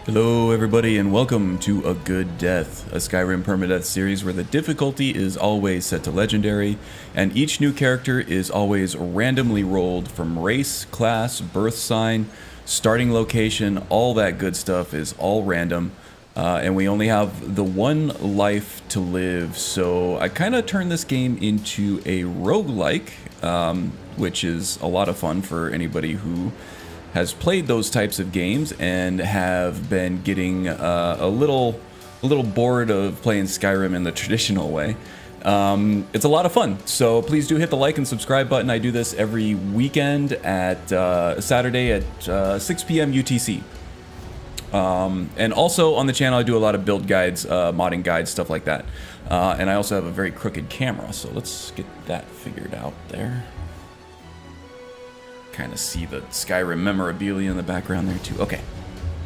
Hello everybody and welcome to A Good Death, a Skyrim Permadeath series where the difficulty is always set to legendary and each new character is always randomly rolled from race, class, birth sign, starting location, all that good stuff is all random. And we only have the one life to live, so I kind of turned this game into a roguelike, which is a lot of fun for anybody who has played those types of games and have been getting a little bored of playing Skyrim in the traditional way. It's a lot of fun, so please do hit the like and subscribe button. I do this every weekend at Saturday at 6 p.m. UTC. And also on the channel I do a lot of build guides, modding guides, stuff like that. And I also have a very crooked camera, so let's get that figured out there. Kind of see the Skyrim memorabilia in the background there too. Okay.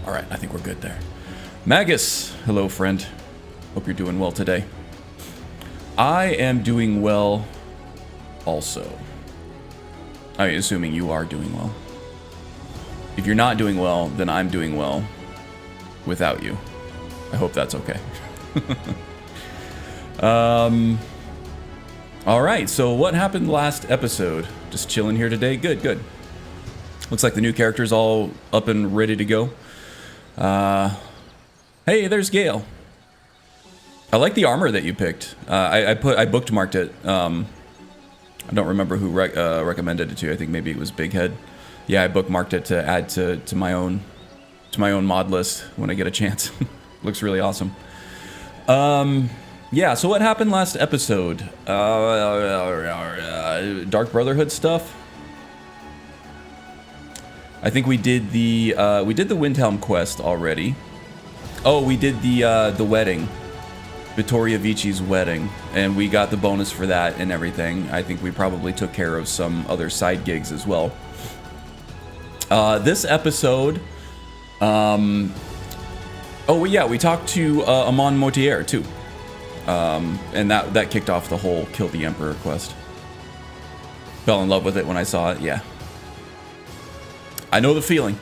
Alright, I think we're good there. Magus, hello friend. Hope you're doing well today. I am doing well also. I mean, assuming you are doing well. If you're not doing well, then I'm doing well without you. I hope that's okay. Alright, so what happened last episode? Just chilling here today? Good, good. Looks like the new character's all up and ready to go. Hey, there's Gale. I like the armor that you picked. I bookmarked it. I don't remember who recommended it to you. I think maybe it was Big Head. Yeah, I bookmarked it to add to my own mod list when I get a chance. Looks really awesome. Yeah, so what happened last episode? Dark Brotherhood stuff. I think we did the Windhelm quest already. Oh, we did the wedding, Vittoria Vici's wedding, and we got the bonus for that and everything. I think we probably took care of some other side gigs as well. This episode, oh yeah, we talked to Amon Motier too. And that kicked off the whole Kill the Emperor quest. Fell in love with it when I saw it, yeah. I know the feeling.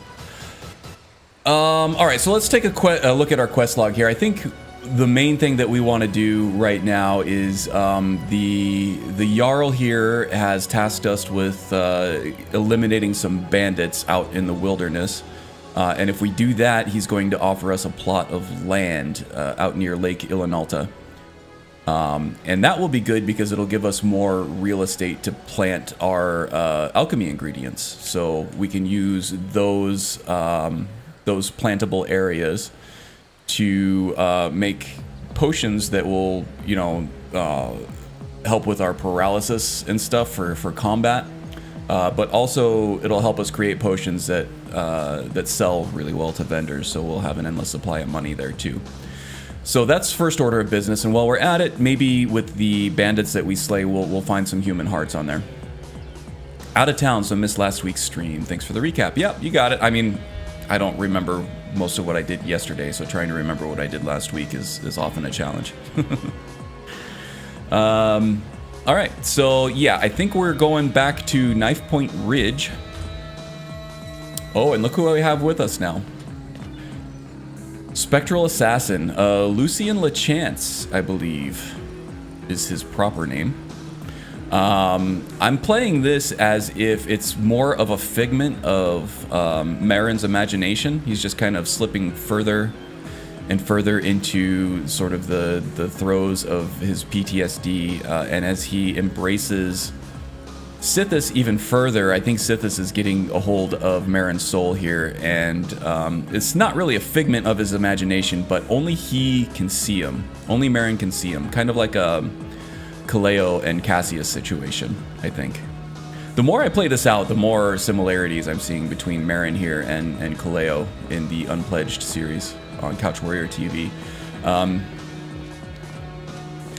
Alright, so let's take a look at our quest log here. I think the main thing that we want to do right now is the Jarl here has tasked us with eliminating some bandits out in the wilderness. And if we do that, he's going to offer us a plot of land out near Lake Ilinalta. And that will be good because it'll give us more real estate to plant our alchemy ingredients. So we can use those plantable areas to make potions that will, you know, help with our paralysis and stuff for combat. But also it'll help us create potions that sell really well to vendors. So we'll have an endless supply of money there too. So that's first order of business, and while we're at it, maybe with the bandits that we slay, we'll find some human hearts on there. Out of town, so missed last week's stream. Thanks for the recap. Yep, you got it. I mean, I don't remember most of what I did yesterday, so trying to remember what I did last week is often a challenge. Alright, so yeah, I think we're going back to Knife Point Ridge. Oh, and look who we have with us now. Spectral Assassin, Lucian LeChance, I believe, is his proper name. I'm playing this as if it's more of a figment of Marin's imagination. He's just kind of slipping further and further into sort of the throes of his PTSD, and as he embraces Sithis even further, I think Sithis is getting a hold of Marin's soul here, and it's not really a figment of his imagination, but only he can see him. Only Marin can see him. Kind of like a Kaleo and Cassius situation, I think. The more I play this out, the more similarities I'm seeing between Marin here and Kaleo in the Unpledged series on Couch Warrior TV.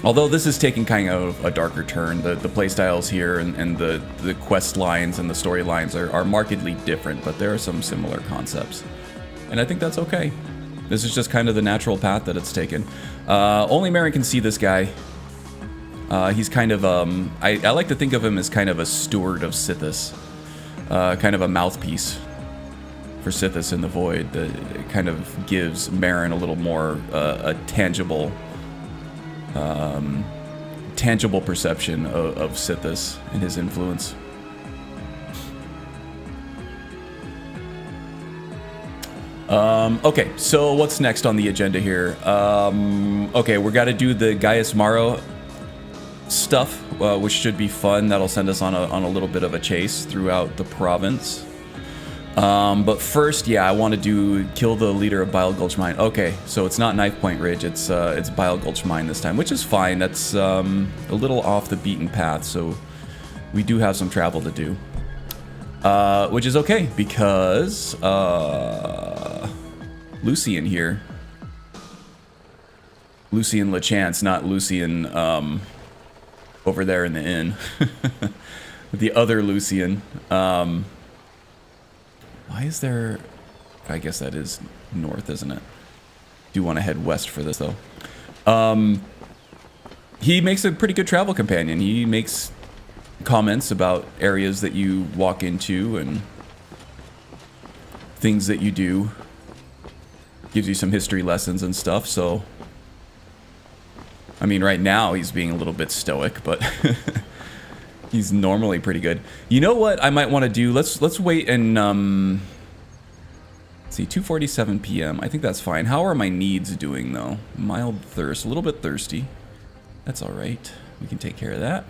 Although this is taking kind of a darker turn, the playstyles here and the quest lines and the storylines are markedly different, but there are some similar concepts. And I think that's okay. This is just kind of the natural path that it's taken. Only Marin can see this guy. He's kind of, I like to think of him as kind of a steward of Sithis. Kind of a mouthpiece. for Sithis in the Void. It kind of gives Marin a little more a tangible perception of Sithis and his influence. Okay, so what's next on the agenda here? Okay, we got to do the Gaius Maro stuff, which should be fun. That'll send us on a little bit of a chase throughout the province. But first, yeah, I want to kill the leader of Bile Gulch Mine. Okay, so it's not Knife Point Ridge, it's Bile Gulch Mine this time, which is fine. That's a little off the beaten path, so we do have some travel to do. Which is okay, because Lucian here. Lucian LeChance, not Lucian over there in the inn. The other Lucian. Why is there... I guess that is north, isn't it? Do want to head west for this, though. He makes a pretty good travel companion. He makes comments about areas that you walk into and things that you do. Gives you some history lessons and stuff, so... I mean, right now he's being a little bit stoic, but... he's normally pretty good. You know what I might want to do? Let's wait and, let's see, 2:47 p.m. I think that's fine. How are my needs doing, though? Mild thirst. A little bit thirsty. That's alright. We can take care of that.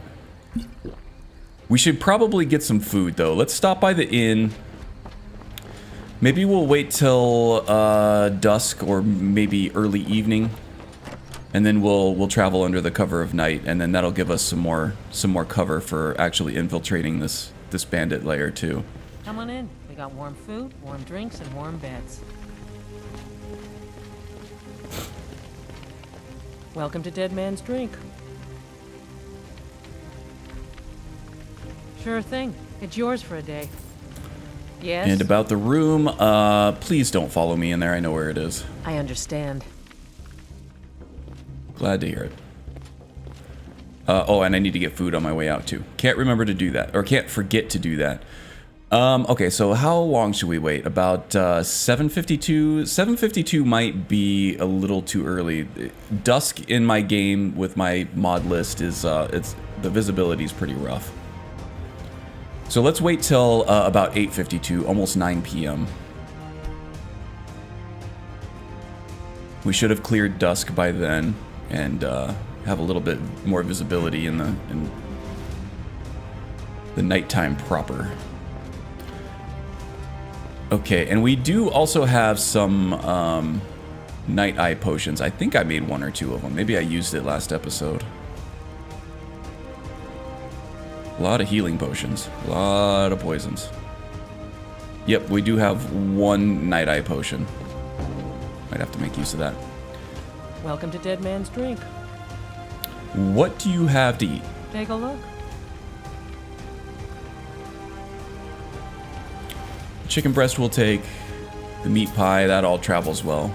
We should probably get some food, though. Let's stop by the inn. Maybe we'll wait till dusk or maybe early evening, and then we'll travel under the cover of night, and then that'll give us some more cover for actually infiltrating this bandit lair too. Come on in. We got warm food, warm drinks, and warm beds. Welcome to Dead Man's Drink. Sure thing. It's yours for a day. Yes? And about the room, please don't follow me in there. I know where it is. I understand. Glad to hear it. Oh, and I need to get food on my way out, too. Can't remember to do that, or can't forget to do that. Okay, so how long should we wait? About 7:52? 7:52 might be a little too early. Dusk in my game with my mod list is, the visibility is pretty rough. So let's wait till about 8:52, almost 9 p.m. We should have cleared dusk by then and have a little bit more visibility in the nighttime proper. Okay, and we do also have some night eye potions. I think I made 1 or 2 of them. Maybe I used it last episode. A lot of healing potions. A lot of poisons. Yep, we do have 1 night eye potion. Might have to make use of that. Welcome to Dead Man's Drink. What do you have to eat? Take a look. Chicken breast we'll take. The meat pie, that all travels well.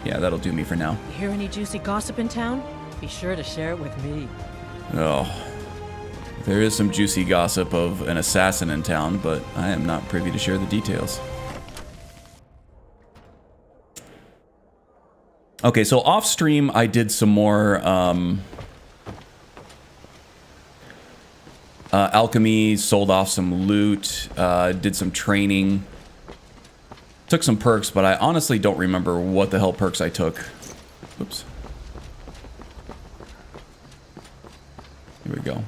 Yeah, that'll do me for now. You hear any juicy gossip in town? Be sure to share it with me. Oh. There is some juicy gossip of an assassin in town, but I am not privy to share the details. Okay, so off stream I did some more alchemy, sold off some loot, did some training, took some perks, but I honestly don't remember what the hell perks I took. Oops. Here we go.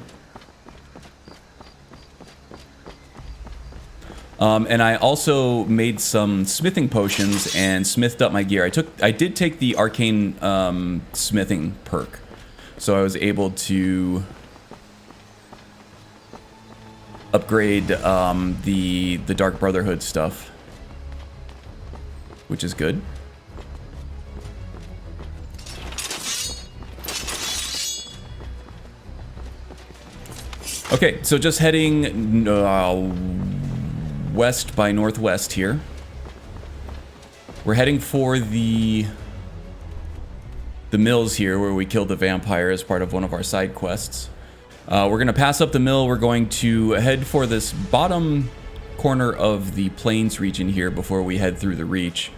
And I also made some smithing potions and smithed up my gear. I did take the arcane smithing perk, so I was able to upgrade the Dark Brotherhood stuff, which is good. Okay, so just heading west by northwest here. We're heading for the mills here, where we killed the vampire as part of one of our side quests. We're going to pass up the mill. We're going to head for this bottom corner of the plains region here before we head through the Reach.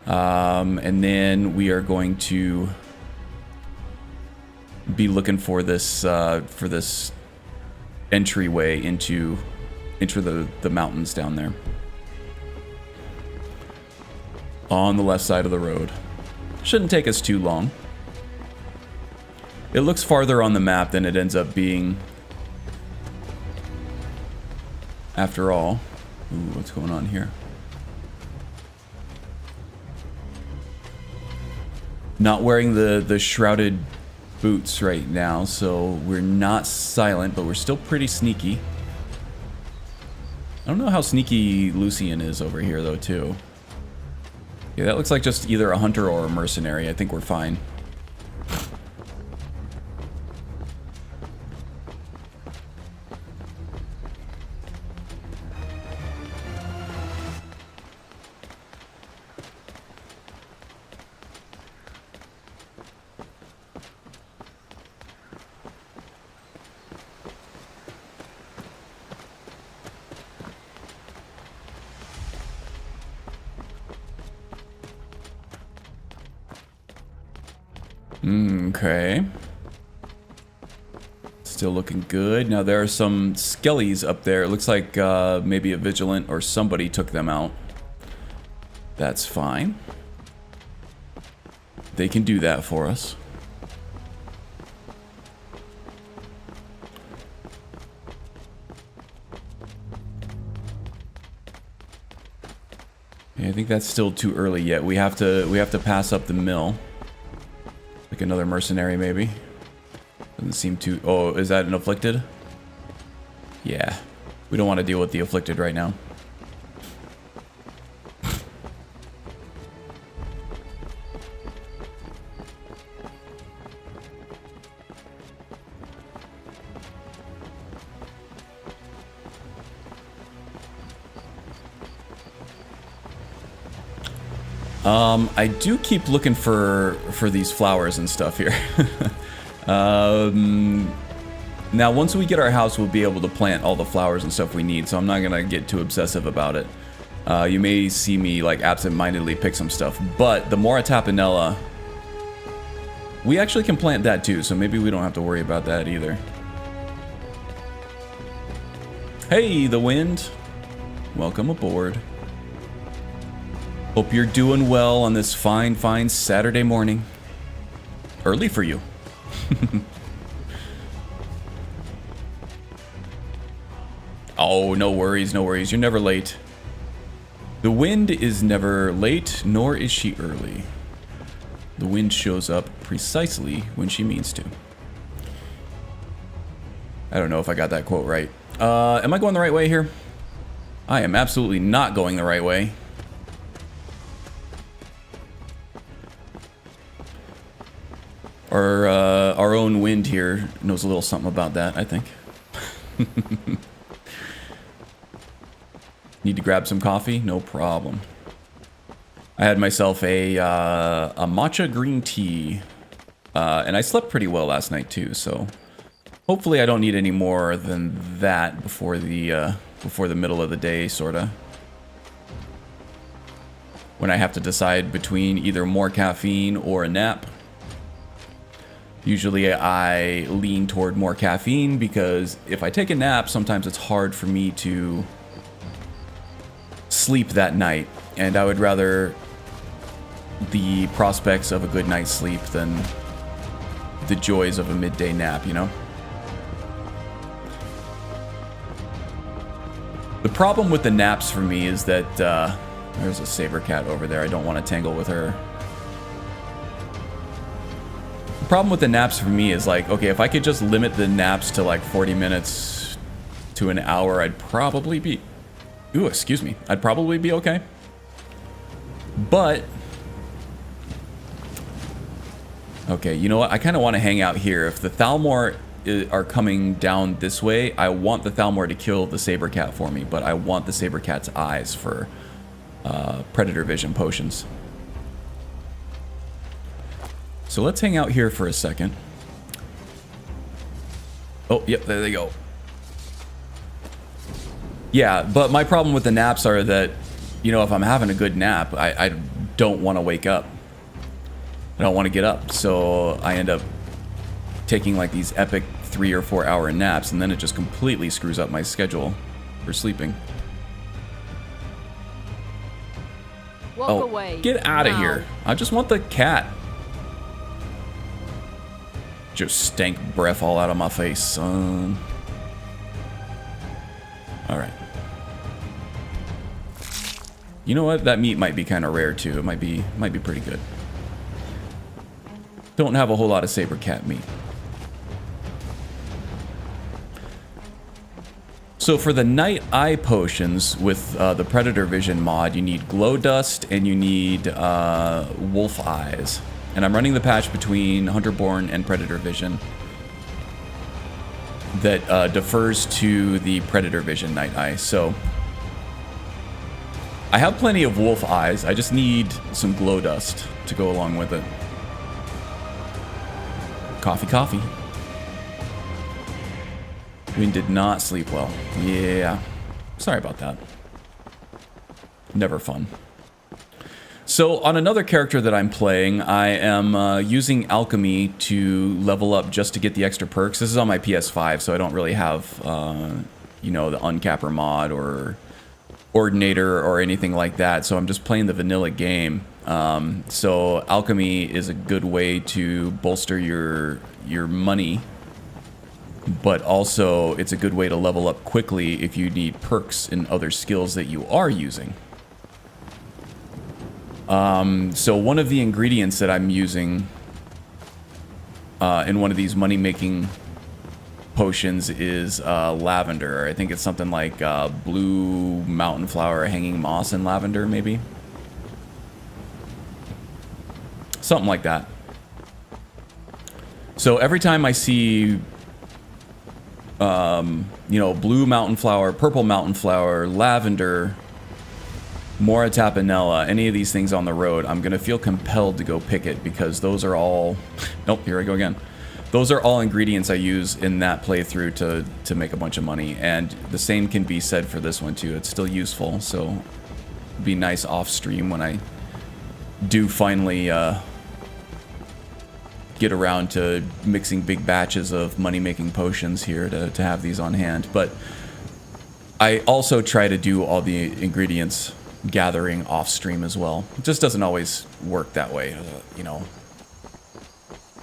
And then we are going to be looking for this entryway into the mountains down there. On the left side of the road. Shouldn't take us too long. It looks farther on the map than it ends up being. After all. Ooh, what's going on here? Not wearing the shrouded boots right now, so we're not silent, but we're still pretty sneaky. I don't know how sneaky Lucian is over here, though, too. Yeah, that looks like just either a hunter or a mercenary. I think we're fine. Okay. Still looking good. Now there are some skellies up there. It looks like maybe a vigilant or somebody took them out. That's fine. They can do that for us. Yeah, I think that's still too early yet. We have to pass up the mill. Like another mercenary, maybe. Doesn't seem too... Oh, is that an afflicted? Yeah. We don't want to deal with the afflicted right now. I do keep looking for these flowers and stuff here. Now, once we get our house, we'll be able to plant all the flowers and stuff we need, so I'm not gonna get too obsessive about it. You may see me, like, absent-mindedly pick some stuff, but the Mora Tapanella, we actually can plant that too, so maybe we don't have to worry about that either. Hey, the wind! Welcome aboard. Hope you're doing well on this fine, fine Saturday morning. Early for you. Oh, no worries, no worries. You're never late. The wind is never late, nor is she early. The wind shows up precisely when she means to. I don't know if I got that quote right. Am I going the right way here? I am absolutely not going the right way. Our own wind here knows a little something about that, I think. Need to grab some coffee? No problem. I had myself a matcha green tea, and I slept pretty well last night too. So hopefully I don't need any more than that before the middle of the day, sorta. When I have to decide between either more caffeine or a nap. Usually I lean toward more caffeine because if I take a nap, sometimes it's hard for me to sleep that night, and I would rather the prospects of a good night's sleep than the joys of a midday nap, you know? The problem with the naps for me is that there's a saber cat over there. I don't want to tangle with her. The problem with the naps for me is like, okay, if I could just limit the naps to like 40 minutes to an hour, I'd probably be... Ooh, excuse me. I'd probably be okay. But... Okay, you know what? I kind of want to hang out here. If the Thalmor are coming down this way, I want the Thalmor to kill the saber cat for me, but I want the saber cat's eyes for predator vision potions. So let's hang out here for a second. Oh, yep, there they go. Yeah, but my problem with the naps are that, you know, if I'm having a good nap, I don't want to wake up. I don't want to get up, so I end up taking like these epic 3 or 4 hour naps, and then it just completely screws up my schedule for sleeping. Walk away. Get out of now. here. I just want the cat. Just stank breath all out of my face, son. Alright. You know what? That meat might be kind of rare too. It might be pretty good. Don't have a whole lot of saber cat meat. So for the night eye potions with the Predator Vision mod, you need glow dust and you need wolf eyes. And I'm running the patch between Hunterborn and Predator Vision that defers to the Predator Vision night eye. So I have plenty of wolf eyes. I just need some glow dust to go along with it. Coffee, coffee. Wind did not sleep well. Yeah. Sorry about that. Never fun. So on another character that I'm playing, I am using Alchemy to level up just to get the extra perks. This is on my PS5, so I don't really have, you know, the Uncapper mod or Ordinator or anything like that. So I'm just playing the vanilla game. So Alchemy is a good way to bolster your money, but also it's a good way to level up quickly if you need perks in other skills that you are using. So one of the ingredients that I'm using in one of these money-making potions is lavender. I think it's something like blue mountain flower, hanging moss, and lavender, maybe. Something like that. So every time I see, you know, blue mountain flower, purple mountain flower, lavender, Mora Tapanella, any of these things on the road, I'm going to feel compelled to go pick it because those are all... Nope, here I go again. Those are all ingredients I use in that playthrough to make a bunch of money. And the same can be said for this one too. It's still useful, so it'd be nice off stream when I do finally get around to mixing big batches of money-making potions here to have these on hand. But I also try to do all the ingredients gathering off stream as well. It just doesn't always work that way. You know,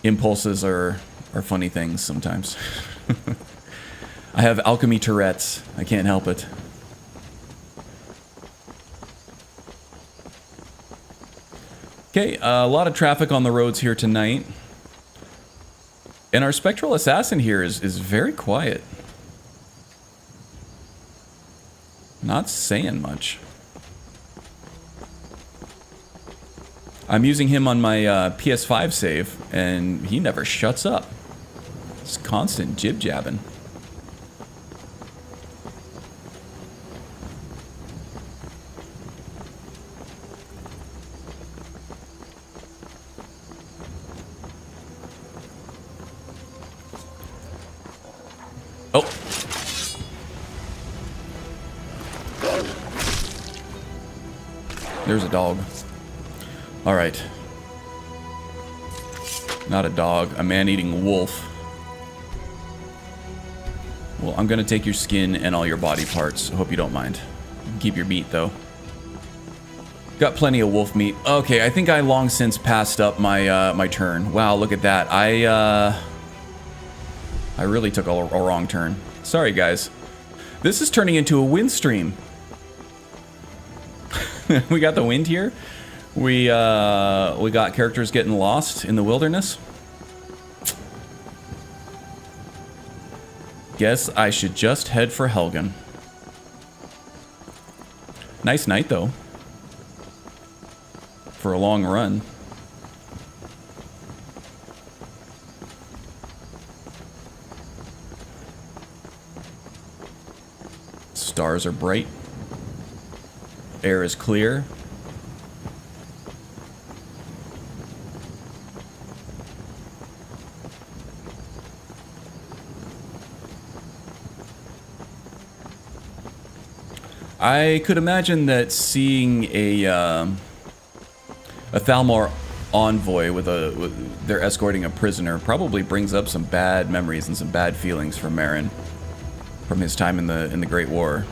impulses are funny things sometimes. I have alchemy Tourette's. I can't help it. Okay, a lot of traffic on the roads here tonight. And our Spectral Assassin here is very quiet. Not saying much. I'm using him on my PS5 save, and he never shuts up. It's constant jib-jabbing. Oh. There's a dog. All right. Not a dog, a man-eating wolf. Well, I'm gonna take your skin and all your body parts. Hope you don't mind. Keep your meat, though. Got plenty of wolf meat. Okay, I think I long since passed up my my turn. Wow, look at that. I really took a wrong turn. Sorry, guys. This is turning into a wind stream. We got the wind here. We got characters getting lost in the wilderness. Guess I should just head for Helgen. Nice night, though. For a long run. Stars are bright. Air is clear. I could imagine that seeing a Thalmor envoy they're escorting a prisoner probably brings up some bad memories and some bad feelings for Marin from his time in the Great War.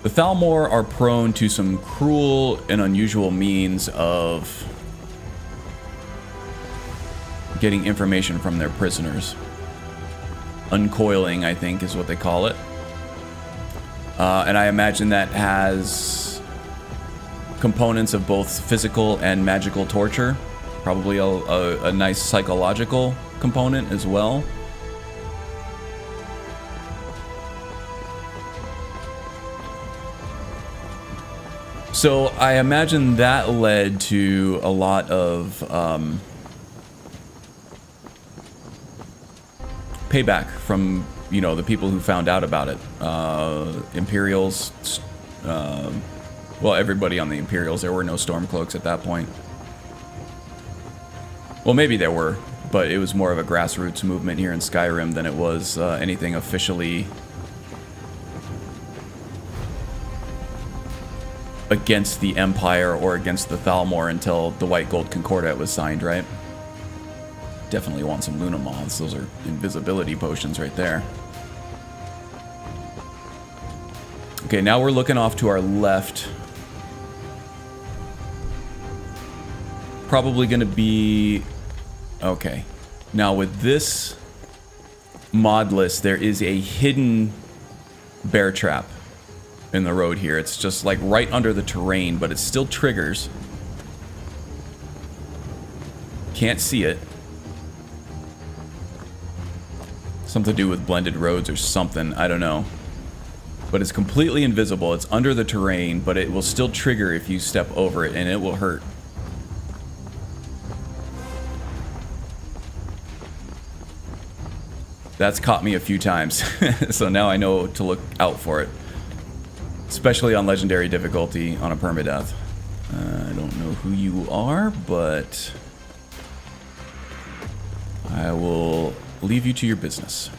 The Thalmor are prone to some cruel and unusual means of getting information from their prisoners. Uncoiling, I think, is what they call it. And I imagine that has components of both physical and magical torture. Probably a nice psychological component as well. So I imagine that led to a lot of payback from, you know, the people who found out about it. Imperials, well, everybody on the Imperials. There were no Stormcloaks at that point. Well, maybe there were, but it was more of a grassroots movement here in Skyrim than it was anything officially against the Empire or against the Thalmor until the White Gold Concordat was signed, right? Definitely want some Luna Moths. Those are invisibility potions right there. Okay, now we're looking off to our left. Probably going to be... Okay. Now with this mod list, there is a hidden bear trap in the road here. It's just like right under the terrain, but it still triggers. Can't see it. Something to do with blended roads or something, I don't know. But it's completely invisible. It's under the terrain, but it will still trigger if you step over it, and it will hurt. That's caught me a few times, so now I know to look out for it. Especially on legendary difficulty on a permadeath. I don't know who you are, but I will leave you to your business.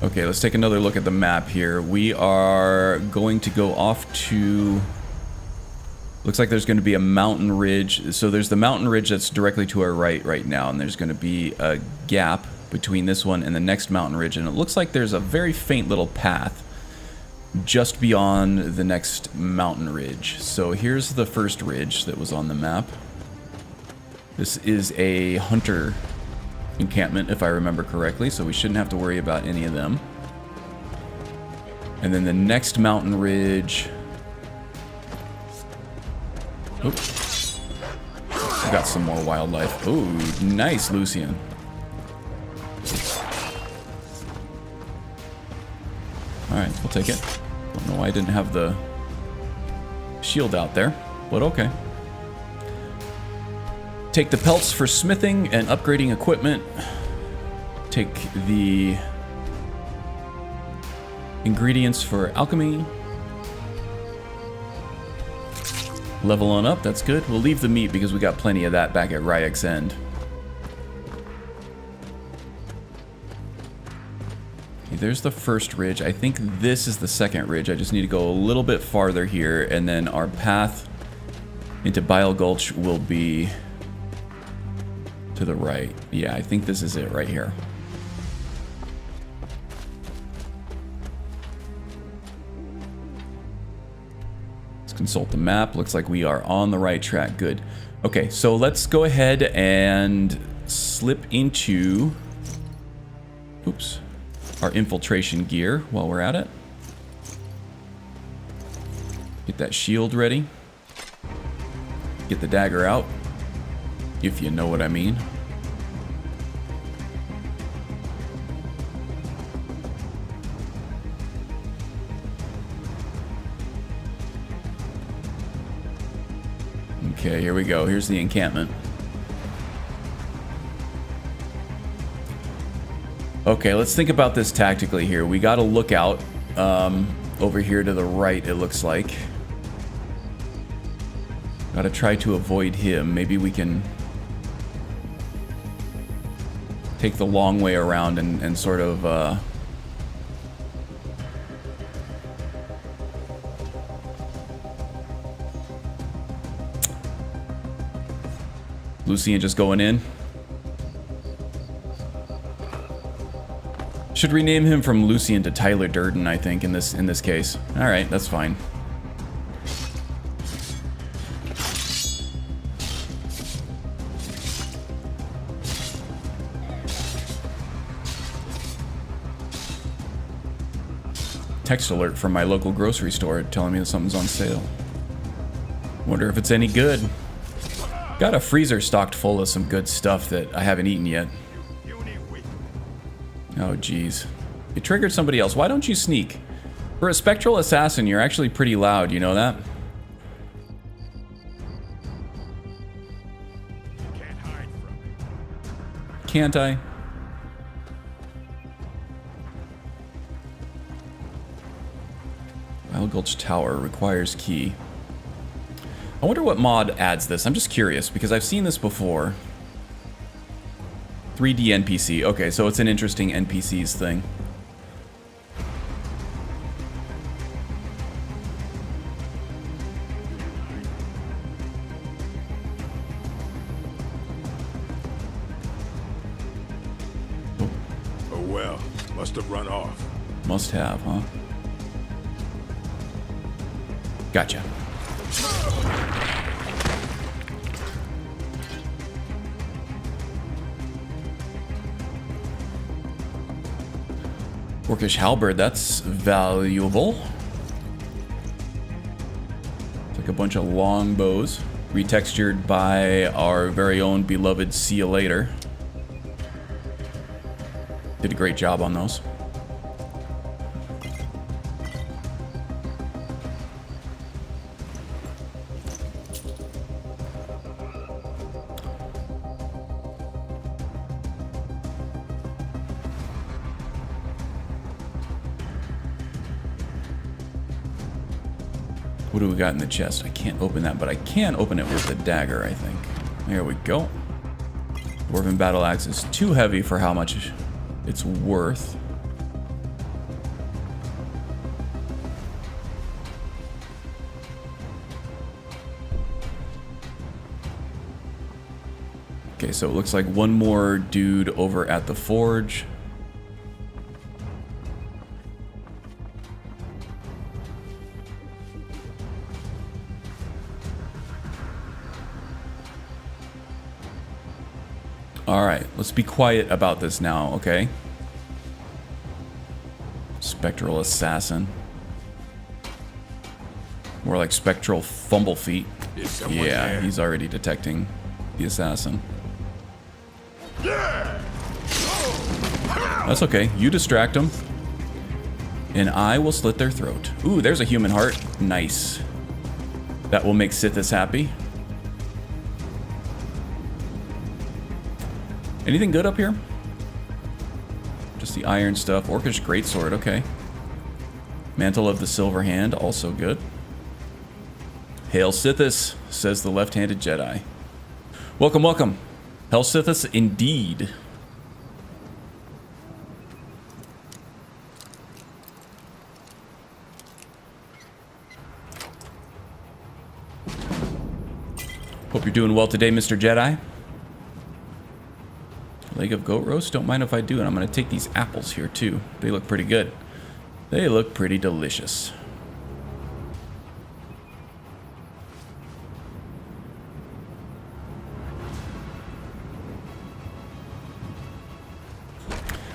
Okay, let's take another look at the map here. We are going to go off to... Looks like there's going to be a mountain ridge. So there's the mountain ridge that's directly to our right now, and there's going to be a gap between this one and the next mountain ridge, and it looks like there's a very faint little path just beyond the next mountain ridge. So here's the first ridge that was on the map. This is a hunter encampment, if I remember correctly, so we shouldn't have to worry about any of them. And then the next mountain ridge... Oops. We got some more wildlife. Ooh, nice, Lucian. Alright, we'll take it. Don't know why I didn't have the shield out there, but okay. Take the pelts for smithing and upgrading equipment. Take the ingredients for alchemy. Level on up, that's good. We'll leave the meat because we got plenty of that back at Ryek's End. Okay, there's the first ridge. I think this is the second ridge. I just need to go a little bit farther here, and then our path into Bile Gulch will be to the right. Yeah, I think this is it right here. Consult the map. Looks like we are on the right track. Good. Okay, so let's go ahead and slip into our infiltration gear while we're at it. Get that shield ready. Get the dagger out, if you know what I mean. Okay, here we go. Here's the encampment. Okay, let's think about this tactically here. We got to look out over here to the right, it looks like. Gotta try to avoid him. Maybe we can take the long way around and sort of Lucian just going in. Should rename him from Lucian to Tyler Durden, I think, in this case. All right, that's fine. Text alert from my local grocery store telling me that something's on sale. Wonder if it's any good. Got a freezer stocked full of some good stuff that I haven't eaten yet. Oh, geez. You triggered somebody else. Why don't you sneak? For a spectral assassin, you're actually pretty loud. You know that? Can't hide from it. Can't I? Bile Gulch Tower requires key. I wonder what mod adds this. I'm just curious because I've seen this before. 3D NPC. Okay, so it's an interesting NPCs thing. Oh well, must have run off. Must have, huh? Gotcha. Orcish halberd, that's valuable. It's like a bunch of long bows, retextured by our very own beloved See You Later. Did a great job on those. What do we got in the chest? I can't open that, but I can open it with the dagger, I think. There we go. Dwarven battle axe is too heavy for how much it's worth. Okay, so it looks like one more dude over at the forge. Alright, let's be quiet about this now, okay? Spectral assassin. More like spectral fumble feet. Yeah, there? he's already detecting the assassin. That's okay, you distract them. And I will slit their throat. Ooh, there's a human heart. Nice. That will make Sithis happy. Anything good up here? Just the iron stuff. Orcish greatsword, okay. Mantle of the Silver Hand, also good. Hail Sithis, says the left-handed Jedi. Welcome, welcome. Hail Sithis indeed. Hope you're doing well today, Mr. Jedi. Leg of goat roast? Don't mind if I do. And I'm going to take these apples here, too. They look pretty good. They look pretty delicious.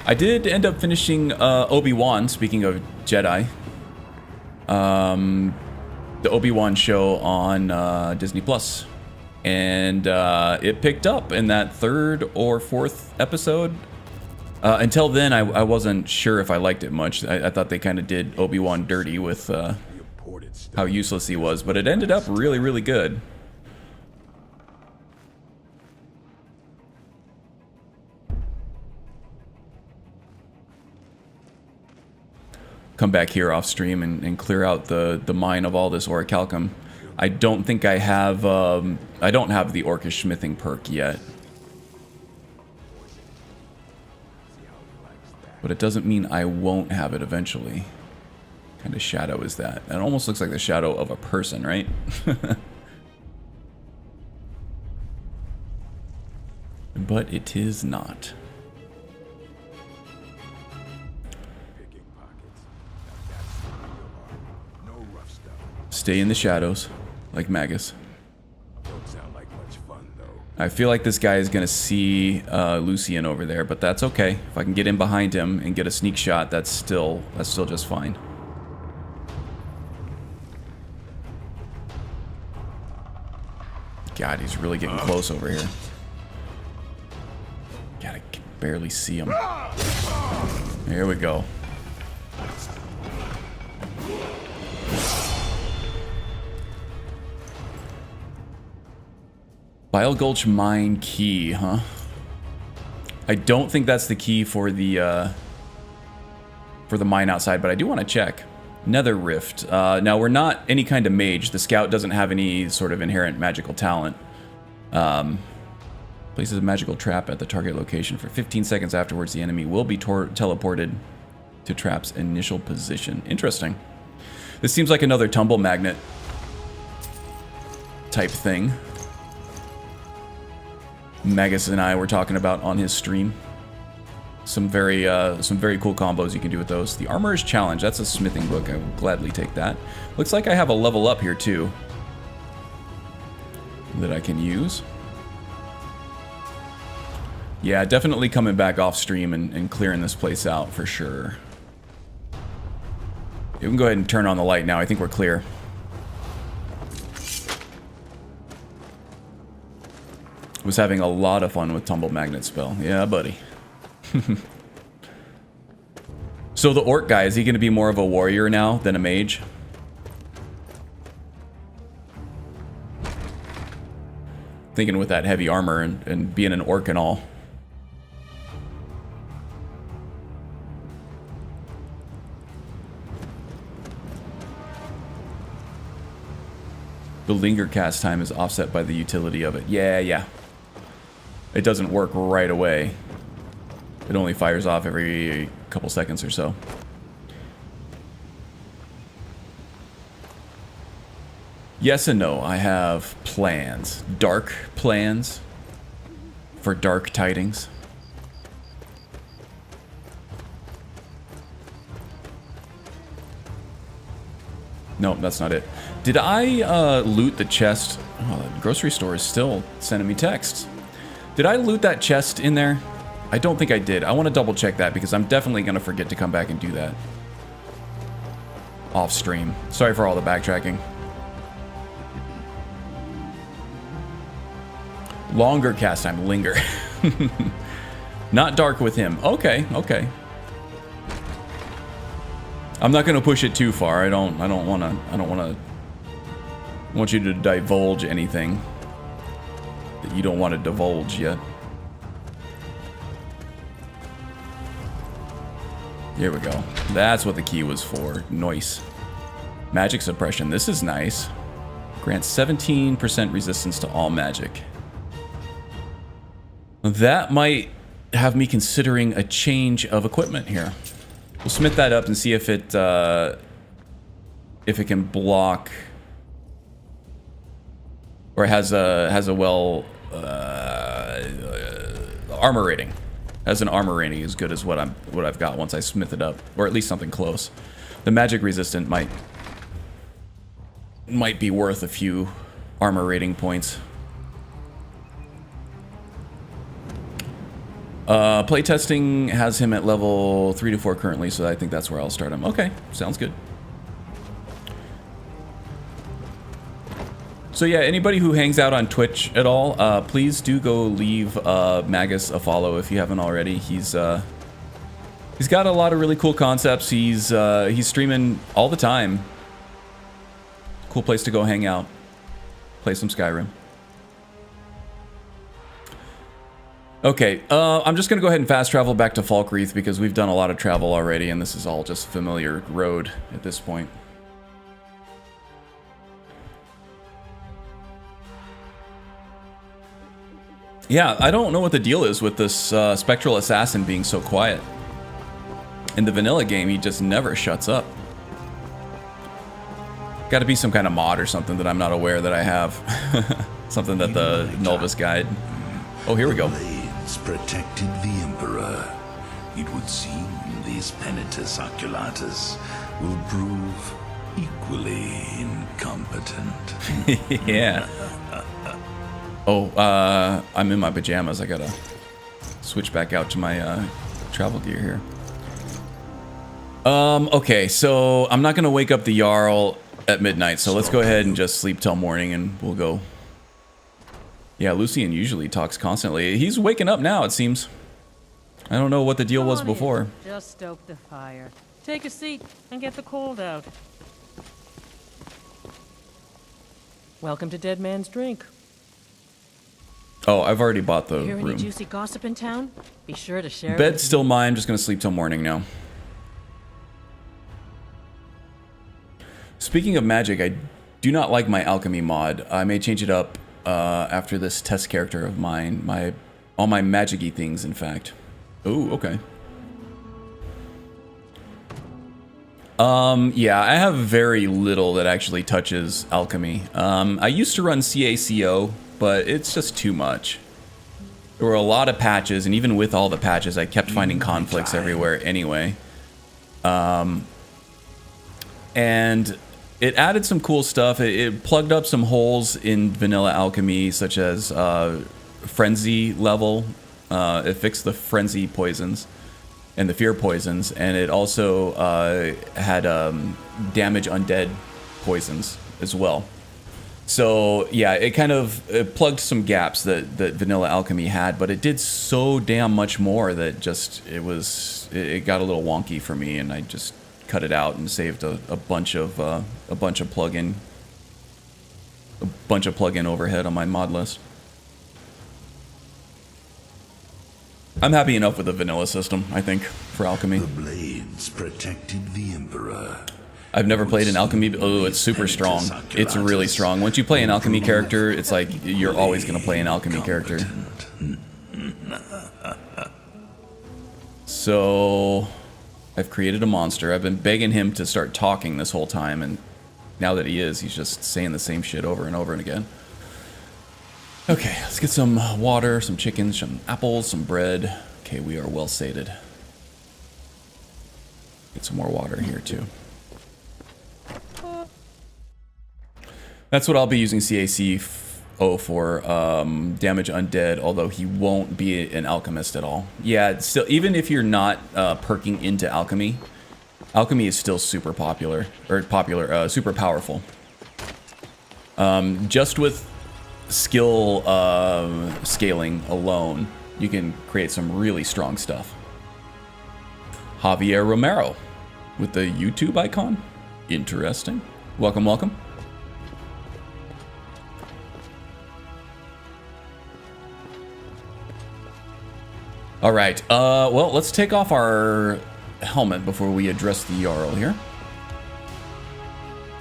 I did end up finishing Obi-Wan, speaking of Jedi. The Obi-Wan show on Disney Plus. And it picked up in that third or fourth episode. Until then, I wasn't sure if I liked it much. I thought they kind of did Obi-Wan dirty with how useless he was. But it ended up really, really good. come back here off stream and clear out the mine of all this orichalcum. I don't think I have, I don't have the orcish smithing perk yet. But it doesn't mean I won't have it eventually. What kind of shadow is that? It almost looks like the shadow of a person, right? But it is not. Stay in the shadows, like Magus. Don't sound like much fun, though. I feel like this guy is going to see Lucian over there, but that's okay. If I can get in behind him and get a sneak shot, that's still just fine. God, he's really getting close over here. God, I can barely see him. There we go. Bile Gulch mine key, huh? I don't think that's the key for the mine outside, but I do want to check. Nether Rift. Now, we're not any kind of mage. The scout doesn't have any sort of inherent magical talent. Places a magical trap at the target location. For 15 seconds afterwards, the enemy will be teleported to trap's initial position. Interesting. This seems like another tumble magnet type thing. Magus and I were talking about on his stream. Some very cool combos you can do with those. The Armorer's Challenge, that's a smithing book. I will gladly take that. Looks like I have a level up here too that I can use. Yeah, definitely coming back off stream and clearing this place out for sure. You can go ahead and turn on the light now. I think we're clear. Was having a lot of fun with Tumble Magnet spell. Yeah, buddy. So the orc guy, is he going to be more of a warrior now than a mage? Thinking with that heavy armor and being an orc and all. The linger cast time is offset by the utility of it. Yeah. It doesn't work right away. It only fires off every couple seconds or so. Yes and no. I have plans. Dark plans for dark tidings. No, that's not it. Did I loot the chest? Oh, the grocery store is still sending me texts. Did I loot that chest in there? I don't think I did. I want to double check that because I'm definitely going to forget to come back and do that. Off stream. Sorry for all the backtracking. Longer cast time. Linger. Not dark with him. Okay. I'm not going to push it too far. I don't want you to divulge anything that you don't want to divulge yet. Here we go. That's what the key was for. Nice. Magic suppression. This is nice. Grants 17% resistance to all magic. That might have me considering a change of equipment here. We'll smith that up and see if it can block or has a well armor rating. Has an armor rating as good as what I've got once I smith it up, or at least something close. The magic resistant might be worth a few armor rating points. Playtesting has him at level 3 to 4 currently, so I think that's where I'll start him. Okay, sounds good. So yeah, anybody who hangs out on Twitch at all, please do go leave Magus a follow if you haven't already. He's got a lot of really cool concepts. He's streaming all the time. Cool place to go hang out, play some Skyrim. Okay, I'm just going to go ahead and fast travel back to Falkreath because we've done a lot of travel already, and this is all just familiar road at this point. Yeah, I don't know what the deal is with this Spectral Assassin being so quiet. In the vanilla game, he just never shuts up. Got to be some kind of mod or something that I'm not aware that I have. Something that the Novice Guide... Oh, here we go. Blades protected the Emperor. It would seem these Penitus Oculatus will prove equally incompetent. Yeah. Oh, I'm in my pajamas. I gotta switch back out to my travel gear here. Okay, so I'm not gonna wake up the Jarl at midnight, so let's go ahead and just sleep till morning and we'll go. Yeah, Lucian usually talks constantly. He's waking up now, it seems. I don't know what the deal was before. Just stoke the fire. Take a seat and get the cold out. Welcome to Dead Man's Drink. Oh, I've already bought the Hear any room. juicy gossip in town? Be sure to share it Bed's with still mine. I'm just gonna sleep till morning now. Speaking of magic, I do not like my alchemy mod. I may change it up after this test character of mine. All my magic-y things, in fact. Oh, okay. Yeah, I have very little that actually touches alchemy. I used to run CACO, but it's just too much. There were a lot of patches, and even with all the patches, I kept finding conflicts everywhere anyway. And it added some cool stuff. It plugged up some holes in vanilla alchemy, such as frenzy level. It fixed the frenzy poisons and the fear poisons, and it also had damage undead poisons as well. So yeah, it plugged some gaps that vanilla alchemy had, but it did so damn much more that just it got a little wonky for me, and I just cut it out and saved a bunch of plugin overhead on my mod list. I'm happy enough with the vanilla system, I think, for alchemy. The blades protected the Emperor. I've never played an alchemy. Oh, it's super strong. It's really strong. Once you play an alchemy character, it's like you're always going to play an alchemy character. So I've created a monster. I've been begging him to start talking this whole time, and now that he is, he's just saying the same shit over and over and again. Okay, let's get some water, some chicken, some apples, some bread. Okay, we are well sated. Get some more water here too. That's what I'll be using CACO for, damage undead, although he won't be an alchemist at all. Yeah, still, even if you're not perking into alchemy, alchemy is still super popular, super powerful. Just with skill scaling alone, you can create some really strong stuff. Javier Romero with the YouTube icon. Interesting. Welcome, welcome. All right, well, let's take off our helmet before we address the Jarl here.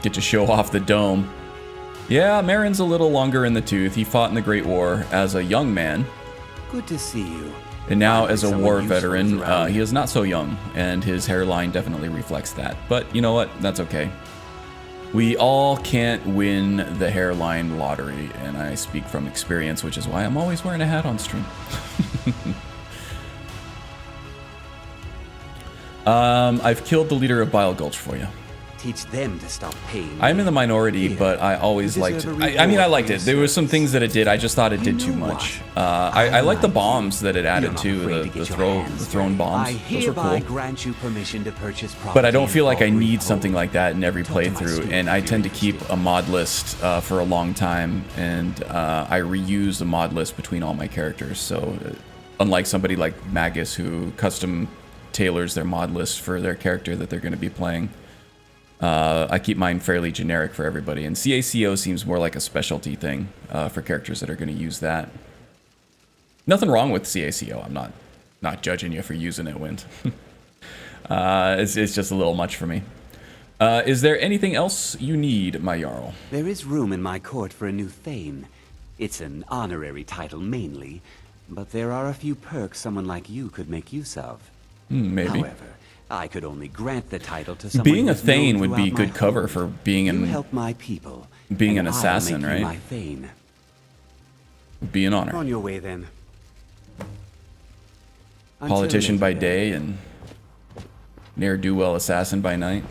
Get to show off the dome. Yeah, Marin's a little longer in the tooth. He fought in the Great War as a young man. Good to see you. And now as a war veteran, he is not so young, and his hairline definitely reflects that. But you know what? That's okay. We all can't win the hairline lottery, and I speak from experience, which is why I'm always wearing a hat on stream. I've killed the leader of Bile Gulch for you. Teach them to stop paying. I'm in the minority, but I always liked it. I mean, I liked it. There were some things that it did. I just thought it did too much. I like the bombs that it added too. The thrown bombs. Those were cool. Grant you permission to purchase property. But I don't feel like I need something like that in every playthrough, and I tend to keep a mod list for a long time, and I reuse the mod list between all my characters. So, unlike somebody like Magus who custom tailors their mod list for their character that they're going to be playing, I keep mine fairly generic for everybody, and CACO seems more like a specialty thing for characters that are going to use that. Nothing wrong with CACO. I'm not judging you for using it, Wind. It's just a little much for me. Is there anything else you need, my Jarl? There is room in my court for a new Thane. It's an honorary title mainly, but there are a few perks someone like you could make use of. Maybe. However, I could only grant the title to someone Being a who's Thane known would be throughout my good cover home. for being You an help my people. being and an I'll assassin, make you right? my Thane. Would be an honor. On your way then. Until Politician by later, then. day and ne'er-do-well assassin by night.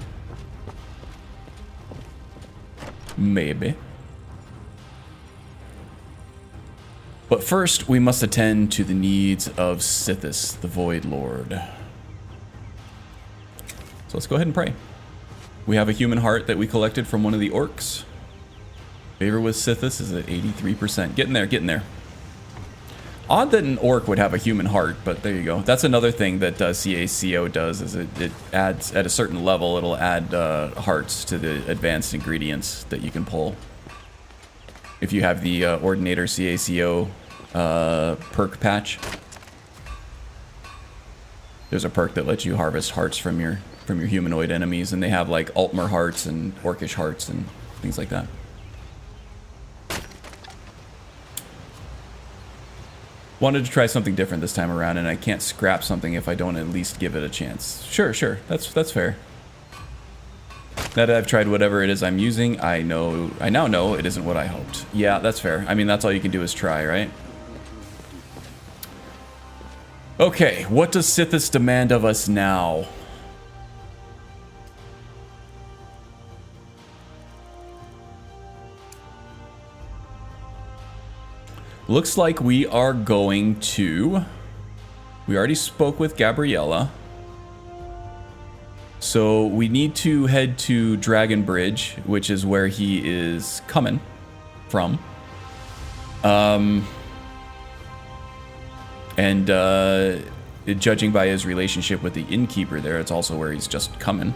Maybe. But first, we must attend to the needs of Sithis, the Void Lord. So let's go ahead and pray. We have a human heart that we collected from one of the orcs. Favor with Sithis is at 83%. Getting there, getting there. Odd that an orc would have a human heart, but there you go. That's another thing that CACO does, is it adds, at a certain level, it'll add hearts to the advanced ingredients that you can pull. If you have the Ordinator CACO perk patch, there's a perk that lets you harvest hearts from your humanoid enemies, and they have like Altmer hearts and Orcish hearts and things like that. Wanted to try something different this time around, and I can't scrap something if I don't at least give it a chance. Sure, that's fair. Now that I've tried whatever it is I'm using, I now know it isn't what I hoped. Yeah, that's fair. I mean, that's all you can do is try, right? Okay, what does Sithis demand of us now? Looks like we are going to... We already spoke with Gabriella. So we need to head to Dragon Bridge, which is where he is coming from. Judging by his relationship with the innkeeper there, it's also where he's just coming.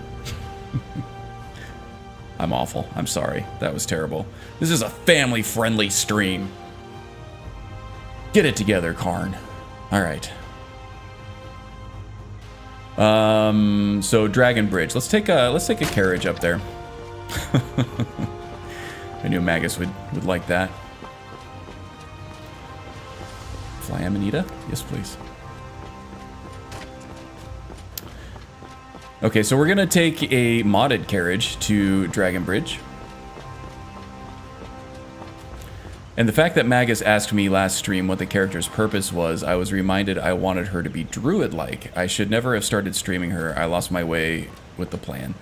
I'm awful. I'm sorry. That was terrible. This is a family-friendly stream. Get it together, Karn. All right. So Dragon Bridge. Let's take a carriage up there. I knew Magus would like that. Fly Amanita? Yes, please. Okay, so we're gonna take a modded carriage to Dragon Bridge. And the fact that Magus asked me last stream what the character's purpose was, I was reminded I wanted her to be druid-like. I should never have started streaming her. I lost my way with the plan.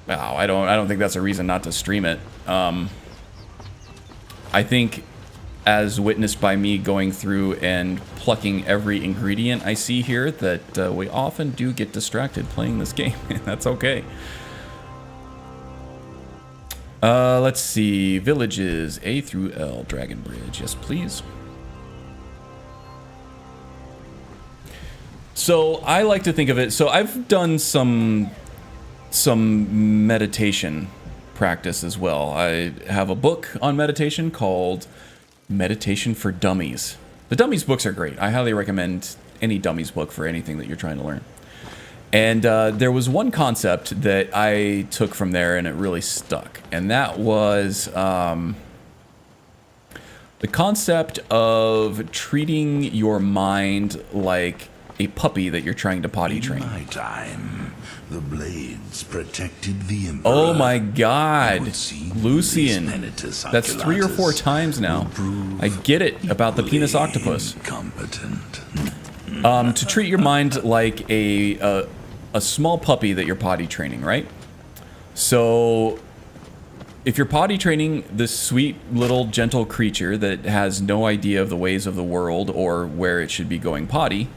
Wow, I don't think that's a reason not to stream it. I think, as witnessed by me going through and plucking every ingredient I see here, that we often do get distracted playing this game. That's okay. Let's see. Villages, A through L, Dragon Bridge. Yes, please. So I like to think of it. So I've done some meditation practice as well. I have a book on meditation called Meditation for Dummies. The Dummies books are great. I highly recommend any Dummies book for anything that you're trying to learn. And there was one concept that I took from there, and it really stuck. And that was the concept of treating your mind like a puppy that you're trying to potty train. In my time, the blades protected the Emperor. Oh my God, It would seem Lucian. these Penitus That's 3 or 4 times now. will prove I get it about the penis equally octopus. Incompetent. To treat your mind like a small puppy that you're potty training, right? So if you're potty training this sweet little gentle creature that has no idea of the ways of the world or where it should be going potty,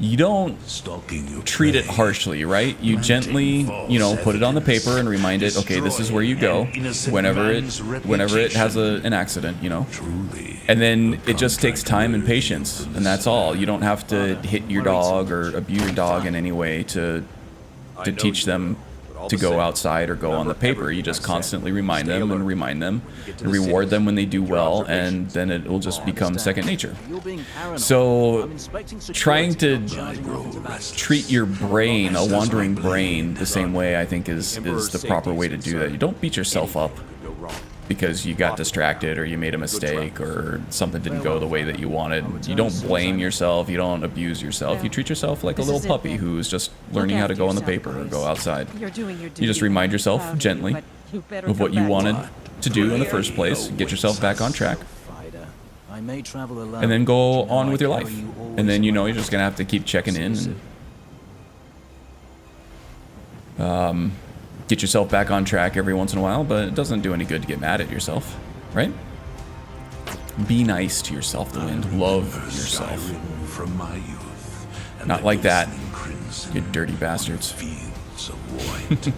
you don't Stalking your treat it prey, harshly, right? You planting gently, false put it on the evidence, paper and remind it, okay, this is where you go destroying an innocent whenever man's it has reputation. an accident, Truly, And then a it just takes contract time and worthy patience, of and that's all. You don't have to hit your dog or abuse your dog in any way to teach them to go outside or go on the paper. You just constantly remind them and reward them when they do well, and then it will just become second nature. So trying to treat your brain, a wandering brain, the same way, I think is the proper way to do that. You don't beat yourself up because you got distracted or you made a mistake or something didn't go the way that you wanted. You don't blame yourself. You don't abuse yourself. You treat yourself like a little puppy who's just learning how to go on the paper or go outside. You just remind yourself gently of what you wanted to do in the first place. Get yourself back on track. And then go on with your life. And then you know you're just going to have to keep checking in and get yourself back on track every once in a while, but it doesn't do any good to get mad at yourself, right? Be nice to yourself, the wind. Love yourself. From my youth, Not like that, you dirty bastards. fields of white.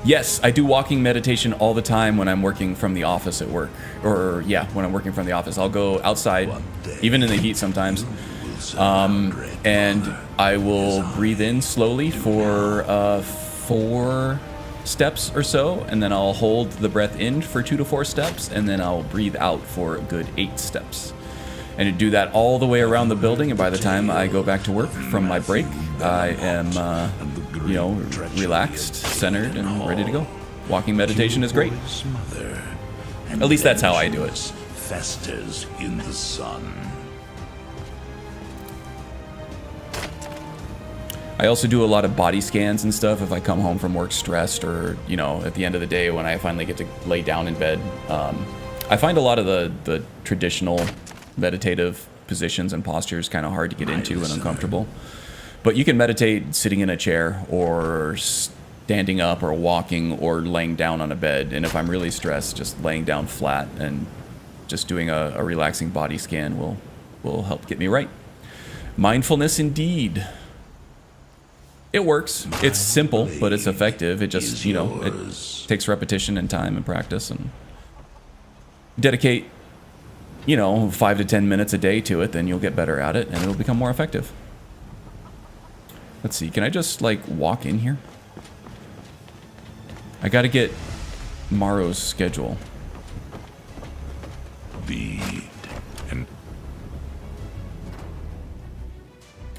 Yes, I do walking meditation all the time when I'm working from the office at work. Or, yeah, when I'm working from the office. I'll go outside, even in the heat sometimes. And I will breathe in slowly for 4 steps or so, and then I'll hold the breath in for 2 to 4 steps, and then I'll breathe out for a good 8 steps. And to do that all the way around the building, and by the time I go back to work from my break, I am, you know, relaxed, centered, and ready to go. Walking meditation is great. At least that's how I do it. Festers in the sun. I also do a lot of body scans and stuff if I come home from work stressed, or, you know, at the end of the day when I finally get to lay down in bed. I find a lot of the traditional meditative positions and postures kind of hard to get into and uncomfortable. But you can meditate sitting in a chair or standing up or walking or laying down on a bed. And if I'm really stressed, just laying down flat and just doing a relaxing body scan will help get me right. Mindfulness indeed. It works. It's simple, but it's effective. It just, you know, it takes repetition and time and practice, and dedicate, you know, 5 to 10 minutes a day to it, then you'll get better at it and it'll become more effective. Let's see, can I just like walk in here? I gotta get Maro's schedule.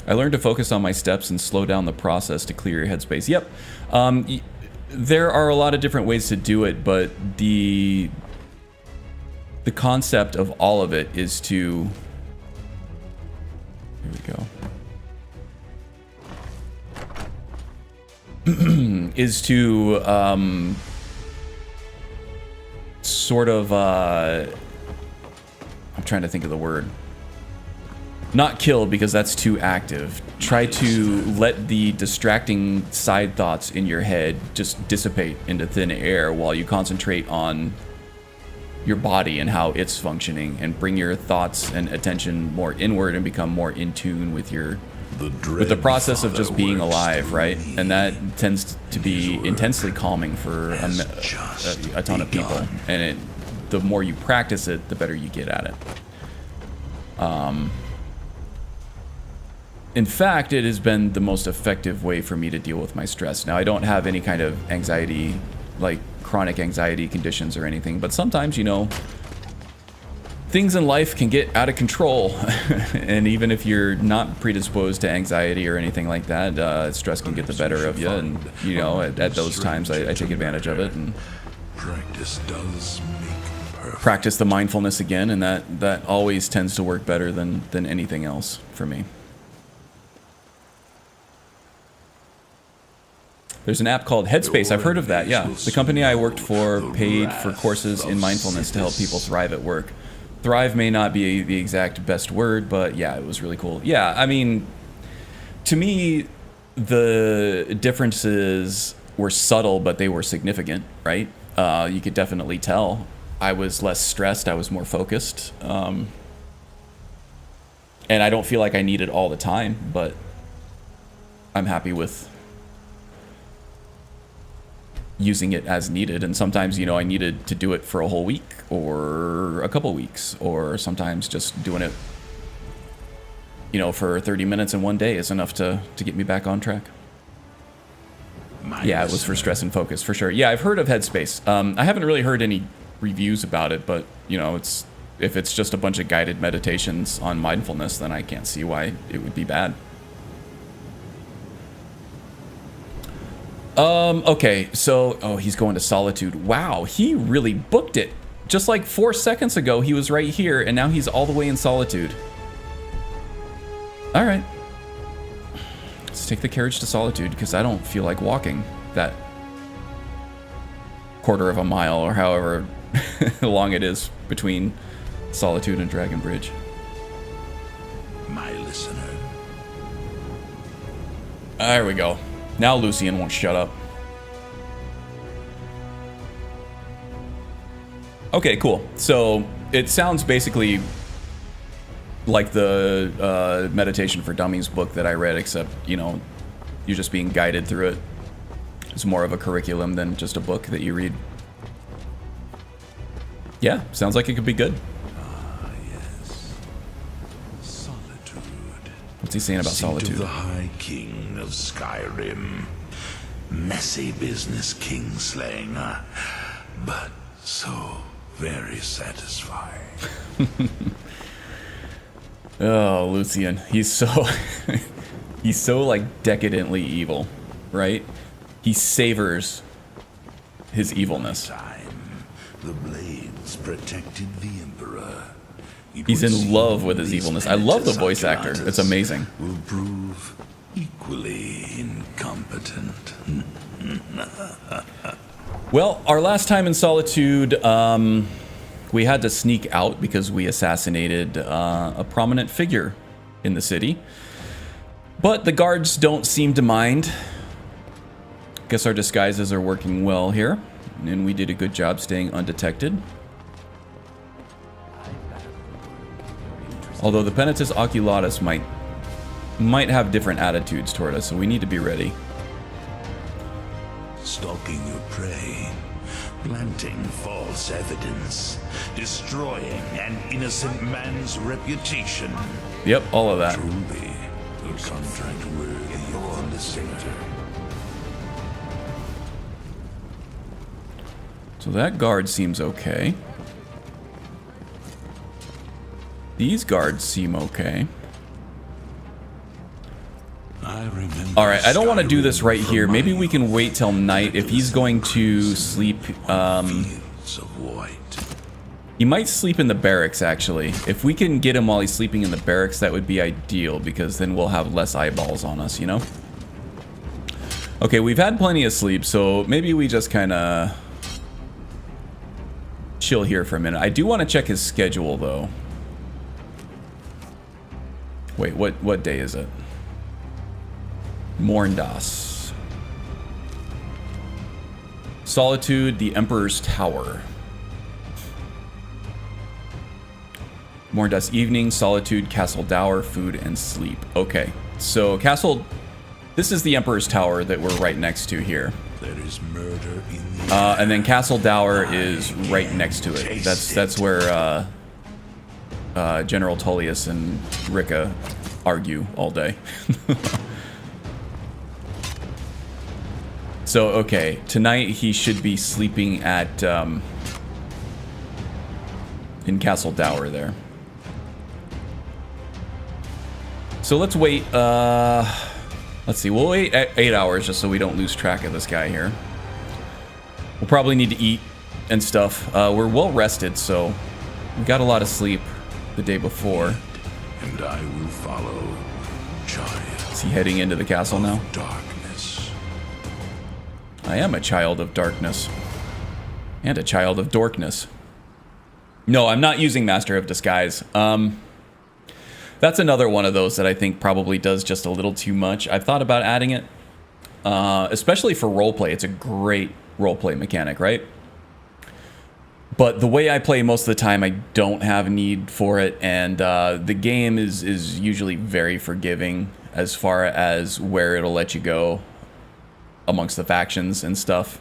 I learned to focus on my steps and slow down the process to clear your headspace. Yep. There are a lot of different ways to do it, but the concept of all of it is to... Here we go. Is to sort of... I'm trying to think of the word. Not kill, because that's too active. Try to let the distracting side thoughts in your head just dissipate into thin air while you concentrate on your body and how it's functioning, and bring your thoughts and attention more inward and become more in tune with the process of just being alive, right? And that tends to be intensely calming for a ton of people. And the more you practice it, the better you get at it. In fact, it has been the most effective way for me to deal with my stress. Now, I don't have any kind of anxiety, like chronic anxiety conditions or anything, but sometimes, you know, things in life can get out of control. And even if you're not predisposed to anxiety or anything like that, stress can get the better of you. And, you know, at those times, I take advantage of it and Practice does make perfect. practice the mindfulness again. And that always tends to work better than anything else for me. There's an app called Headspace. I've heard of that, yeah. The company I worked for paid for courses in mindfulness to help people thrive at work. Thrive may not be the exact best word, but yeah, it was really cool. Yeah, I mean, to me, the differences were subtle, but they were significant, right? You could definitely tell. I was less stressed. I was more focused. And I don't feel like I need it all the time, but I'm happy with using it as needed. And sometimes, you know, I needed to do it for a whole week or a couple weeks, or sometimes just doing it you know, for 30 minutes in one day is enough to get me back on track. Yeah, it was for stress and focus, for sure. Yeah, I've heard of Headspace. I haven't really heard any reviews about it, but, you know, if it's just a bunch of guided meditations on mindfulness, then I can't see why it would be bad. Okay, so, oh, he's going to Solitude. Wow, he really booked it. Just like 4 seconds ago, he was right here, and now he's all the way in Solitude. All right. Let's take the carriage to Solitude, because I don't feel like walking that quarter of a mile, or however long it is between Solitude and Dragon Bridge. My listener. There we go. Now Lucian won't shut up. Okay, cool. So it sounds basically like the Meditation for Dummies book that I read, except, you know, you're just being guided through it. It's more of a curriculum than just a book that you read. Yeah, sounds like it could be good. Ah, yes. Solitude. What's he saying about Seat Solitude? of the High King of Skyrim. Messy business kingslaying, but so very satisfying. Oh, Lucian. He's so... he's so, like, decadently evil, right? He savors his evilness. Time, the blades protected the Emperor. It He's would in seem love with his these evilness. I love the penitent voice actor. It's amazing. Will prove equally incompetent. Well, our last time in Solitude, we had to sneak out because we assassinated a prominent figure in the city. But the guards don't seem to mind. Guess our disguises are working well here, and we did a good job staying undetected. Although the Penitus Oculatus might have different attitudes toward us, so we need to be ready. Stalking your prey, planting false evidence, destroying an innocent man's reputation. Yep, all of that. Truly, a contract worthy of the listener. So that guard seems okay. These guards seem okay. Alright, I don't want to do this right here. Maybe we can wait till night. If he's going to sleep, he might sleep in the barracks, actually. If we can get him while he's sleeping in the barracks, that would be ideal, because then we'll have less eyeballs on us, you know? Okay, we've had plenty of sleep, so maybe we just kind of chill here for a minute. I do want to check his schedule, though. Wait, what day is it? Morndas. Solitude, the Emperor's Tower. Morndas evening, Solitude, Castle Dower, food and sleep. Okay, so Castle... This is the Emperor's Tower that we're right next to here. There is murder in the and then Castle Dower is right next to it. That's where General Tullius and Ricka argue all day. So, okay, tonight he should be sleeping at, in Castle Dower there. So let's wait, let's see, we'll wait 8 hours just so we don't lose track of this guy here. We'll probably need to eat and stuff. We're well rested, so we got a lot of sleep the day before. And I will follow. Child. Is he heading into the castle now? Darkness. I am a child of darkness. And a child of dorkness. No, I'm not using Master of Disguise. That's another one of those that I think probably does just a little too much. I've thought about adding it. Especially for roleplay. It's a great roleplay mechanic, right? But the way I play most of the time, I don't have a need for it. And the game is usually very forgiving as far as where it'll let you go amongst the factions and stuff.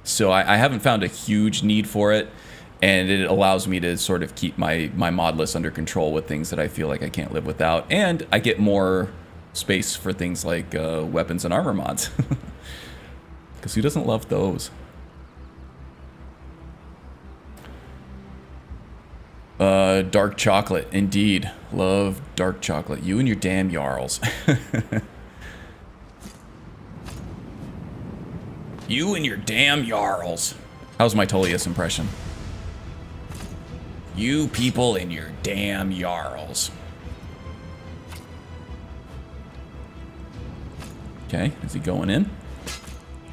So I haven't found a huge need for it. and it allows me to sort of keep my mod list under control with things that I feel like I can't live without, and I get more space for things like weapons and armor mods. Because who doesn't love those? Dark chocolate, indeed. Love dark chocolate. You and your damn Jarls. You and your damn Jarls. How's my Tullius impression? You people and your damn Jarls. Okay, is he going in?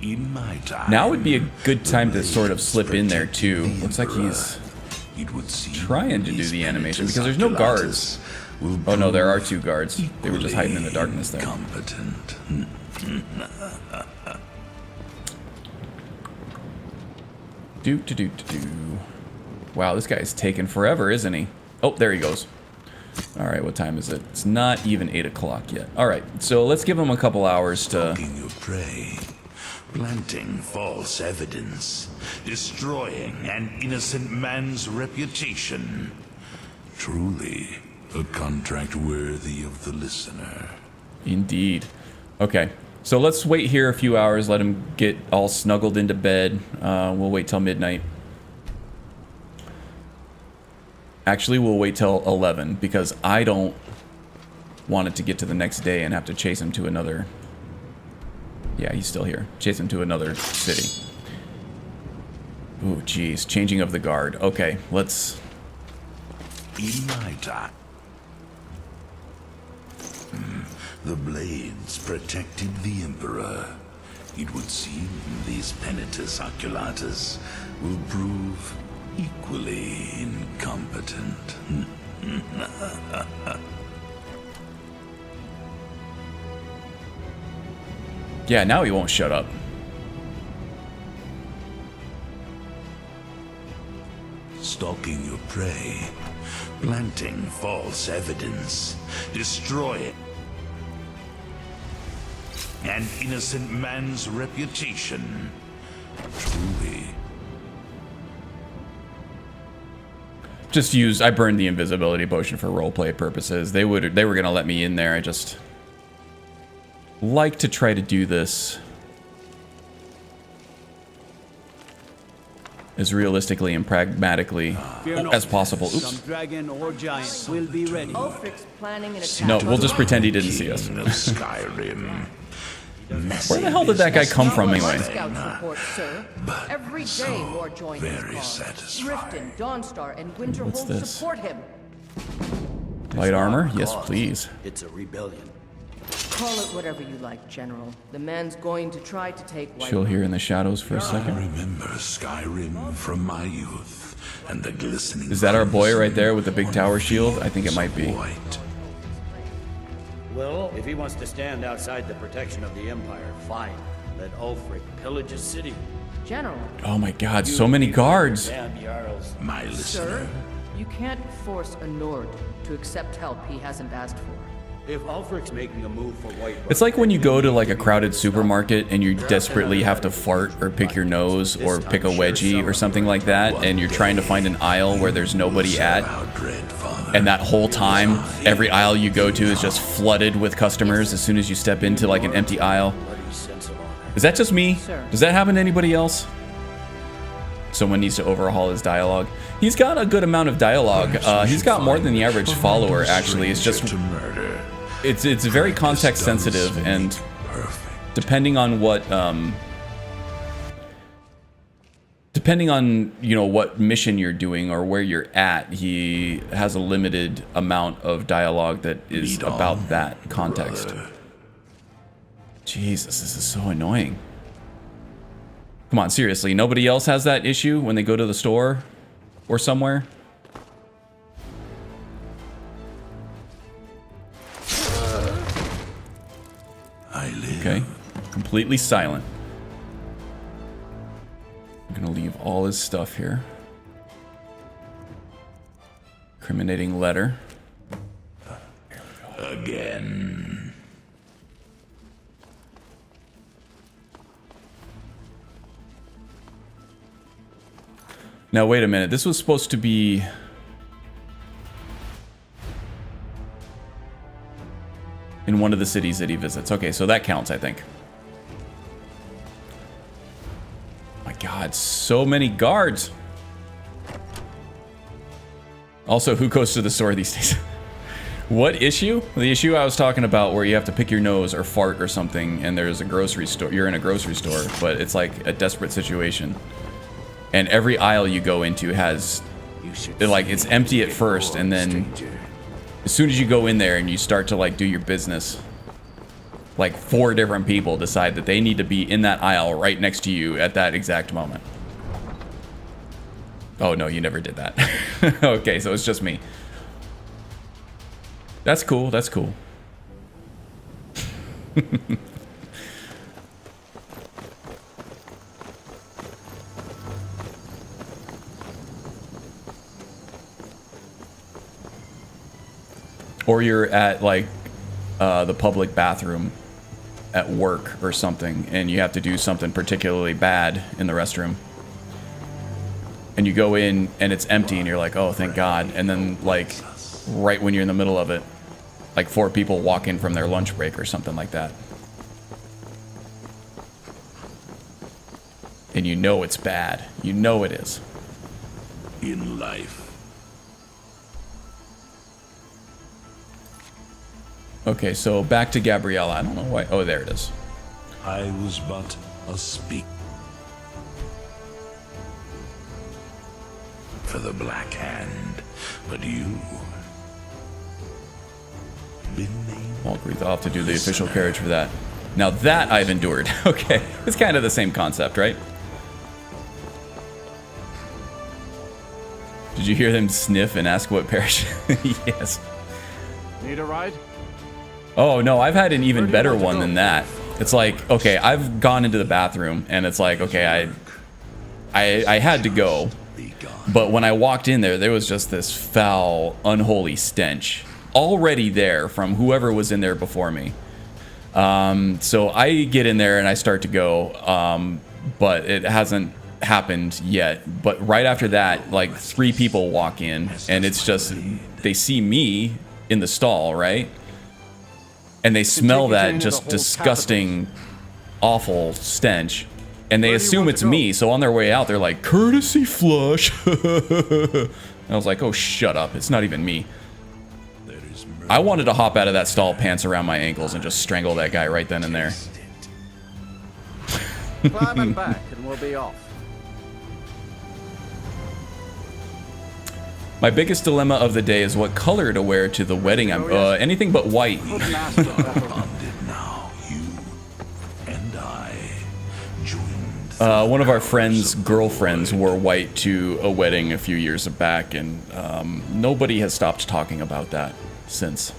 In my time, Now would be a good time to sort of slip in there too. Looks like he's trying to do the animation because there's no guards. Oh no, there are 2 guards. They were just hiding in the darkness there. Competent. Do. Wow, this guy's taking forever, isn't he? Oh, there he goes. All right, what time is it? It's not even 8 o'clock yet. All right, so let's give him a couple hours to... Stalking your prey, planting false evidence, destroying an innocent man's reputation. Truly, a contract worthy of the listener. Indeed. Okay, so let's wait here a few hours, let him get all snuggled into bed. We'll wait till midnight. Actually, we'll wait till 11 because I don't want it to get to the next day and have to chase him to another... Yeah, he's still here. Chase him to another city. Ooh, geez. Changing of the guard. Okay, let's... In my time, the blades protected the Emperor. It would seem these penitus oculatus will prove equally incompetent. Yeah, now he won't shut up. Stalking your prey, planting false evidence, destroying an innocent man's reputation. Truly. Just use... I burned the invisibility potion for roleplay purposes. They were gonna let me in there. I just like to try to do this as realistically and pragmatically as possible. Oops. Some dragon or giant will be ready. Ulfric's planning an attack. No, we'll just pretend he didn't see us. King of Skyrim. Where the hell did that guy come from anyway? Scouts report, sir. Every day more join his very cause. satisfying. Riften, Dawnstar, and Winterhold What's this? support him. Light armor? Yes, please. It's a rebellion. Call it whatever you like, General. The man's going to try to take White. Chill here in the shadows for a I second. remember Skyrim from my youth, and the glistening... Is that our boy right there with the big tower shield? I think it might be. White. Well, if he wants to stand outside the protection of the Empire, fine. Let Ulfric pillage his city. General, Oh my god, so many guards. Damn Jarls. My listener. sir, you can't force a Nord to accept help he hasn't asked for. If Ulfric's making a move for White... It's like when you go to like a crowded supermarket and you desperately have to fart or pick your nose or pick a wedgie or something like that, and you're trying to find an aisle where there's nobody at, and that whole time every aisle you go to is just flooded with customers as soon as you step into like an empty aisle. Is that just me? Does that happen to anybody else? Someone needs to overhaul his dialogue. He's got a good amount of dialogue. He's got more than the average follower, actually. It's just... It's very context sensitive, and depending on what what mission you're doing or where you're at, he has a limited amount of dialogue that is about that context. Jesus, this is so annoying. Come on, seriously, nobody else has that issue when they go to the store or somewhere? Okay, completely silent. I'm gonna leave all his stuff here. Incriminating letter. Again. Now, wait a minute. This was supposed to be... in one of the cities that he visits. Okay, so that counts, I think. My God, so many guards. Also, who goes to the store these days? What issue? The issue I was talking about where you have to pick your nose or fart or something and there's a grocery store. You're in a grocery store, but it's like a desperate situation. And every aisle you go into has... like, it's empty at first, and then... as soon as you go in there and you start to, like, do your business, like 4 different people decide that they need to be in that aisle right next to you at that exact moment. Oh, no, you never did that. Okay, so it's just me. That's cool, that's cool. Or you're at, like, the public bathroom at work or something, and you have to do something particularly bad in the restroom. And you go in, and it's empty, and you're like, oh, thank God. And then, like, right when you're in the middle of it, like 4 people walk in from their lunch break or something like that. And you know it's bad. You know it is. In life. Okay, so back to Gabriella. I don't know why. Oh, there it is. I was but a speak for the Black Hand, but you been named. Walgreath, I'll have to do the official carriage for that. Now that I've endured. Okay, it's kind of the same concept, right? Did you hear them sniff and ask what parish? Yes. Need a ride? Oh, no, I've had an even better one than that. It's like, okay, I've gone into the bathroom, and it's like, okay, I had to go. But when I walked in there, there was just this foul, unholy stench already there from whoever was in there before me. So I get in there, and I start to go, but it hasn't happened yet. But right after that, like 3 people walk in, and it's just, they see me in the stall, right? And they smell that just disgusting, awful stench. And they assume it's me, so on their way out, they're like, courtesy flush. And I was like, oh, shut up. It's not even me. I wanted to hop out of that stall, pants around my ankles, and just strangle that guy right then and there. Climb him back, and we'll be off. My biggest dilemma of the day is what color to wear to the wedding. I'm anything but white. One of our friends' girlfriends wore white to a wedding a few years back, and nobody has stopped talking about that since.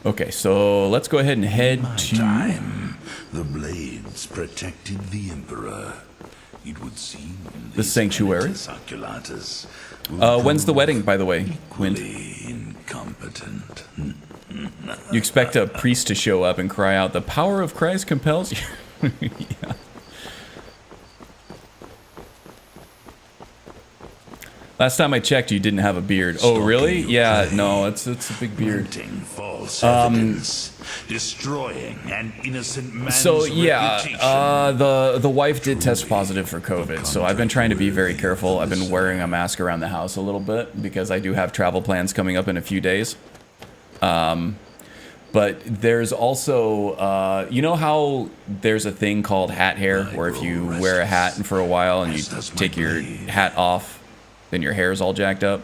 Okay, so let's go ahead and head to... Time, the blades protected the Emperor. It would seem the sanctuary. When's the wedding, by the way, Wind? Incompetent. You expect a priest to show up and cry out, "The power of Christ compels you." Yeah. Last time I checked, you didn't have a beard. Oh, really? Yeah, no, it's a big beard. False evidence, destroying an innocent man's so yeah, reputation. the wife did test positive for COVID, so I've been trying to be very careful. I've been wearing a mask around the house a little bit because I do have travel plans coming up in a few days. But there's also, you know how there's a thing called hat hair, where if you wear a hat for a while and you take your hat off, then your hair is all jacked up.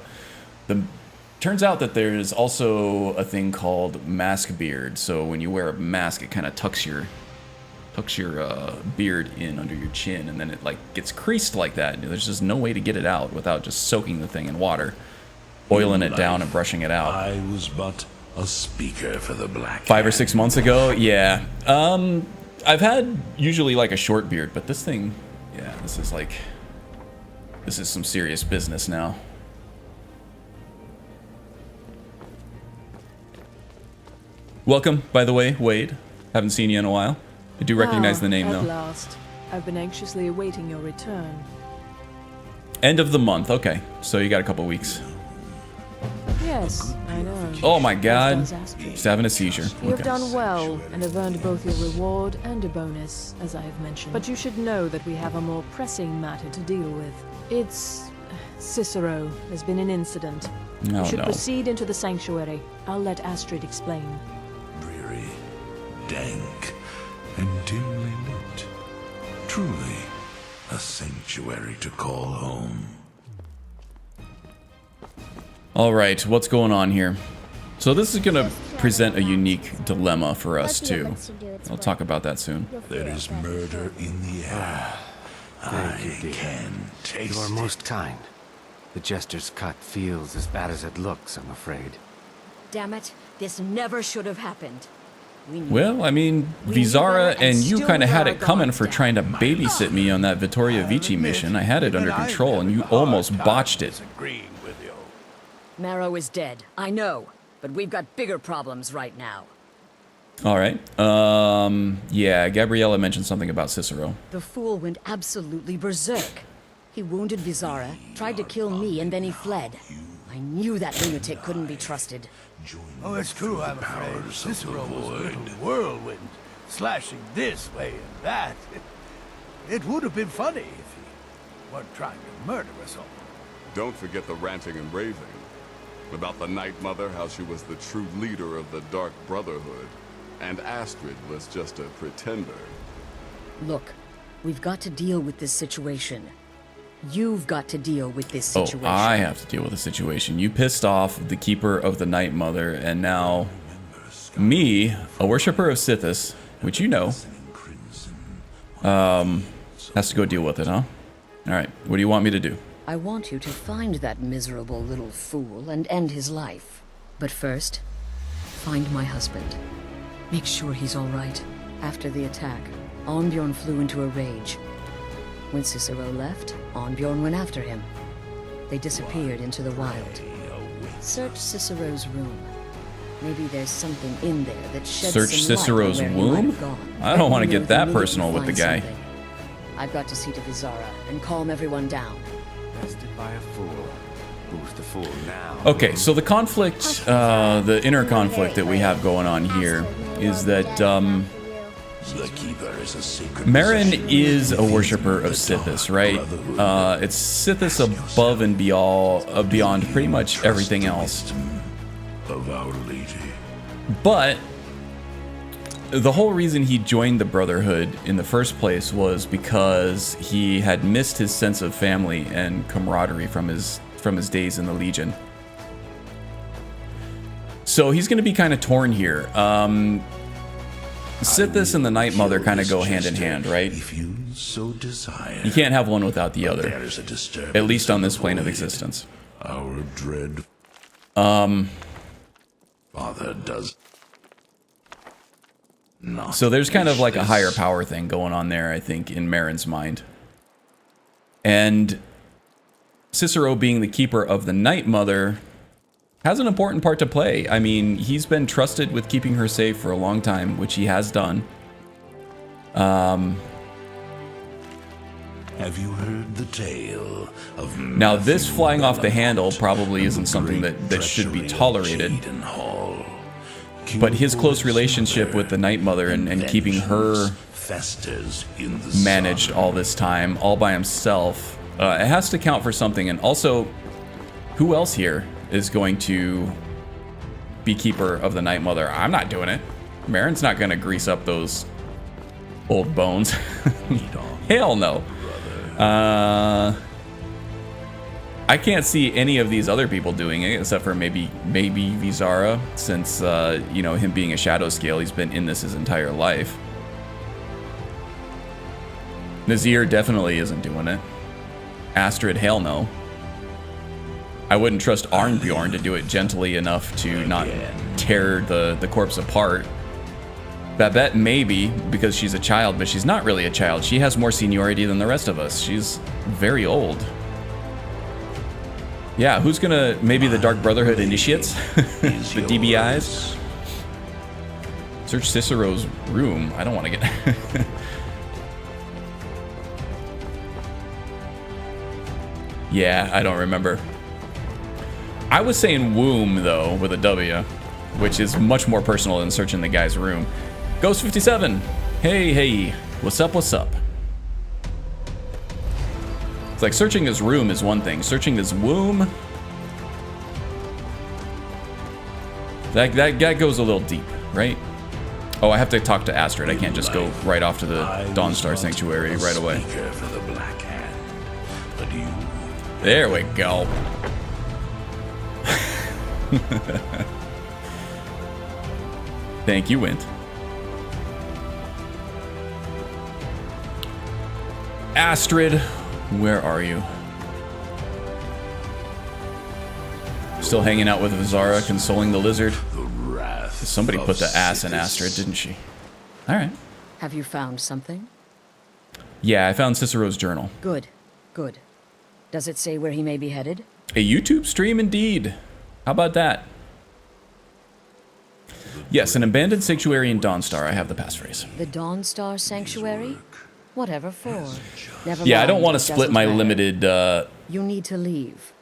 Turns out that there's also a thing called mask beard. So when you wear a mask, it kind of tucks your beard in under your chin, and then it like gets creased like that. And there's just no way to get it out without just soaking the thing in water, oiling it down, and brushing it out. I was but a speaker for the Black 5 or 6 months ago, yeah. I've had usually like a short beard, but this thing, yeah, this is some serious business now. Welcome, by the way, Wade. Haven't seen you in a while. I do recognize the name, at though. last. I've been anxiously awaiting your return. End of the month. Okay, so you got a couple weeks. Yes, I know. Oh my God. As does Astrid. Just having a seizure. You have Okay. done well and have earned both your reward and a bonus, as I have mentioned. But you should know that we have a more pressing matter to deal with. It's Cicero. There's been an incident. Oh, You should no. proceed into the sanctuary. I'll let Astrid explain. Dreary, dank, and dimly lit. Truly, a sanctuary to call home. All right, what's going on here? So this is going to present a unique dilemma for us, too. I'll talk about that soon. There is murder in the air. I can taste You are it. most kind. The jester's cut feels as bad as it looks, I'm afraid. Damn it, this never should have happened. We knew Well, I mean, Vizara and you kind of had it coming for trying to babysit me on that Vittoria Vici mission. I had it under control, and you almost botched it. Agreeing with you. Marrow is dead, I know, but we've got bigger problems right now. All right. Yeah, Gabriella mentioned something about Cicero. The fool went absolutely berserk. He wounded Vizara, tried to kill me, and then he fled. I knew that lunatic couldn't be trusted. Oh, it's true, I'm afraid. Cicero was a little whirlwind, slashing this way and that. It would have been funny if he weren't trying to murder us all. Don't forget the ranting and raving. About the Night Mother, how she was the true leader of the Dark Brotherhood. And Astrid was just a pretender. Look, we've got to deal with this situation. You've got to deal with this Oh, situation. I have to deal with the situation. You pissed off the keeper of the Night Mother, and now me, a worshiper of Sithis, which you know, has to go deal with it, huh? All right, what do you want me to do? I want you to find that miserable little fool and end his life. But first, find my husband. Make sure he's all right. After the attack, Arnbjorn flew into a rage. When Cicero left, Arnbjorn went after him. They disappeared into the wild. Search Cicero's room. Maybe there's something in there that sheds Search some light on Cicero's where he might have womb? gone. I don't want to Let me know get if that you need personal to with the find guy. something. I've got to see to Vizara and calm everyone down. Bested by a fool. Who's the fool now? Okay, so the conflict, the inner conflict that we have going on here is that The keeper is a sacred Marin possession is a within worshiper the of Sithis, Dark right? Brotherhood. It's Sithis above and beyond pretty much everything else. Of Our Lady. But the whole reason he joined the Brotherhood in the first place was because he had missed his sense of family and camaraderie from his days in the Legion. So he's going to be kind of torn here. Sithis and the Night Mother kind of go hand in hand, right? If you so desire. You can't have one without the There other, is a disturbance at least on in this the plane of void. existence. Our dread Father does not. So there's kind of wish like a this. higher power thing going on there, I think, in Marin's mind. And Cicero, being the keeper of the Night Mother, has an important part to play. I mean, he's been trusted with keeping her safe for a long time, which he has done. Have you heard the tale of Now, this Matthew flying off the Bellamont handle probably and isn't the something great that should be treachery of tolerated. Jadenhall? But his King close Boris relationship Mother with the Night Mother and keeping her vengeance festers in the managed sun. all this time, all by himself, it has to count for something. And also, who else here is going to be keeper of the Night Mother? I'm not doing it. Marin's not going to grease up those old bones. Hell no. I can't see any of these other people doing it, except for maybe Vizara, since you know, him being a shadow scale, he's been in this his entire life. Nazir definitely isn't doing it. Astrid, hell no. I wouldn't trust Arnbjorn to do it gently enough to not tear the corpse apart. Babette maybe, because she's a child, but she's not really a child. She has more seniority than the rest of us. She's very old. Yeah, who's gonna, maybe the Dark Brotherhood initiates? The DBIs? Search Cicero's room. I don't want to get... Yeah, I don't remember. I was saying womb, though, with a W, which is much more personal than searching the guy's room. Ghost57. Hey, hey. What's up, what's up? It's like searching his room is one thing. Searching his womb... That goes a little deep, right? Oh, I have to talk to Astrid. I can't just go right off to the Dawnstar Sanctuary right away. There we go. Thank you, Wint. Astrid, where are you? Still hanging out with Vizara, consoling the lizard. Somebody put the ass in Astrid, didn't she? All right. Have you found something? Yeah, I found Cicero's journal. Good, good. Does it say where he may be headed? A YouTube stream indeed. How about that? Yes, an abandoned sanctuary in Dawnstar. I have the passphrase. The Dawnstar Sanctuary? Whatever for. Never yeah, mind, I don't want to it split doesn't my matter. limited... You need to leave.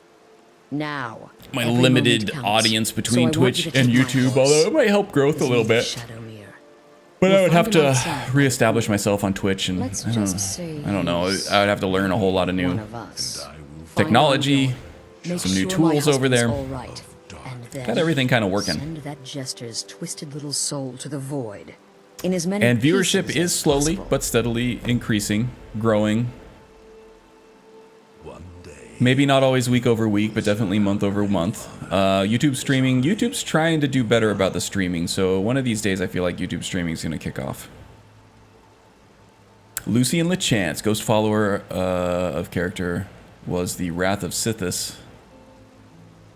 Now. My Every limited moment counts. audience between So I want Twitch you to and take my YouTube, horse. although it might help growth a little bit. But I would have to reestablish myself on Twitch, and Let's I just say don't know. I would have to learn a whole lot of new one of us. technology, Make some new sure my tools over husband's there. all right. And then Got everything kind of working. Send that jester's twisted little soul to the void. In as many And viewership pieces is as slowly possible. but steadily increasing, growing. Maybe not always week over week, but definitely month over month. YouTube streaming. YouTube's trying to do better about the streaming, so one of these days I feel like YouTube streaming is going to kick off. Lucy and LeChance, ghost follower of character, was the Wrath of Sithis.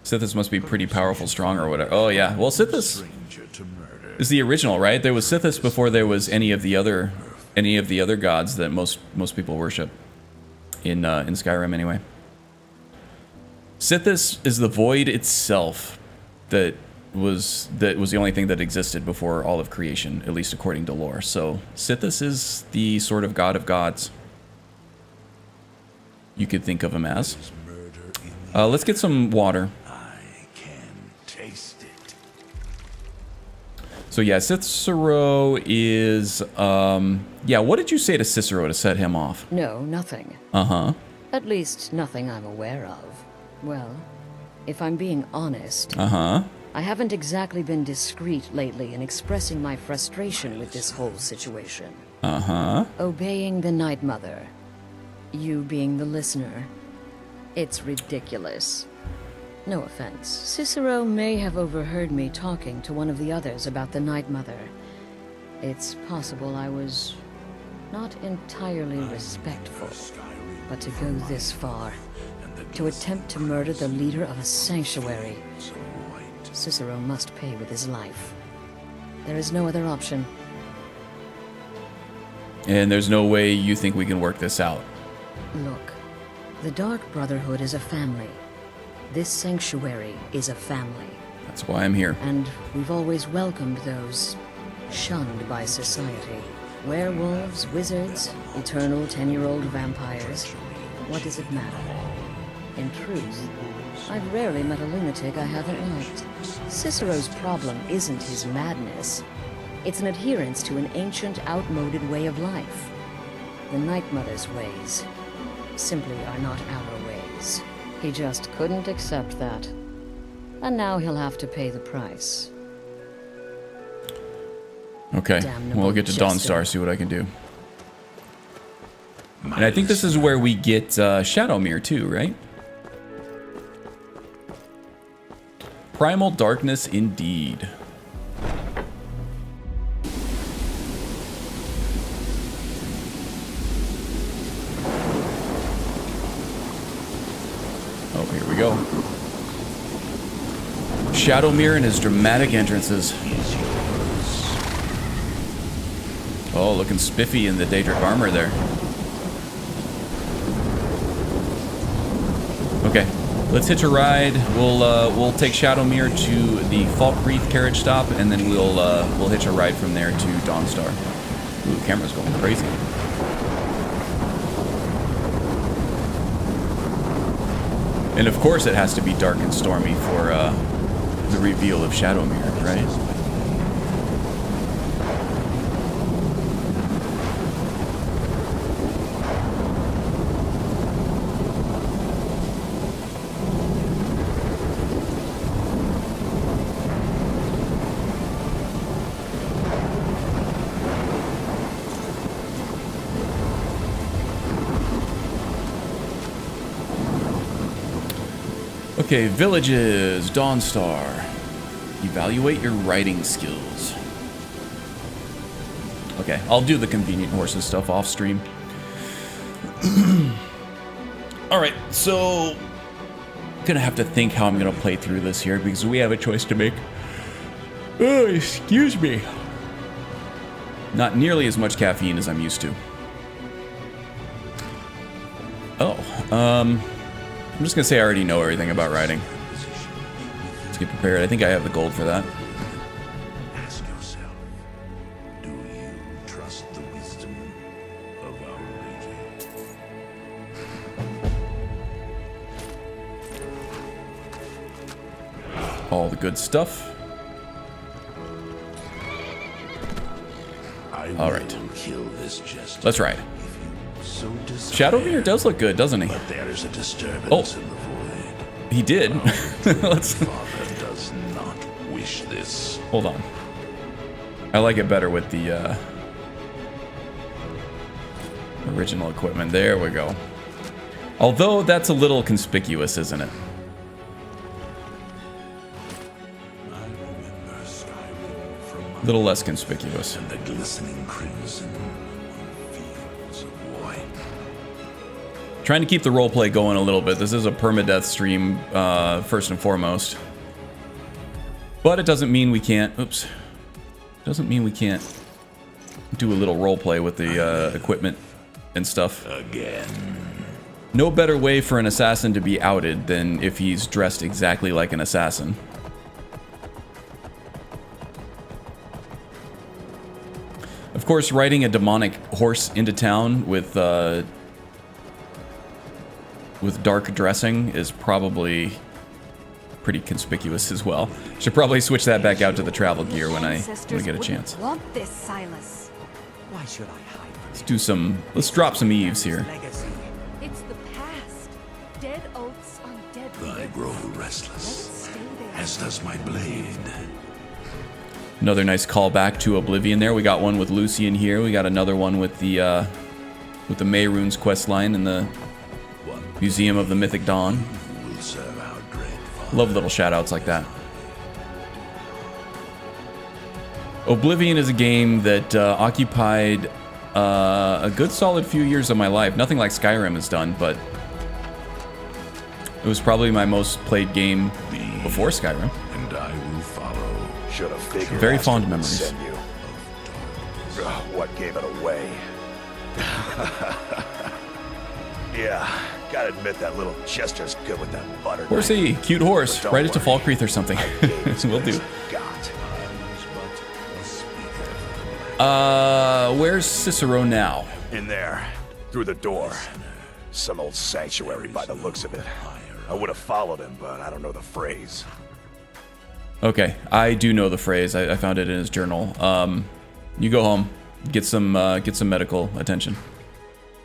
Sithis must be pretty powerful, strong, or whatever. Oh yeah, well Sithis is the original, right? There was Sithis before there was any of the other gods that most people worship in Skyrim anyway. Sithis is the void itself that was the only thing that existed before all of creation, at least according to lore. So Sithis is the sort of god of gods. You could think of him as. Let's get some water. So yeah, Cicero is, yeah, what did you say to Cicero to set him off? No, nothing. Uh-huh. At least nothing I'm aware of. Well, if I'm being honest, Uh-huh. I haven't exactly been discreet lately in expressing my frustration with this whole situation. Uh-huh. Obeying the Night Mother. You being the listener. It's ridiculous. No offense. Cicero may have overheard me talking to one of the others about the Night Mother. It's possible I was not entirely respectful, but to go this far, to attempt to murder the leader of a sanctuary, Cicero must pay with his life. There is no other option. And there's no way you think we can work this out? Look, the Dark Brotherhood is a family. This sanctuary is a family. That's why I'm here. And we've always welcomed those shunned by society. Werewolves, wizards, eternal 10-year-old vampires. What does it matter? In truth, I've rarely met a lunatic I haven't liked. Cicero's problem isn't his madness. It's an adherence to an ancient, outmoded way of life. The Night Mother's ways simply are not our ways. He just couldn't accept that. And now he'll have to pay the price. Okay, well, I'll get to Dawnstar, see what I can do. And I think this is where we get Shadowmere too, right? Primal Darkness indeed. Oh, here we go. Shadowmere and his dramatic entrances. Oh, looking spiffy in the Daedric armor there. Okay, Let's hitch a ride. We'll take Shadowmere to the Falkreath carriage stop, and then we'll hitch a ride from there to Dawnstar. Ooh, camera's going crazy. And of course, it has to be dark and stormy for the reveal of Shadowmere, right? Okay, villages, Dawnstar. Evaluate your riding skills. Okay, I'll do the convenient horses stuff off stream. Alright, so gonna have to think how I'm gonna play through this here because we have a choice to make. Oh, excuse me. Not nearly as much caffeine as I'm used to. Oh, I'm just gonna say I already know everything about riding. Let's get prepared. I think I have the gold for that. Ask yourself, do you trust the wisdom of our lady? All the good stuff. All right. Kill this jester. Let's ride. So Shadowmere does look good, doesn't he? But there is a disturbance in the void. He did. Let's. Father does not wish this. Hold on. I like it better with the original equipment. There we go. Although that's a little conspicuous, isn't it? I remember Skyrim from A little less conspicuous. and the glistening crimson on fields of white. Trying to keep the roleplay going a little bit. This is a permadeath stream, first and foremost. But it doesn't mean we can't. Oops. Doesn't mean we can't do a little roleplay with the equipment and stuff. Again. No better way for an assassin to be outed than if he's dressed exactly like an assassin. Of course, riding a demonic horse into town with dark dressing is probably pretty conspicuous as well. Should probably switch that back out to the travel gear when I get a chance. Want this, Silas? Why should I hide? Let's drop some eaves here. It's the past. Dead oaths on dead I grow restless, as does my blade. Another nice callback to Oblivion there. We got one with Lucian here. We got another one with the Mayrunes quest line in the Museum of the Mythic Dawn. Will serve our dread father. Love little shoutouts like that. Oblivion is a game that occupied a good solid few years of my life. Nothing like Skyrim has done, but it was probably my most played game before Skyrim. And I will follow. Should have figured. Very Astrid fond would memories. send you. What gave it away? Yeah, gotta admit that little Chester's good with that butter. Horsey, cute horse. Don't Ride it to worry. Falkreath or something. Will do. Where's Cicero now? In there, through the door. Some old sanctuary by the looks of it. I would have followed him, but I don't know the phrase. Okay, I do know the phrase. I found it in his journal. You go home, get some medical attention.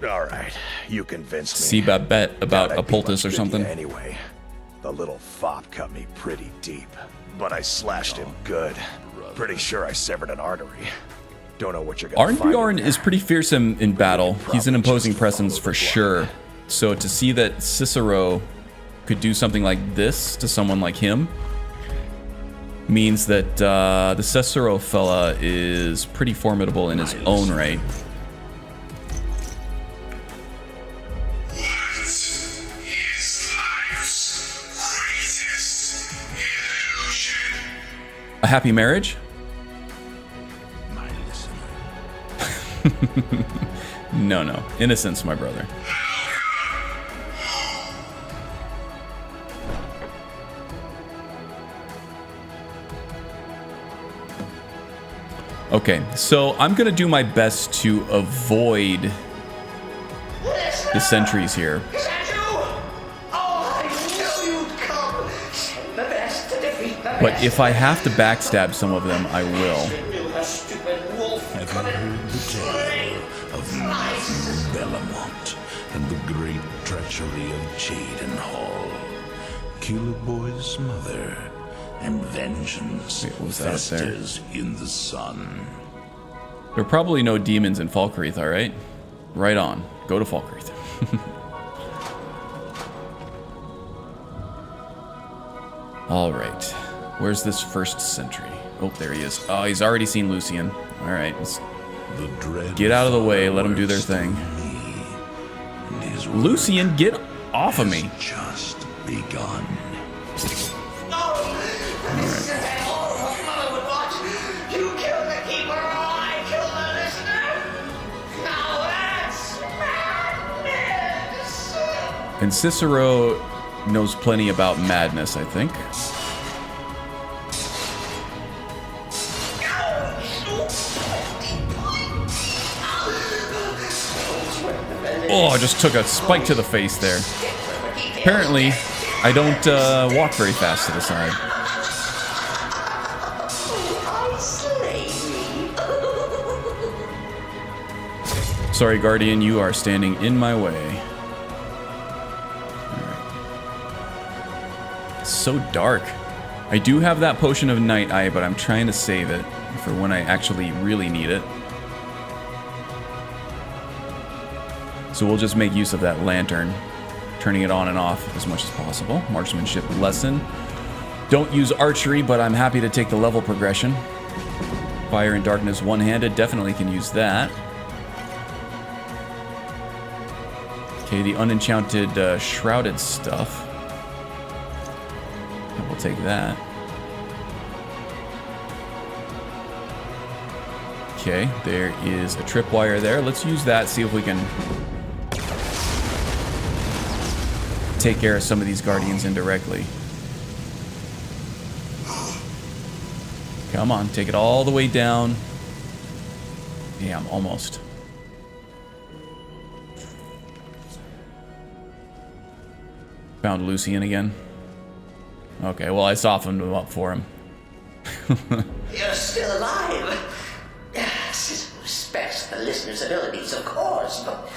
All right, you convinced me. See bet about Doubt a I'd be poultice or much good something. Anyway, the little fop cut me pretty deep, but I slashed him good. Pretty sure I severed an artery. Don't know what you're gonna find. Arnbjorn is pretty fearsome in battle. He's an imposing presence for sure. So to see that Cicero could do something like this to someone like him means that the Cicero fella is pretty formidable in his own right. A happy marriage? My listener. No. Innocence, my brother. Okay, so I'm gonna do my best to avoid the sentries here. But if I have to backstab some of them, I will. Have you heard the tale of Martin Bellamont and the great treachery of Jaden Hall? Killer Boy's mother, and vengeance festers in the sun. There are probably no demons in Falkreath, alright? Right on. Go to Falkreath. Alright. Where's this first sentry? Oh, there he is. Oh, he's already seen Lucian. Alright, let's get out of the way, let them do their thing. Lucian, get off of me. Just begun. And Cicero knows plenty about madness, I think. Oh, I just took a spike to the face there. Apparently, I don't walk very fast to the side. Sorry, Guardian, you are standing in my way. It's so dark. I do have that potion of Night Eye, but I'm trying to save it for when I actually really need it. So we'll just make use of that lantern, turning it on and off as much as possible. Marksmanship lesson. Don't use archery, but I'm happy to take the level progression. Fire and darkness one-handed, definitely can use that. Okay, the unenchanted shrouded stuff. We'll take that. Okay, there is a tripwire there. Let's use that, see if we can take care of some of these guardians indirectly. Come on, take it all the way down. Yeah, I'm almost. Found Lucian again. Okay, well, I softened him up for him. You're still alive. Cicero respects the listener's abilities, of course, but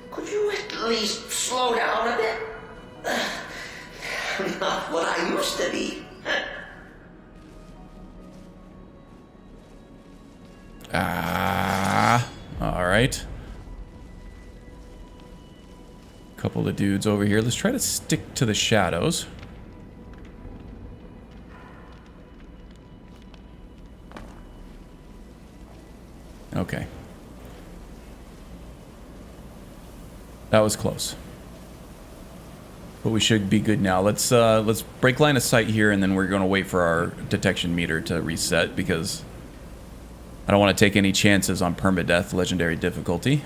could you at least slow down a bit? Not what I used to be. Alright. Couple of dudes over here. Let's try to stick to the shadows. Okay. That was close. But we should be good now. Let's break line of sight here, and then we're going to wait for our detection meter to reset, because I don't want to take any chances on permadeath legendary difficulty.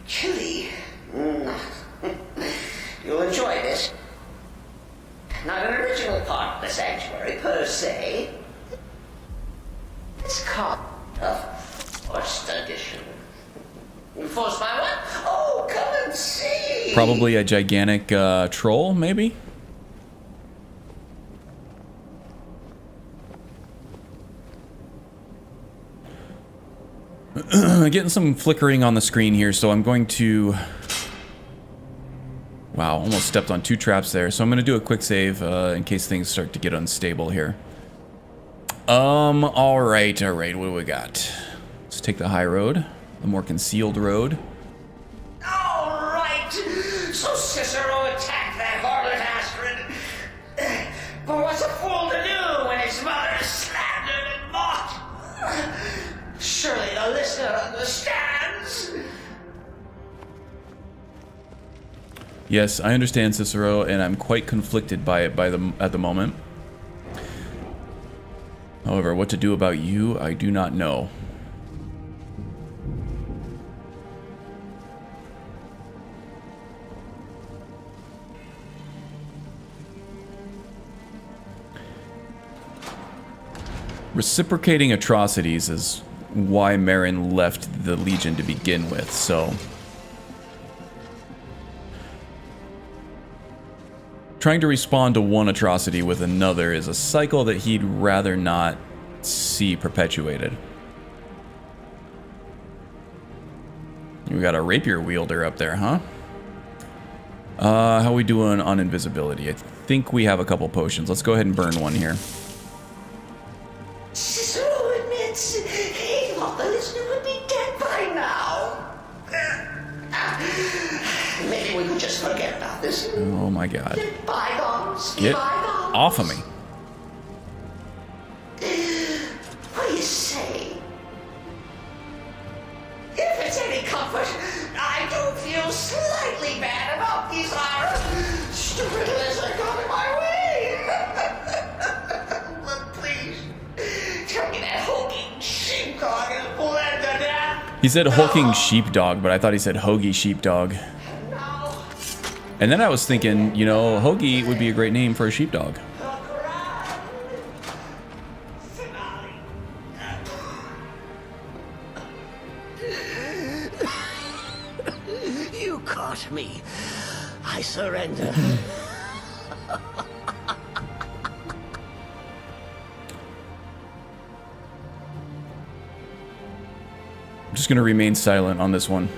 Chilly. You'll enjoy this. Not an original part of the sanctuary, per se. It's called a forced edition. Enforced by what? Oh, come and see! Probably a gigantic troll, maybe? Getting some flickering on the screen here, so I'm going to... Wow, almost stepped on two traps there. So I'm going to do a quick save in case things start to get unstable here. Alright, what do we got? Let's take the high road, the more concealed road. Alright! So Cicero attacked that harlot Astrid. But what's a fool to do when his mother slandered and mocked? Surely the listener understands. Yes, I understand, Cicero, and I'm quite conflicted by it at the moment. However, what to do about you, I do not know. Reciprocating atrocities is why Merrin left the Legion to begin with, so... Trying to respond to one atrocity with another is a cycle that he'd rather not see perpetuated. We got a rapier wielder up there, huh? How we doing on invisibility? I think we have a couple potions. Let's go ahead and burn one here. Cicero admits he thought the listener would be dead by now. Maybe we could just forget about this. Oh my god. Bygones. Get Bygones. off of me. What do you say? If it's any comfort, I do feel slightly bad about these stupid listeners coming my way. But please, tell me that hulking sheepdog is bled to death. He said hulking sheepdog, but I thought he said hoagie sheepdog. And then I was thinking, you know, hoagie would be a great name for a sheepdog. You caught me. I surrender. I'm just going to remain silent on this one.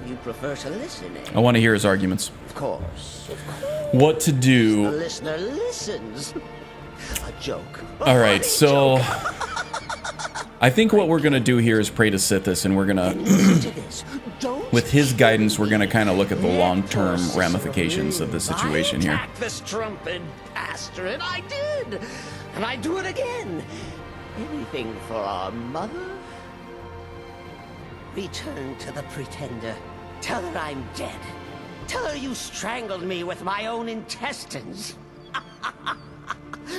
You prefer to listen, eh? I want to hear his arguments. Of course. What to do. The listener listens. A joke. All right, so I think what we're going to do here is pray to Sithis, and we're going to, with his guidance, we're going to kind of look at the long-term ramifications of the situation here. Attack this trumpet, Astrid. I did. And I do it again. Anything for our mother? Return to the pretender. Tell her I'm dead. Tell her you strangled me with my own intestines.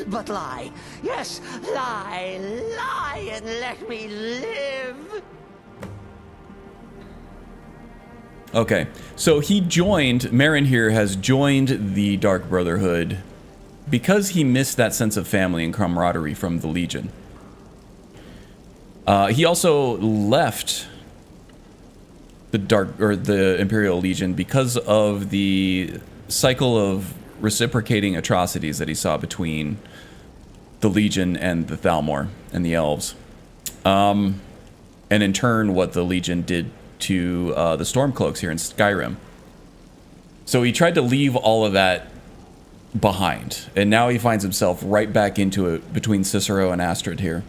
But lie. Yes, lie. Lie and let me live. Okay, so he joined, Merrin here has joined the Dark Brotherhood because he missed that sense of family and camaraderie from the Legion. He also left the Imperial Legion because of the cycle of reciprocating atrocities that he saw between the Legion and the Thalmor and the Elves. And in turn, what the Legion did to the Stormcloaks here in Skyrim. So he tried to leave all of that behind, and now he finds himself right back into it between Cicero and Astrid here.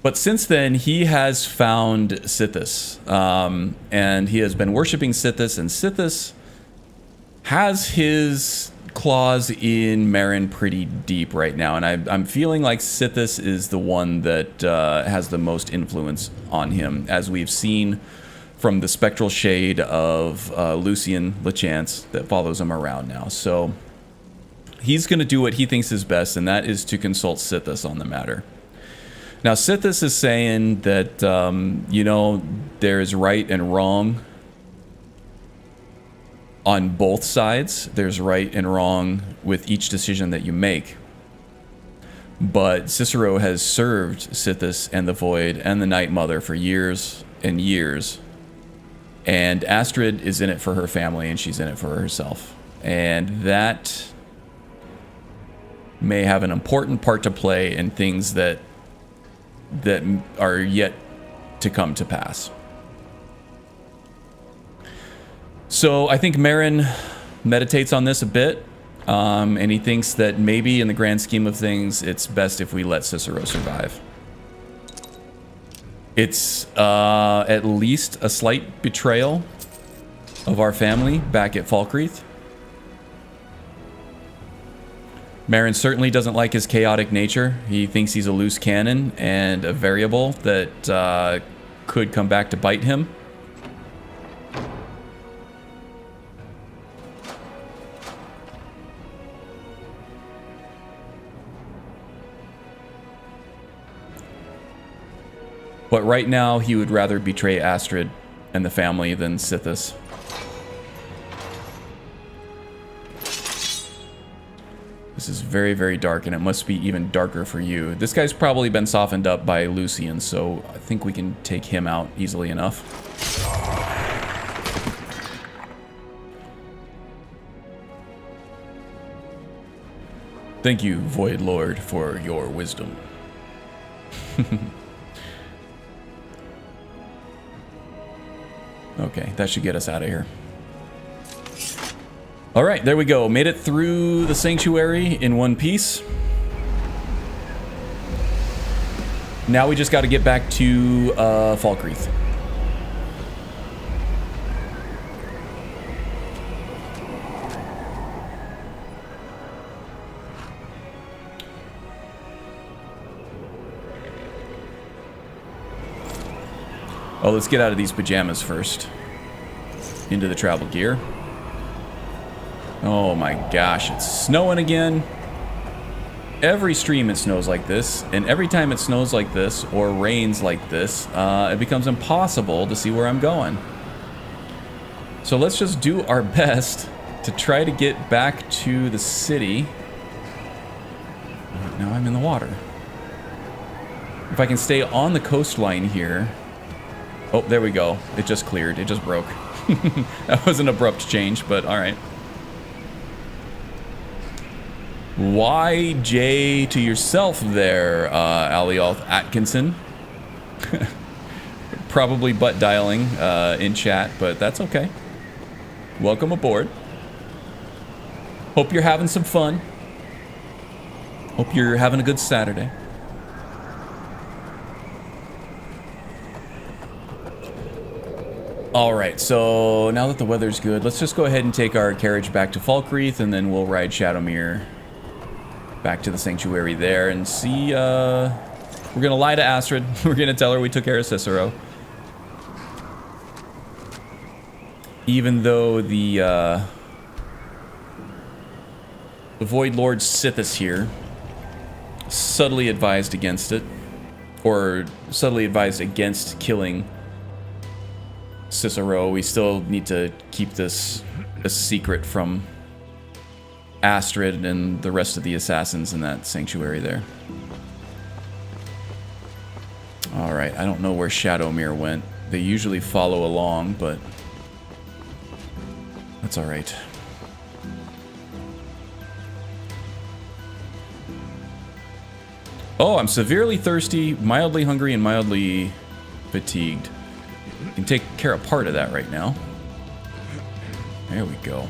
But since then, he has found Sithis, and he has been worshiping Sithis, and Sithis has his claws in Merrin pretty deep right now, and I'm feeling like Sithis is the one that has the most influence on him, as we've seen from the spectral shade of Lucian Lachance that follows him around now. So he's going to do what he thinks is best, and that is to consult Sithis on the matter. Now, Sithis is saying that, you know, there's right and wrong on both sides. There's right and wrong with each decision that you make. But Cicero has served Sithis and the Void and the Night Mother for years and years. And Astrid is in it for her family, and she's in it for herself. And that may have an important part to play in things that are yet to come to pass. So I think Merrin meditates on this a bit, and he thinks that maybe in the grand scheme of things, it's best if we let Cicero survive. It's at least a slight betrayal of our family back at Falkreath. Merrin certainly doesn't like his chaotic nature. He thinks he's a loose cannon and a variable that could come back to bite him. But right now, he would rather betray Astrid and the family than Sithis. This is very, very dark, and it must be even darker for you. This guy's probably been softened up by Lucian, so I think we can take him out easily enough. Thank you, Void Lord, for your wisdom. Okay, that should get us out of here. All right, there we go. Made it through the sanctuary in one piece. Now we just got to get back to Falkreath. Oh, let's get out of these pajamas first. Into the travel gear. Oh my gosh, it's snowing again. Every stream it snows like this, and every time it snows like this or rains like this, it becomes impossible to see where I'm going. So let's just do our best to try to get back to the city. Now I'm in the water. If I can stay on the coastline here. Oh, there we go. It just cleared. It just broke. That was an abrupt change, but alright. YJ to yourself there, Alialth Atkinson. Probably butt dialing in chat, but that's okay. Welcome aboard. Hope you're having some fun. Hope you're having a good Saturday. Alright, so now that the weather's good, let's just go ahead and take our carriage back to Falkreath, and then we'll ride Shadowmere back to the sanctuary there and see, we're gonna lie to Astrid. We're gonna tell her we took care of Cicero. Even though the Void Lord Sithis here subtly advised against it, or subtly advised against killing Cicero, we still need to keep this a secret from Astrid and the rest of the assassins in that sanctuary there. Alright, I don't know where Shadowmere went. They usually follow along, but that's alright. Oh, I'm severely thirsty, mildly hungry, and mildly fatigued. I can take care of part of that right now. There we go.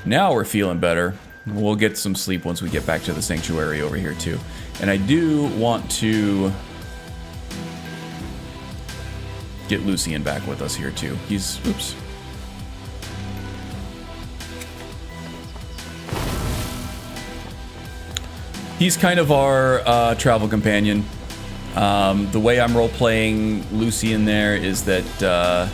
Now we're feeling better. We'll get some sleep once we get back to the sanctuary over here too. And I do want to get Lucian back with us here too. He's, oops. He's kind of our travel companion. The way I'm role-playing Lucian there is that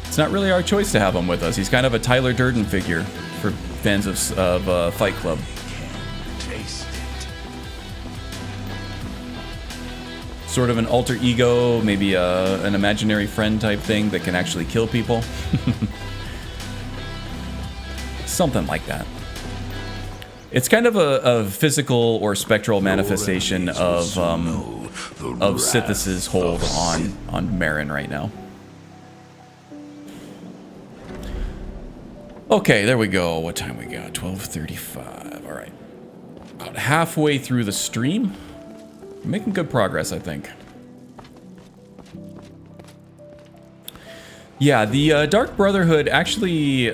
it's not really our choice to have him with us. He's kind of a Tyler Durden figure for fans of Fight Club. Sort of an alter ego, maybe an imaginary friend type thing that can actually kill people. Something like that. It's kind of a physical or spectral manifestation of Sithis's hold on Marin right now. Okay, there we go. What time we got? 12:35. All right. About halfway through the stream. Making good progress, I think. Yeah, the Dark Brotherhood actually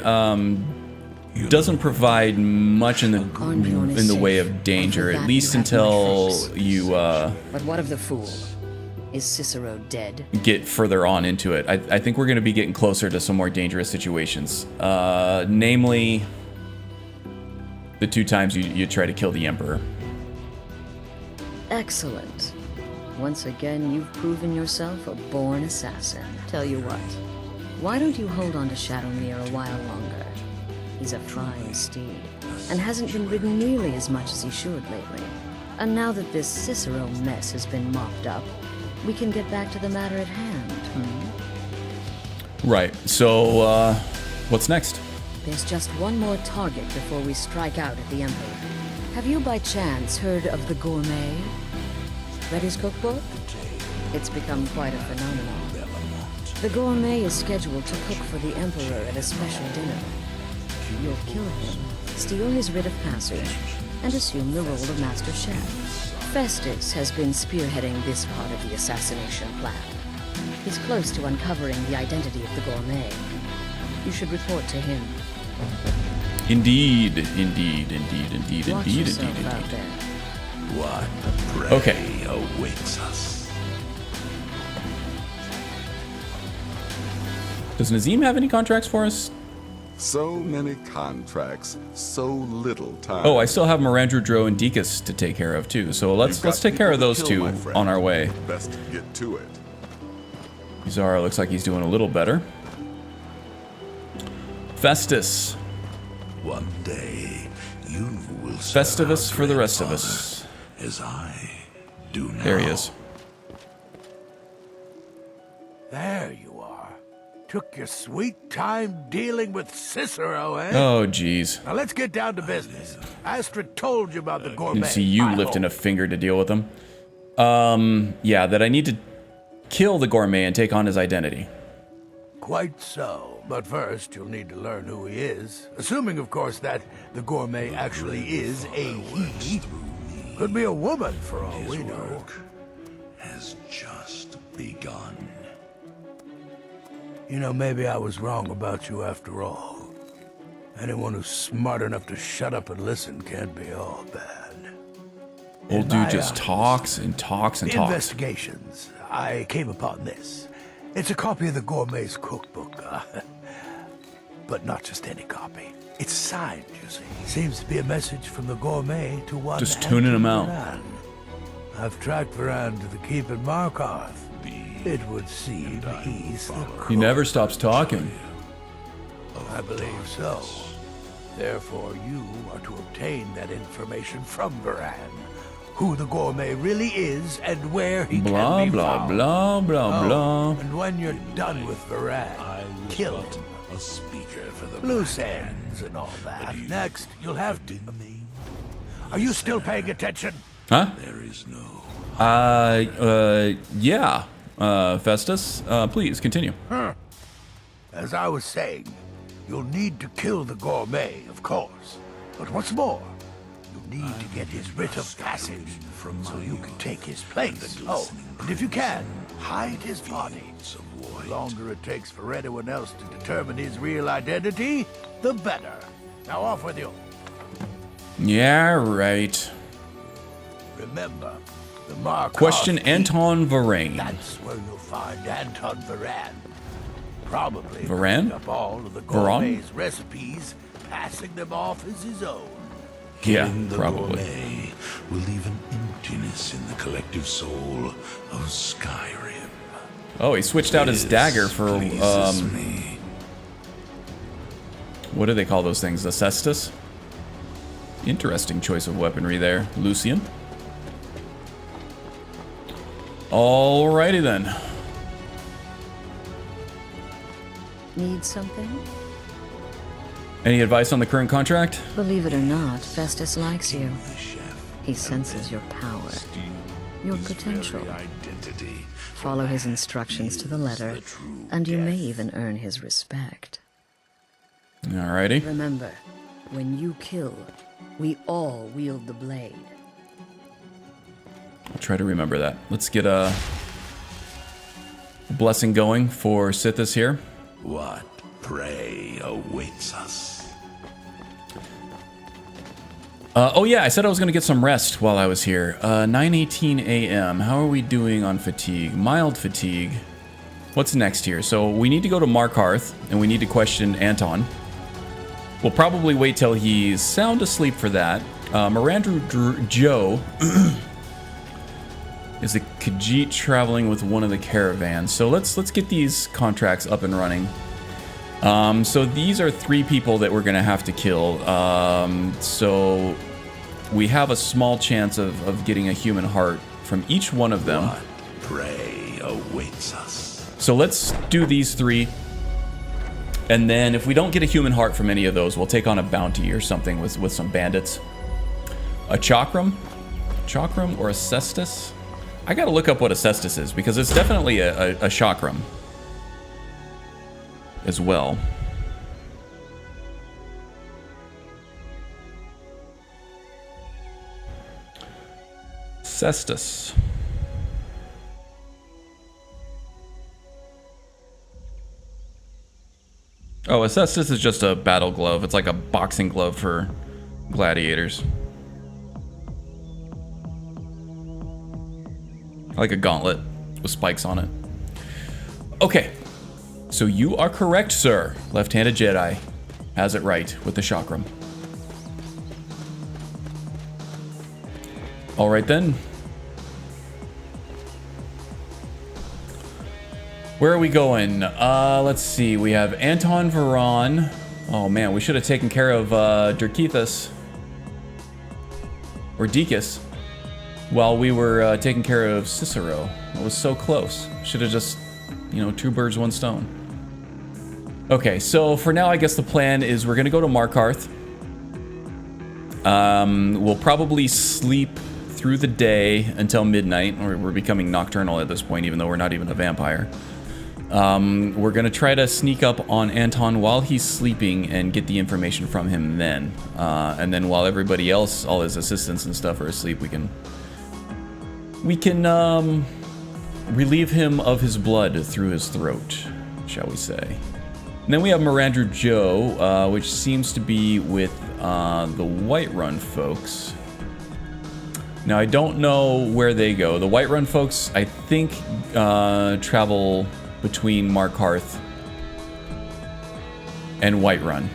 doesn't provide much in the way of danger, at least until you But what of the fool? Is Cicero dead? Get further on into it. I think we're going to be getting closer to some more dangerous situations. Namely, the 2 times you try to kill the Emperor. Excellent. Once again, you've proven yourself a born assassin. Tell you what, why don't you hold on to Shadowmere a while longer? He's a fine steed, and hasn't been ridden nearly as much as he should lately. And now that this Cicero mess has been mopped up, we can get back to the matter at hand, Right, so, what's next? There's just one more target before we strike out at the Emperor. Have you by chance heard of the Gourmet? Read his cookbook? It's become quite a phenomenon. The Gourmet is scheduled to cook for the Emperor at a special dinner. You'll kill him, steal his writ of passage, and assume the role of Master Chef. Festus has been spearheading this part of the assassination plan. He's close to uncovering the identity of the Gourmet. You should report to him. Indeed. Watch yourself out there. What prey Okay. awaits us? Does Nazim have any contracts for us? So many contracts, so little time. Oh, I still have Mirandru, Dro, and Dekus to take care of too. So let's take care of those two on our way. Best to get to it. Zara looks like he's doing a little better. Festus. One day, you will Festivus for the rest of us. As I do now. There he is. There you are. Took your sweet time dealing with Cicero, eh? Oh, jeez. Now let's get down to business. Astrid told you about the Gourmet. Didn't see you lifting a finger to deal with him. Yeah, that I need to kill the Gourmet and take on his identity. Quite so. But first, you'll need to learn who he is. Assuming, of course, that the Gourmet actually is a he. Could be a woman, for all we know. Has just begun. You know, maybe I was wrong about you after all. Anyone who's smart enough to shut up and listen can't be all bad. Old dude just talks and talks and talks. Investigations. I came upon this. It's a copy of the Gourmet's cookbook, but not just any copy. It's signed, you see. Seems to be a message from the Gourmet to one. Just tuning him out. Varan. I've tracked Varan to the keep in Markarth. It would seem he's the cook. He never stops talking. I believe so. Therefore, you are to obtain that information from Varan. Who the Gourmet really is and where he Blah, can be blah, found. blah, blah, blah. And when you're done with Varan, kill him. A speaker for the Loose ends and all that. Next, you'll have to... Are you still paying attention? Huh? There is no... Yeah. Festus, please continue. As I was saying, you'll need to kill the Gourmet, of course. But what's more, you need to get his writ of passage so you can take his place. Oh, and if you can, hide his body. The longer it takes for anyone else to determine his real identity, the better. Now off with you. Yeah, right. Remember, the Markarth Question Anton Varane. That's where you'll find Anton Varan. Probably Varan? picking up all of the Gourmet's recipes, passing them off as his own. Yeah, Killing the probably. Gourmet will leave an emptiness in the collective soul of Skyrim. Oh, he switched out his dagger for, me. what do they call those things? The cestus? Interesting choice of weaponry there, Lucian. Alrighty then. Need something? Any advice on the current contract? Believe it or not, Festus likes you. He senses your power, your potential. Follow his instructions to the letter, and you may even earn his respect. Alrighty. Remember, when you kill, we all wield the blade. I'll try to remember that. Let's get a blessing going for Sithis here. What prey awaits us? Oh yeah, I said I was going to get some rest while I was here. 9:18 a.m. How are we doing on fatigue? Mild fatigue. What's next here? So we need to go to Markarth, and we need to question Anton. We'll probably wait till he's sound asleep for that. Mirandru Joe is a Khajiit traveling with one of the caravans. So let's get these contracts up and running. So these are 3 people that we're gonna have to kill. So we have a small chance of getting a human heart from each one of them. What prey awaits us? So let's do these 3. And then if we don't get a human heart from any of those, we'll take on a bounty or something with some bandits. A chakram? Chakram or a cestus? I gotta look up what a cestus is, because it's definitely a chakram as well. Cestus. Oh, a cestus is just a battle glove. It's like a boxing glove for gladiators. Like a gauntlet with spikes on it. Okay. So you are correct, sir. Left-handed Jedi has it right with the chakram. All right then. Where are we going? Let's see. We have Anton Veron. Oh man, we should have taken care of Dirkethus. Or Deacus. While we were taking care of Cicero. It was so close. Should have just, you know, 2 birds, 1 stone. Okay, so for now, I guess the plan is we're going to go to Markarth. We'll probably sleep through the day until midnight. We're becoming nocturnal at this point, even though we're not even a vampire. We're going to try to sneak up on Anton while he's sleeping and get the information from him then. And then while everybody else, all his assistants and stuff are asleep, we can relieve him of his blood through his throat, shall we say. And then we have Mirandru Joe, which seems to be with the Whiterun folks. Now, I don't know where they go. The Whiterun folks, I think, travel between Markarth and Whiterun.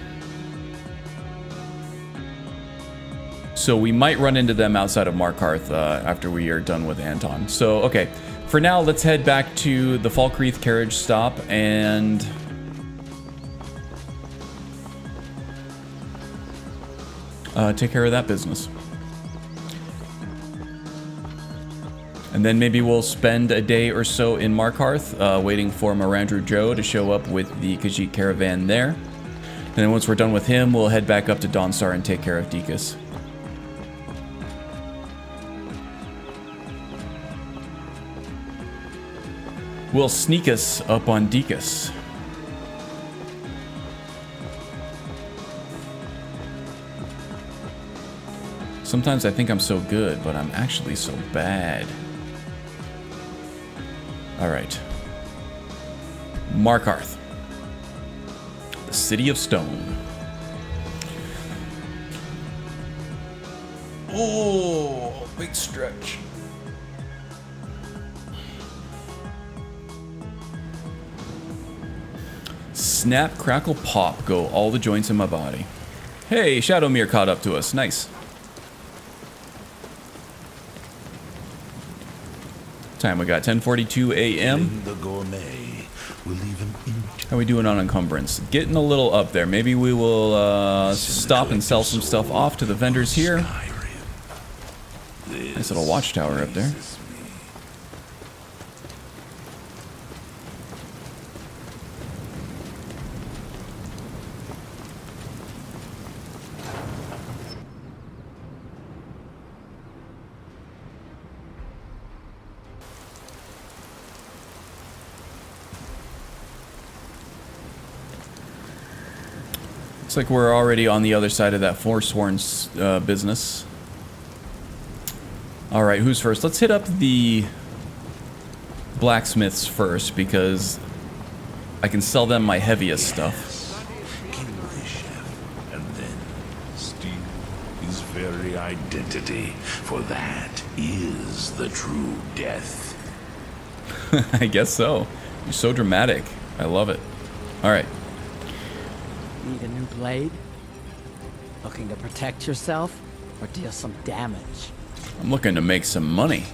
So we might run into them outside of Markarth after we are done with Anton. So, okay. For now, let's head back to the Falkreath carriage stop and... take care of that business. And then maybe we'll spend a day or so in Markarth, waiting for Mirandru Joe to show up with the Khajiit caravan there. And then once we're done with him, we'll head back up to Dawnstar and take care of Deacus. We'll sneak us up on Deacus. Sometimes I think I'm so good, but I'm actually so bad. All right. Markarth. The City of Stone. Oh, big stretch. Snap, crackle, pop, go all the joints in my body. Hey, Shadowmere caught up to us. Nice. Time we got 10:42 a.m. The Gourmet will even How we doing on encumbrance? Getting a little up there. Maybe we will stop and sell some stuff off to the vendors here. Nice little watchtower up there. Looks like we're already on the other side of that Forsworn business. All right, who's first? Let's hit up the blacksmiths first because I can sell them my heaviest stuff. kill the chef, and then steal his very identity, for that is the true death. I guess so. You're so dramatic. I love it. All right. Need a new blade? Looking to protect yourself or deal some damage? I'm looking to make some money.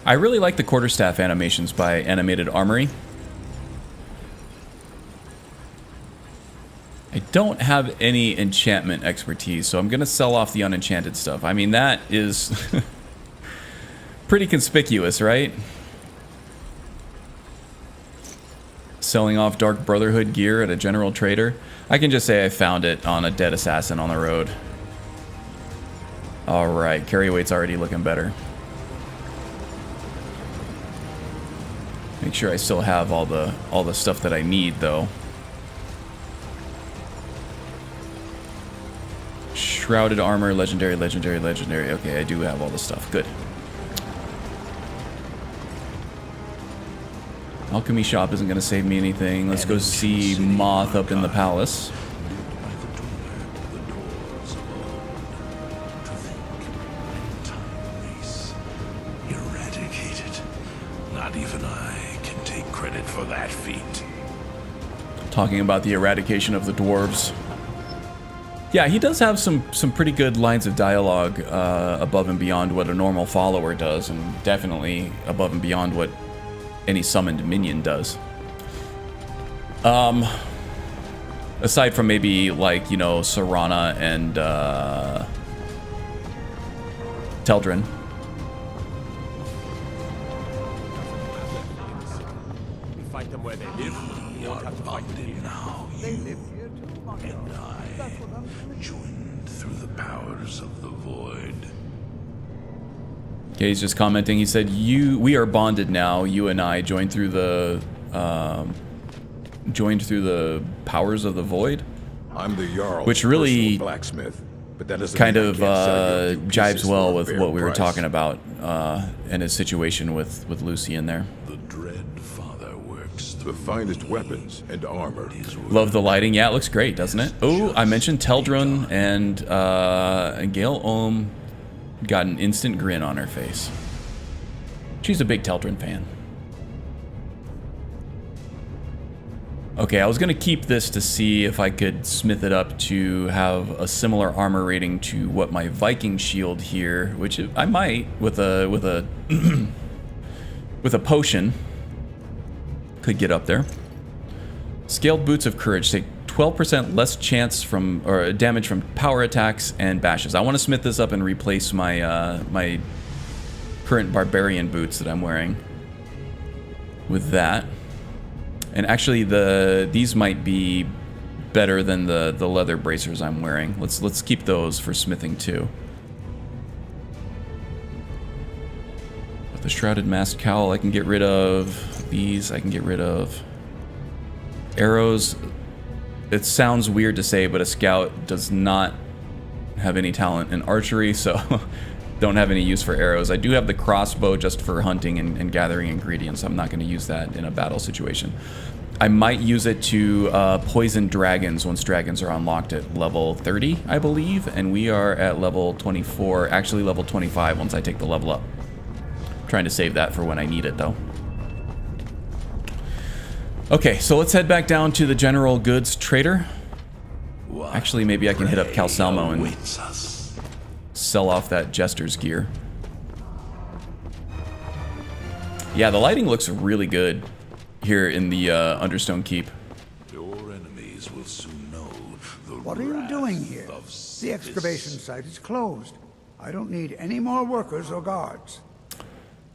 I really like the quarterstaff animations by Animated Armory. I don't have any enchantment expertise, so I'm going to sell off the unenchanted stuff. I mean, that is pretty conspicuous, right? Selling off Dark Brotherhood gear at a general trader. I can just say I found it on a dead assassin on the road. Alright, carry weight's already looking better. Make sure I still have all the stuff that I need though. Shrouded armor, legendary, legendary, legendary. Okay, I do have all the stuff. Good. Alchemy shop isn't going to save me anything. Let's go see Moth up in the palace. Eradicated. Not even I can take credit for that feat. Talking about the eradication of the dwarves. Yeah, he does have some pretty good lines of dialogue above and beyond what a normal follower does, and definitely above and beyond what any summoned minion does. Aside from maybe, like, you know, Serana and Teldrin. We fight them where they live. We won't have to fight them here. Now you and I joined through the powers of the void. Okay, he's just commenting. He said, we are bonded now. You and I joined through the powers of the void. I'm the Jarl, which really blacksmith, but that doesn't kind mean I of can't sell you a few jibes pieces well for a with fair what we were price. talking about and his situation with Lucy in there. The dread father works the finest weapons and armor. Love the lighting. Yeah, it looks great, doesn't it? Oh, I mentioned Teldrin, and Gale Ohm got an instant grin on her face. She's a big Teldrin fan. Okay, I was going to keep this to see if I could smith it up to have a similar armor rating to what my Viking shield here, which I might with a with a potion could get up there. Scaled boots of courage take 12% less chance from or damage from power attacks and bashes. I want to smith this up and replace my my current barbarian boots that I'm wearing with that. And actually, these might be better than the leather bracers I'm wearing. Let's keep those for smithing too. With the shrouded masked cowl, I can get rid of these. I can get rid of arrows. It sounds weird to say, but a scout does not have any talent in archery, so don't have any use for arrows. I do have the crossbow just for hunting and gathering ingredients. I'm not going to use that in a battle situation. I might use it to poison dragons once dragons are unlocked at level 30, I believe, and we are at level 24, actually level 25 once I take the level up. I'm trying to save that for when I need it, though. Okay, so let's head back down to the general goods trader. Actually, maybe I can hit up Calcelmo and sell off that jester's gear. Yeah, the lighting looks really good here in the Understone Keep. Your enemies will soon know the What are you doing here? The excavation site is closed. I don't need any more workers or guards.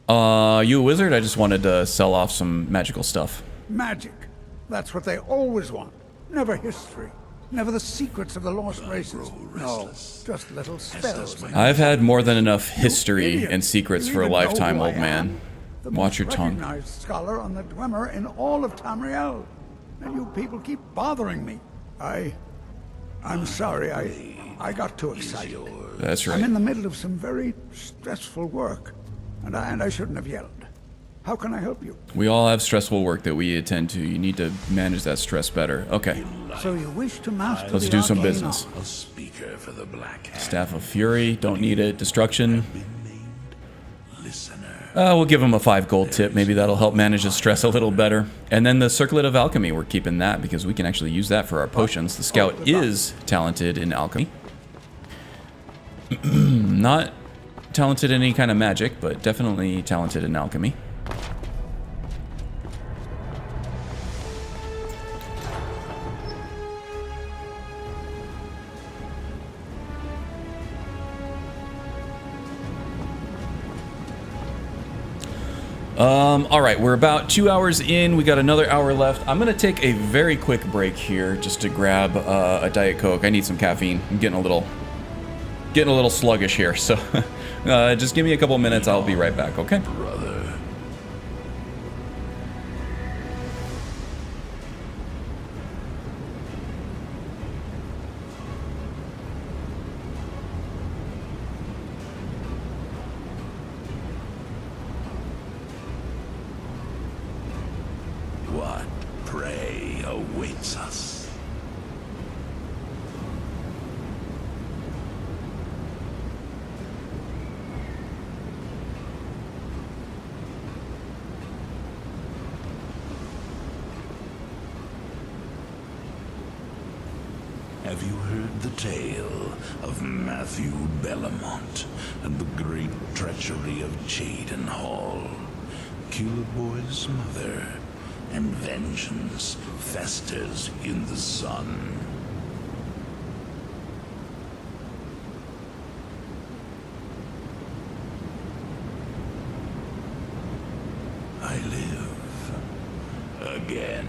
You a wizard? I just wanted to sell off some magical stuff. Magic. That's what they always want. Never history. Never the secrets of the lost races. No, just little spells. I've had more than enough history and secrets for a lifetime, old man. The Watch your tongue. recognized scholar on the Dwemer in all of Tamriel. And you people keep bothering me. I'm sorry, I got too excited. That's right. I'm in the middle of some very stressful work, and I shouldn't have yelled. How can I help you? We all have stressful work that we attend to. You need to manage that stress better. Okay. So you wish to master Let's the do some arcane business. art. A speaker for the Black Hand. Staff of Fury, don't need it. Destruction. Listener. We'll give him a 5 gold tip. Maybe that'll help manage his stress a little better. And then the Circlet of Alchemy, we're keeping that because we can actually use that for our potions. The Scout is talented in alchemy. Not talented in any kind of magic, but definitely talented in alchemy. All right, we're about 2 hours in. We got another hour left. I'm gonna take a very quick break here just to grab a Diet Coke. I need some caffeine. I'm getting a little sluggish here, so just give me a couple minutes. I'll be right back. Okay. What prey awaits us? Have you heard the tale of Matthew Bellamont and the great treachery of Jaden Hall? Culebor's mother, and vengeance festers in the sun. I live again.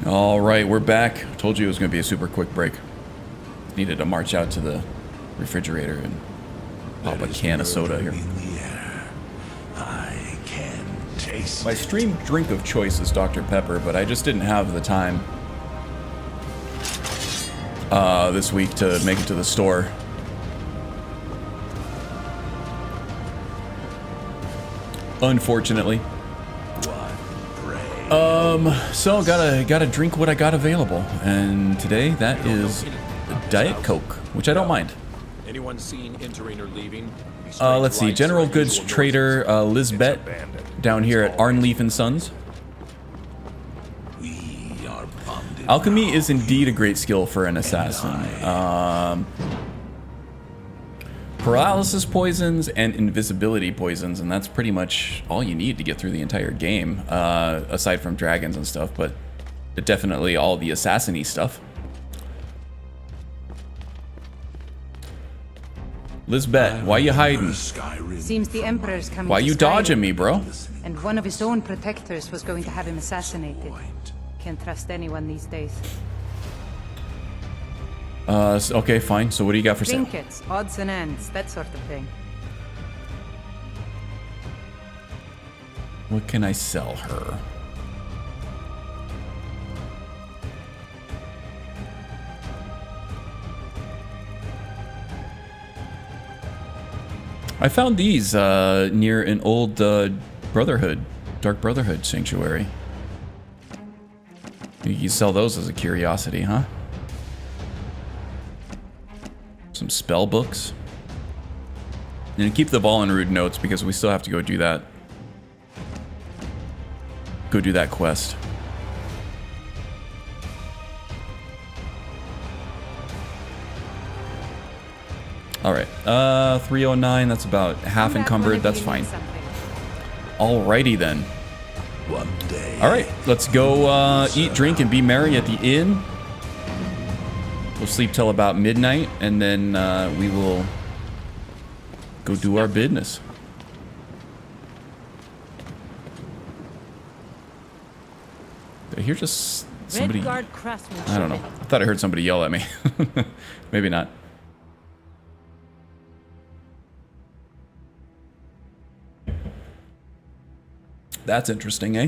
All right, we're back. Told you it was going to be a super quick break. Needed to march out to the refrigerator and pop a can of soda here. My stream drink of choice is Dr. Pepper, but I just didn't have the time this week to make it to the store. Unfortunately. So gotta drink what I got available, and today that is Diet Coke, which I don't mind. Anyone seen entering or leaving? Let's see, General Goods Trader Lisbeth down here at Arnleaf and Sons. Alchemy is indeed a great skill for an assassin. Paralysis poisons and invisibility poisons, and that's pretty much all you need to get through the entire game, aside from dragons and stuff, but definitely all the assassin-y stuff. Lisbeth, why you hiding? Seems the Emperor's coming. Why you to dodging Skyrim, me, bro? And one of his own protectors was going to have him assassinated. Can't trust anyone these days. Okay, fine. So what do you got for sale? Trinkets, odds and ends, that sort of thing. What can I sell her? I found these near an old Brotherhood, Dark Brotherhood sanctuary. You sell those as a curiosity, huh? Some spell books. And keep the ball and rude notes because we still have to go do that. Go do that quest. Alright, 309, that's about half encumbered, that's fine. Alrighty then. Alright, let's go eat, drink, and be merry at the inn. We'll sleep till about midnight, and then we will go do our business. Did I hear just somebody? I don't know. I thought I heard somebody yell at me. Maybe not. That's interesting, eh?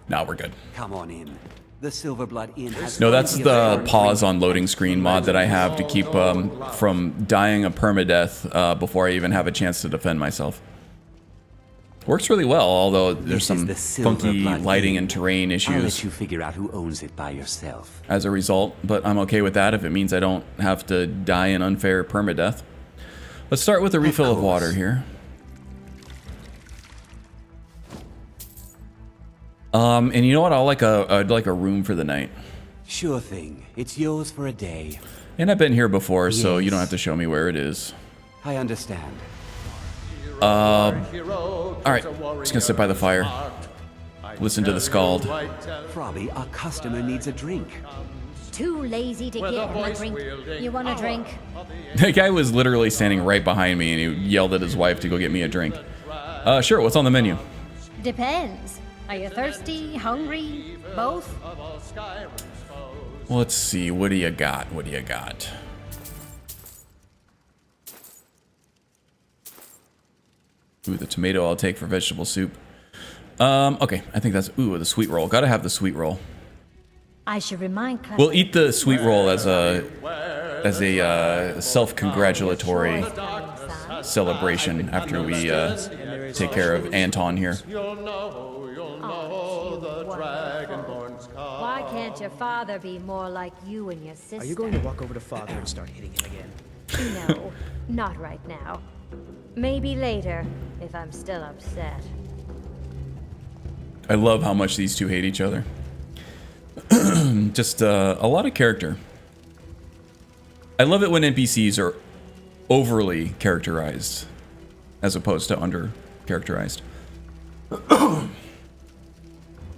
Now we're good. Come on in. The Silverblood Inn has No, that's the pause on loading screen mod that I have to keep from dying a permadeath before I even have a chance to defend myself. Works really well, although there's some funky lighting and terrain issues. I'll let you figure out who owns it by yourself. As a result, but I'm okay with that if it means I don't have to die an unfair permadeath. Let's start with a refill of water here. And you know what? I'd like a room for the night. Sure thing. It's yours for a day. And I've been here before, so you don't have to show me where it is. I understand. Alright, just gonna sit by the fire. Listen to the scald. Probably our customer needs a drink. Too lazy to With give a him a drink. voice-wielding You want a drink? That guy was literally standing right behind me, and he yelled at his wife to go get me a drink. Sure, what's on the menu? Depends. Are you thirsty, hungry, both? Well, let's see. What do you got? What do you got? Ooh, the tomato I'll take for vegetable soup. Okay, I think that's... Ooh, the sweet roll. Gotta have the sweet roll. I should remind... We'll eat the sweet roll as a self-congratulatory celebration after we take care of Anton here. Why can't your father be more like you and your sister? Are you going to walk over to father and start hitting him again? No, not right now. Maybe later, if I'm still upset. I love how much these two hate each other. Just a lot of character. I love it when NPCs are overly characterized as opposed to under characterized.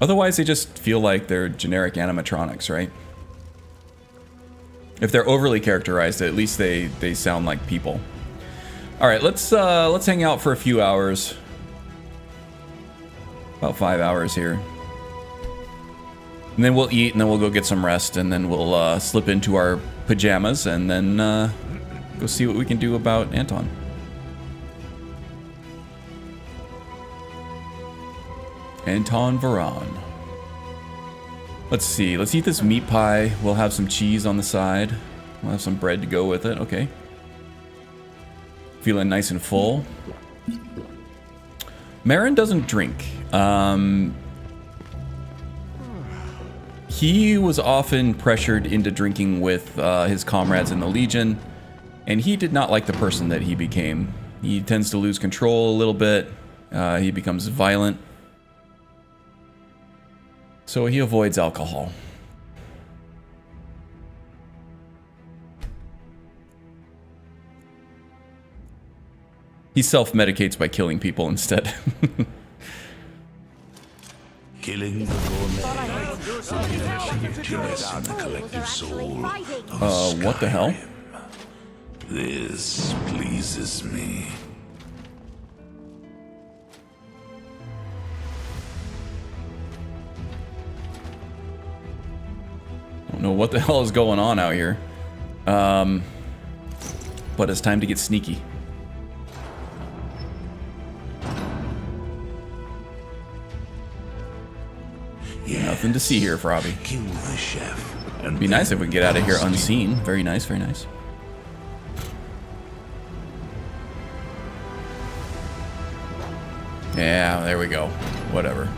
Otherwise, they just feel like they're generic animatronics, right? If they're overly characterized, at least they sound like people. All right, let's hang out for a few hours. About 5 hours here. And then we'll eat, and then we'll go get some rest, and then we'll slip into our pajamas, and then go see what we can do about Anton. Anton Varan. Let's see. Let's eat this meat pie. We'll have some cheese on the side. We'll have some bread to go with it. Okay. Feeling nice and full. Marin doesn't drink. He was often pressured into drinking with his comrades in the Legion, and he did not like the person that he became. He tends to lose control a little bit. He becomes violent. So he avoids alcohol. He self-medicates by killing people instead. Killing the Gourmet will be a emptiness in the collective soul of what the hell? Skyrim. This pleases me. I don't know what the hell is going on out here. But it's time to get sneaky. Yes. Nothing to see here, Frobby. Kill the chef. It'd be nice if we could get out of here unseen. Very nice, very nice. Yeah, there we go. Whatever.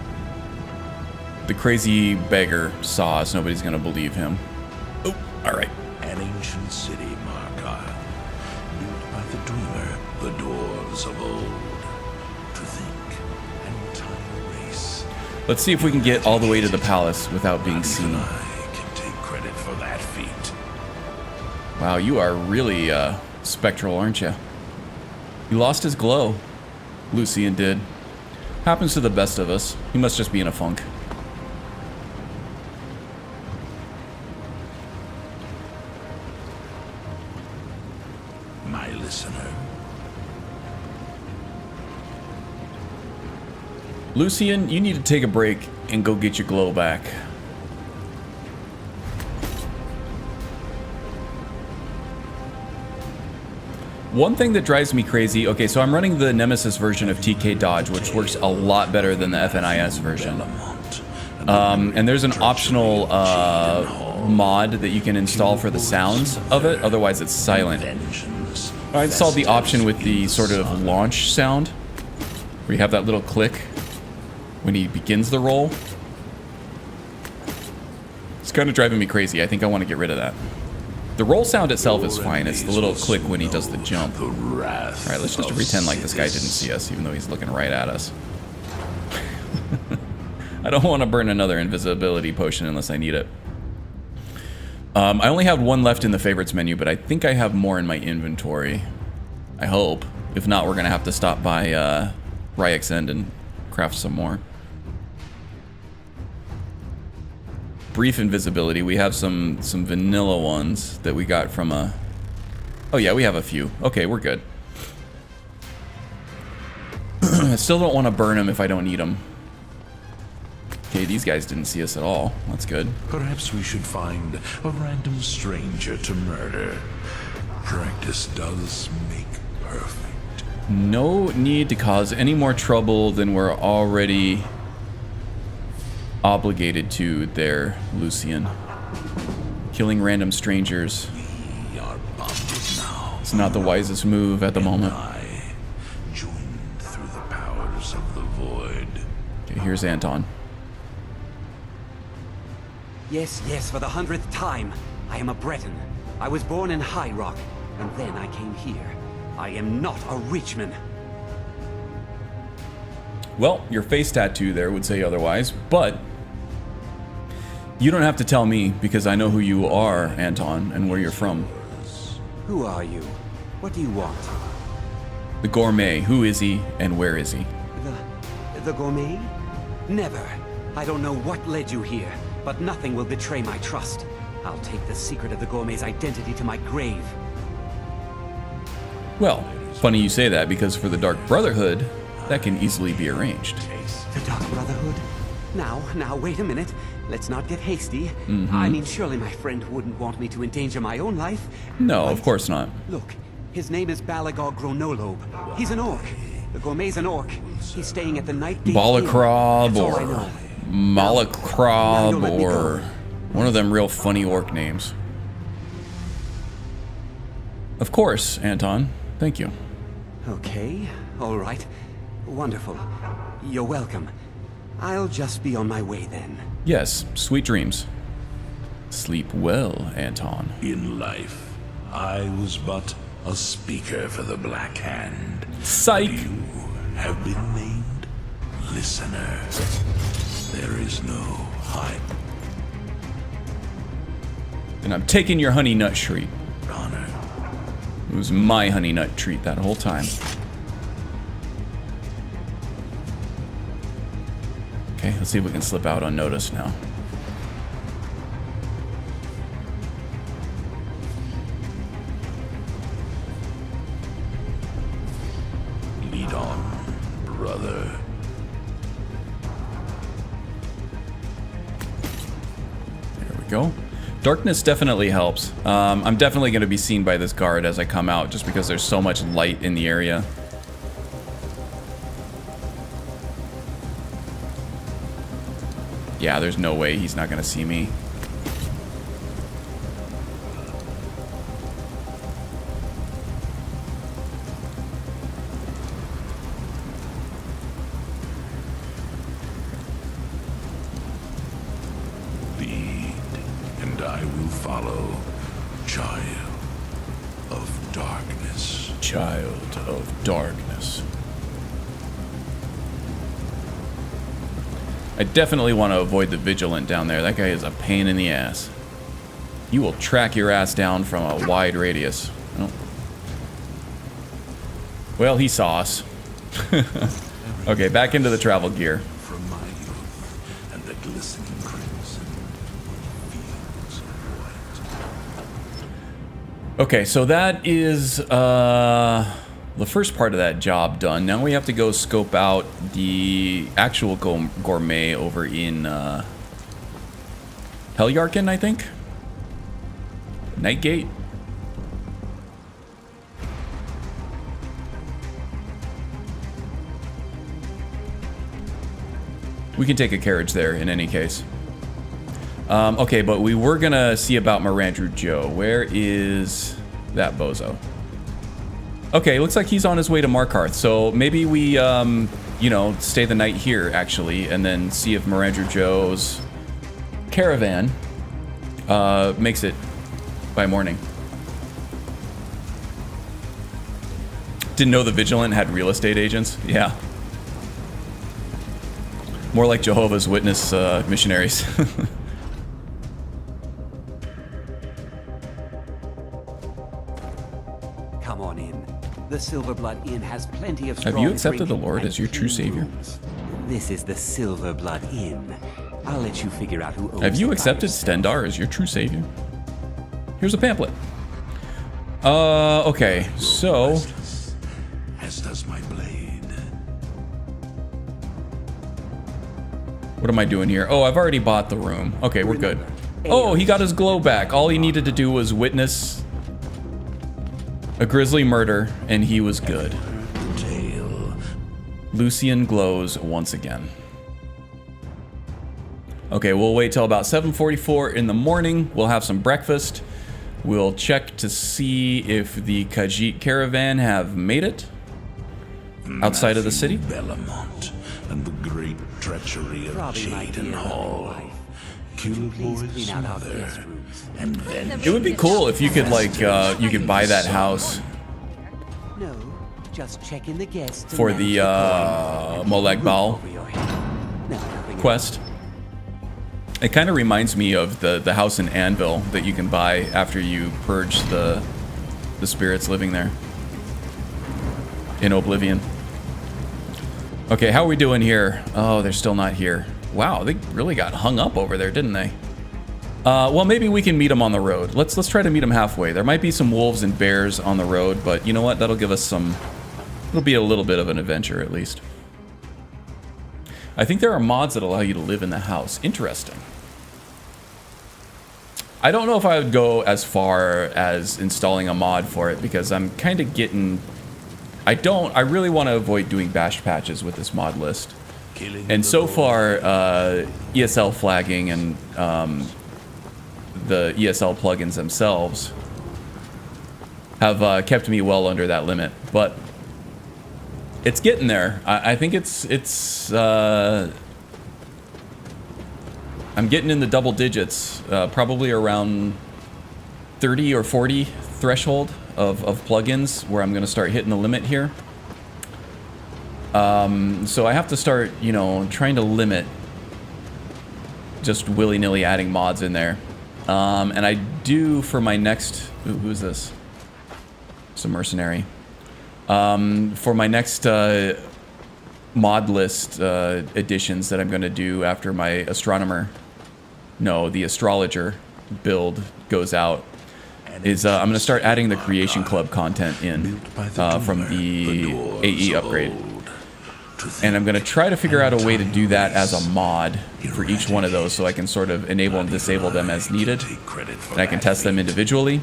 The crazy beggar saw us. Nobody's gonna believe him. Oh, alright. An ancient city, Markarth, built by the dreamer, the dwarves of old. To think, an entire race. Let's see if we can get all the way to the palace without being seen. I can take credit for that feat. Wow, you are really spectral, aren't you? He lost his glow. Lucian did. Happens to the best of us. He must just be in a funk. My listener. Lucian, you need to take a break and go get your glow back. One thing that drives me crazy, okay, so I'm running the Nemesis version of TK Dodge, which works a lot better than the FNIS version. And there's an optional mod that you can install for the sounds of it, otherwise it's silent. I installed the option with the sort of launch sound, where you have that little click when he begins the roll. It's kind of driving me crazy. I think I want to get rid of that. The roll sound itself is fine. It's the little click when he does the jump. Alright, let's just pretend like this guy didn't see us, even though he's looking right at us. I don't want to burn another invisibility potion unless I need it. I only have one left in the favorites menu, but I think I have more in my inventory. I hope. If not, we're going to have to stop by Rorikstead and craft some more. brief invisibility. We have some vanilla ones that we got from a... Oh yeah, we have a few. Okay, we're good. I still don't want to burn them if I don't need them. Okay, these guys didn't see us at all. That's good. Perhaps we should find a random stranger to murder. Practice does make perfect. No need to cause any more trouble than we're already obligated to there, Lucian. Killing random strangers. We are bonded now. It's not the wisest move at the moment. Joined through the powers of the void. Okay, here's Anton. Yes, yes, for the 100th time. I am a Breton. I was born in High Rock, and then I came here. I am not a Richman. Well, your face tattoo there would say otherwise, but you don't have to tell me because I know who you are, Anton, and where you're from. Who are you? What do you want? The Gourmet. Who is he, and where is he? The Gourmet? Never. I don't know what led you here, but nothing will betray my trust. I'll take the secret of the Gourmet's identity to my grave. Well, funny you say that, because for the Dark Brotherhood, that can easily be arranged. The Dark Brotherhood? Now, wait a minute. Let's not get hasty. Mm-hmm. I mean, surely my friend wouldn't want me to endanger my own life. No, Right? of course not. Look, his name is Balagor Gronolobe. He's an orc. The Gourmet's an orc. He's staying at the Night Gate Inn. Balacrob That's all I or know. Malacrob let me or one of them real funny orc names. Of course, Anton. Thank you. Okay, all right. Wonderful. You're welcome. I'll just be on my way then. Yes, sweet dreams. Sleep well, Anton. In life, I was but a speaker for the Black Hand. Psych! You have been named listener. There is no hype. And I'm taking your honey nut treat. Honor. It was my honey nut treat that whole time. Okay, let's see if we can slip out unnoticed now. Lead on, brother. There we go. Darkness definitely helps. I'm definitely going to be seen by this guard as I come out, just because there's so much light in the area. Yeah, there's no way he's not going to see me. Lead, and I will follow. Child of darkness. Child of darkness. I definitely want to avoid the vigilant down there. That guy is a pain in the ass. He will track your ass down from a wide radius. Oh. Well, he saw us. Okay, back into the travel gear. From my youth and the glistening crimson fields of white. Okay, so that is the first part of that job done. Now we have to go scope out the actual Gourmet over in Helyarkin, I think? Nightgate? We can take a carriage there in any case. Okay, but we were gonna see about Marandrew Joe. Where is that bozo? Okay, looks like he's on his way to Markarth. So maybe we, you know, stay the night here, actually, and then see if Marandrew Joe's caravan makes it by morning. Didn't know the Vigilant had real estate agents? Yeah. More like Jehovah's Witness missionaries. Come on in. The Silverblood Inn has plenty of Have strong you accepted the drink Lord and as your true clean savior? rooms. This is the Silverblood Inn. I'll let you figure out who owns Have you the accepted Stendar as your true savior? Here's a pamphlet. Okay, so... As does my blade. What am I doing here? Oh, I've already bought the room. Okay, we're good. Oh, he got his glow back. All he needed to do was witness a grisly murder, and he was good. Lucian glows once again. Okay, we'll wait till about 7:44 in the morning. We'll have some breakfast. We'll check to see if the Khajiit caravan have made it outside of the city. Belamont and the great treachery of Jaden Hall. Killboy's mother, and then It would be cool if you could like you could buy that house No, just check in the guests for the Molag Bal quest. It kind of reminds me of the house in Anvil that you can buy after you purge the spirits living there in Oblivion. Okay, how are we doing here? Oh, they're still not here. Wow, they really got hung up over there, didn't they? Well, maybe we can meet them on the road. Let's try to meet them halfway. There might be some wolves and bears on the road, but you know what? That'll give us some... It'll be a little bit of an adventure, at least. I think there are mods that allow you to live in the house. Interesting. I don't know if I would go as far as installing a mod for it, because I'm kind of getting... I really want to avoid doing bash patches with this mod list. And so far, ESL flagging and the ESL plugins themselves have kept me well under that limit. But it's getting there. I think it's I'm getting in the double digits, probably around 30 or 40 threshold of plugins where I'm going to start hitting the limit here. So I have to start, you know, trying to limit just willy-nilly adding mods in there. And I do for my next... Ooh, who is this? It's a mercenary. For my next mod list additions that I'm going to do after my astronomer... No, the astrologer build goes out, is I'm going to start adding the Creation Club content in from the AE upgrade. And I'm going to try to figure out a way to do that as a mod for each one of those so I can sort of enable and disable them as needed. And I can test them individually.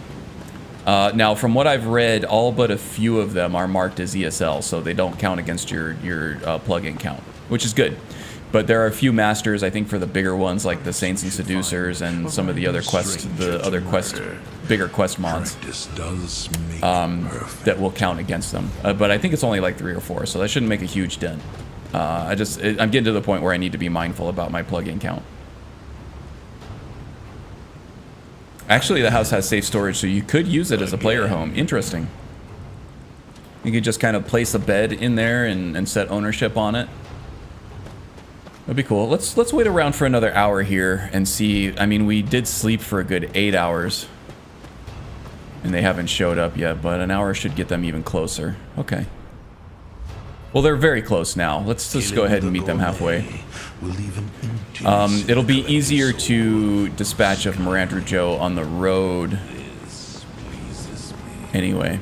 Now, from what I've read, all but a few of them are marked as ESL, so they don't count against your plugin count, which is good. But there are a few masters, I think, for the bigger ones, like the Saints and Seducers and some of the other bigger quest mods, that will count against them. But I think it's only like 3 or 4, so that shouldn't make a huge dent. I'm getting to the point where I need to be mindful about my plugin count. Actually, the house has safe storage, so you could use it as a player home. Interesting. You could just kind of place a bed in there and set ownership on it. That'd be cool. Let's wait around for another hour here and see. I mean, we did sleep for a good 8 hours. And they haven't showed up yet, but an hour should get them even closer. Okay. Well, they're very close now. Let's just go ahead and meet them halfway. It'll be easier to dispatch of Mirandru Joe on the road. Anyway.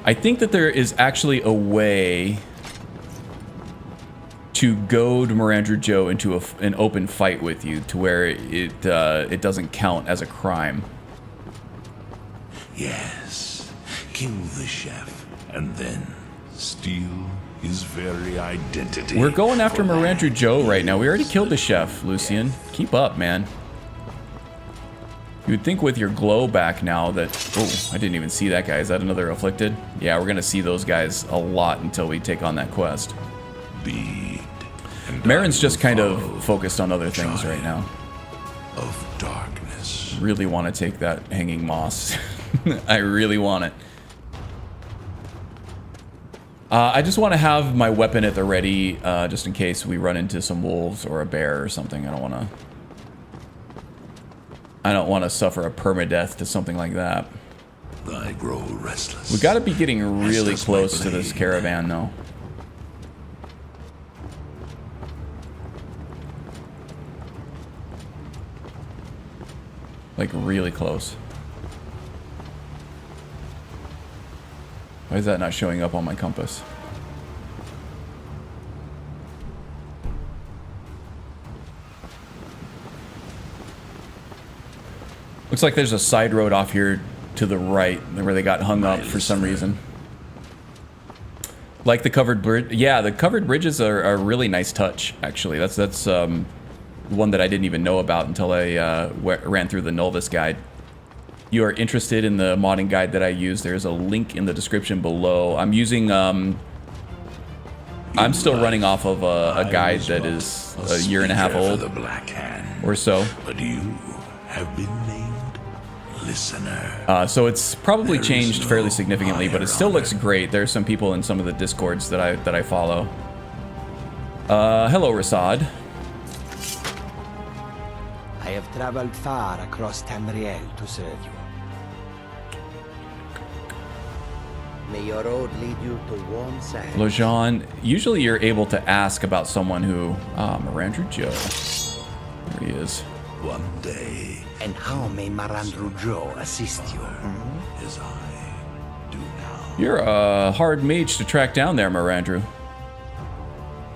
I think that there is actually a way to goad Mirandru Joe into an open fight with you to where it doesn't count as a crime. Yes, kill the chef, and then steal his very identity. We're going after Mirandru Joe right now. We already killed the chef, Lucian. Keep up, man. You would think with your glow back now that... Oh, I didn't even see that guy. Is that another afflicted? Yeah, we're going to see those guys a lot until we take on that quest. Marin's just kind of focused on other things right now. Of darkness. Really want to take that hanging moss. I really want it. I just want to have my weapon at the ready, just in case we run into some wolves or a bear or something. I don't want to suffer a permadeath to something like that. I grow restless. We got to be getting really close to this caravan, though. Like, really close. Why is that not showing up on my compass? Looks like there's a side road off here to the right where they got hung up for some reason. Like the covered bridge. Yeah, the covered bridges are a really nice touch, actually. That's one that I didn't even know about until I ran through the Novice guide. You are interested in the modding guide that I use, there's a link in the description below. I'm using, I'm still running off of a guide that is a year and a half old or so. But you have been named listener. So it's probably changed fairly significantly, but it still looks great. There's some people in some of the discords that I follow. Hello, Rasad. I have traveled far across Tamriel to serve you. May your road lead you to warm sands. Lojan, usually you're able to ask about someone who... Marandru Joe. There he is. One day. And how may Marandru Joe assist you? As I do now. You're a hard mage to track down there, Marandru.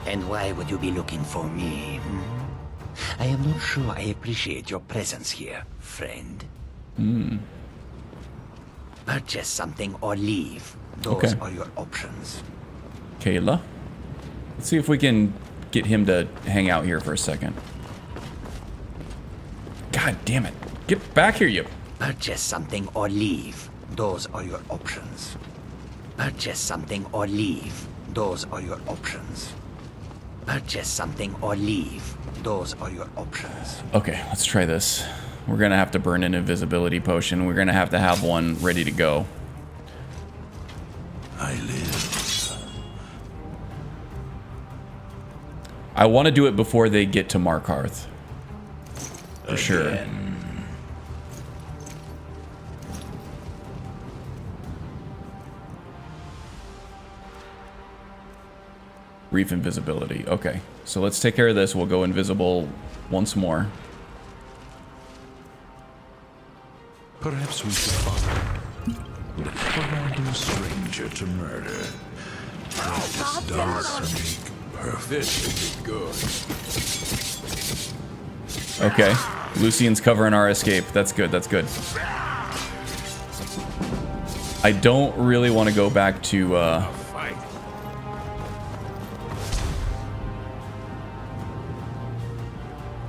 And why would you be looking for me? I am not sure I appreciate your presence here, friend. Purchase something or leave. Those are your options. Kayla. Let's see if we can get him to hang out here for a second. God damn it. Get back here, you... Purchase something or leave. Those are your options. Purchase something or leave. Those are your options. Purchase something or leave. Those are your options. Okay, let's try this. We're gonna have to burn an invisibility potion. We're gonna have to have one ready to go. I live. I want to do it before they get to Markarth. For sure. Reef invisibility. Okay, so let's take care of this. We'll go invisible once more. Perhaps we should follow. Look for a stranger to murder. Practice does make perfect. This should be good. Okay, Lucian's covering our escape. That's good, that's good. I don't really want to go back to,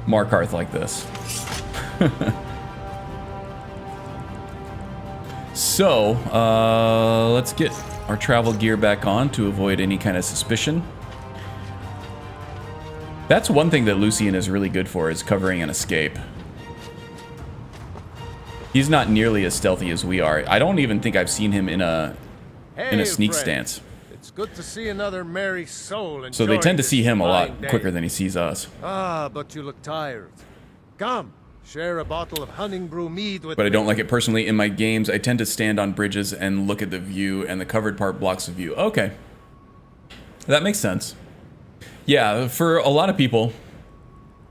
Markarth like this. So, let's get our travel gear back on to avoid any kind of suspicion. That's one thing that Lucian is really good for, is covering an escape. He's not nearly as stealthy as we are. I don't even think I've seen him in a sneak stance. It's good to see another merry soul. So they tend to see him a lot quicker than he sees us. Ah, but you look tired. Come, share a bottle of honey brew mead with But I don't like it personally. In my games, I tend to stand on bridges and look at the view, and the covered part blocks the view. Okay. That makes sense. Yeah, for a lot of people,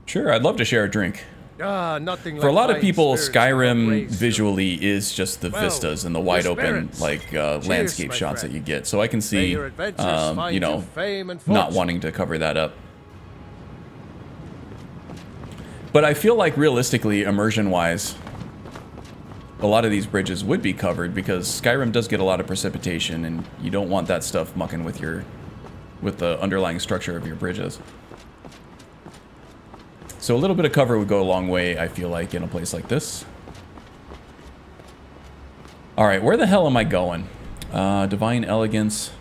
sure, I'd love to share a drink. Nothing For a like lot of people, spirits Skyrim visually is just the vistas and the wide open, like, landscape shots that you get. So I can see, you know, not wanting to cover that up. But I feel like realistically, immersion-wise, a lot of these bridges would be covered because Skyrim does get a lot of precipitation, and you don't want that stuff mucking with the underlying structure of your bridges. So a little bit of cover would go a long way, I feel like, in a place like this. Alright, where the hell am I going? Divine Elegance.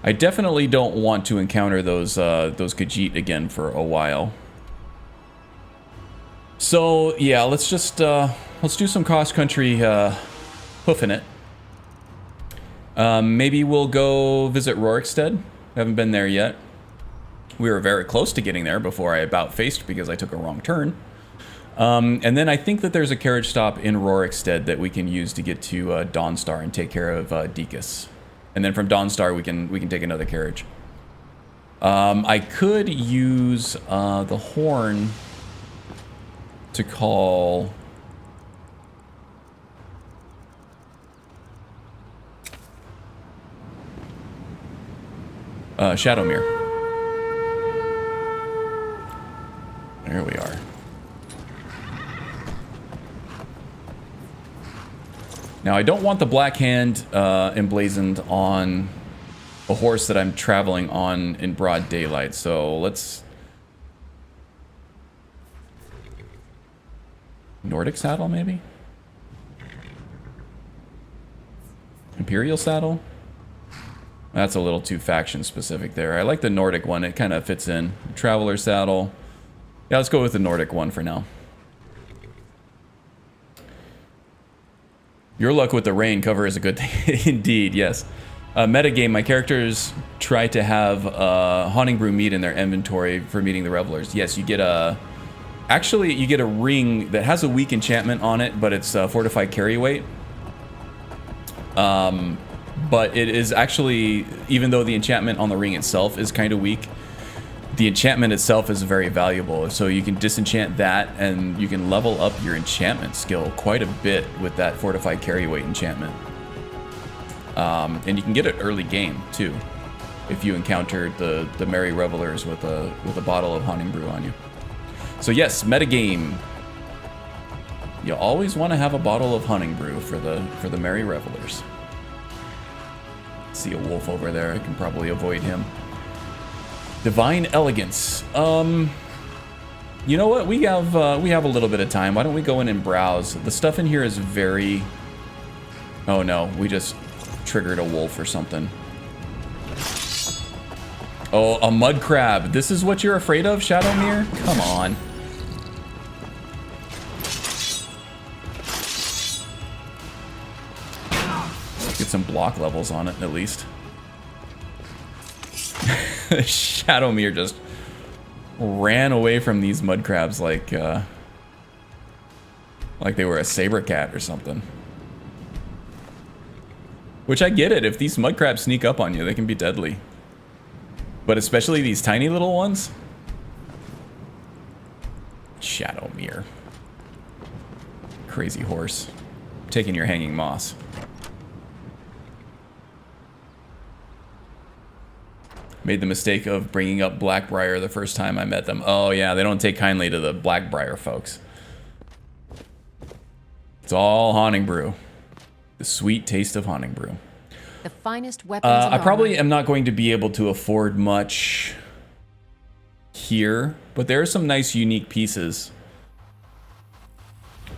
I definitely don't want to encounter those Khajiit again for a while. So, yeah, let's just, let's do some cross-country hoofing it. Maybe we'll go visit Rorikstead. Haven't been there yet. We were very close to getting there before I about-faced because I took a wrong turn. And then I think that there's a carriage stop in Rorikstead that we can use to get to Dawnstar and take care of Dekus. And then from Dawnstar we can take another carriage. I could use the horn to call... Shadowmere. There we are. Now, I don't want the Black Hand emblazoned on a horse that I'm traveling on in broad daylight, so let's... Nordic saddle, maybe? Imperial saddle? That's a little too faction specific there. I like the Nordic one, it kind of fits in. Traveler saddle. Yeah, let's go with the Nordic one for now. Your luck with the rain cover is a good thing. Indeed, yes. Metagame, my characters try to have Haunting Brew meat in their inventory for meeting the revelers. Yes, you get a... Actually, you get a ring that has a weak enchantment on it, but it's fortified carry weight. But it is actually, even though the enchantment on the ring itself is kind of weak, the enchantment itself is very valuable. So you can disenchant that, and you can level up your enchantment skill quite a bit with that fortified carry weight enchantment. And you can get it early game too, if you encountered the Merry Revelers with a bottle of Haunting Brew on you. So yes, metagame. You always want to have a bottle of Haunting Brew for the Merry Revelers. See a wolf over there. I can probably avoid him. Divine Elegance. You know what? We have a little bit of time. Why don't we go in and browse? The stuff in here is very... Oh no, we just triggered a wolf or something. Oh, a mud crab. This is what you're afraid of, Shadowmere? Come on. Get some block levels on it, at least. Shadowmere just ran away from these mud crabs like they were a saber cat or something. Which I get it. If these mud crabs sneak up on you, they can be deadly. But especially these tiny little ones. Shadowmere. Crazy horse. Taking your hanging moss. Made the mistake of bringing up Blackbriar the first time I met them. Oh yeah, they don't take kindly to the Blackbriar folks. It's all Haunting Brew. The sweet taste of Haunting Brew. The finest weapons. I probably am not going to be able to afford much here, but there are some nice unique pieces.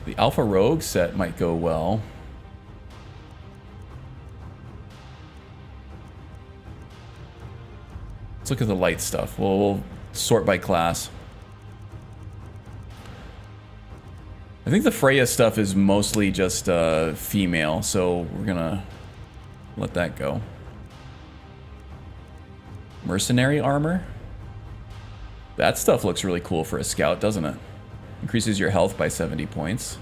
The Alpha Rogue set might go well. Let's look at the light stuff. We'll sort by class. I think the Freya stuff is mostly just female, so we're gonna let that go. Mercenary armor? That stuff looks really cool for a scout, doesn't it? Increases your health by 70 points.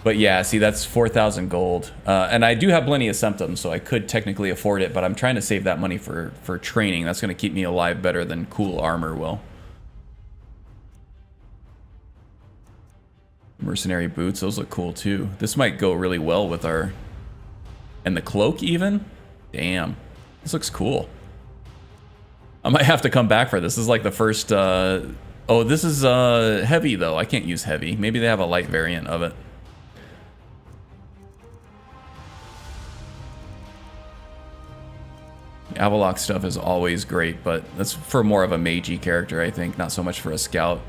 But yeah, see, that's 4,000 gold. And I do have plenty of symptoms, so I could technically afford it, but I'm trying to save that money for training. That's going to keep me alive better than cool armor will. Mercenary boots, those look cool too. This might go really well with our... And the cloak even? Damn. This looks cool. I might have to come back for this. This is like the first... Oh, this is heavy though. I can't use heavy. Maybe they have a light variant of it. Avalok stuff is always great, but that's for more of a magey character, I think, not so much for a scout.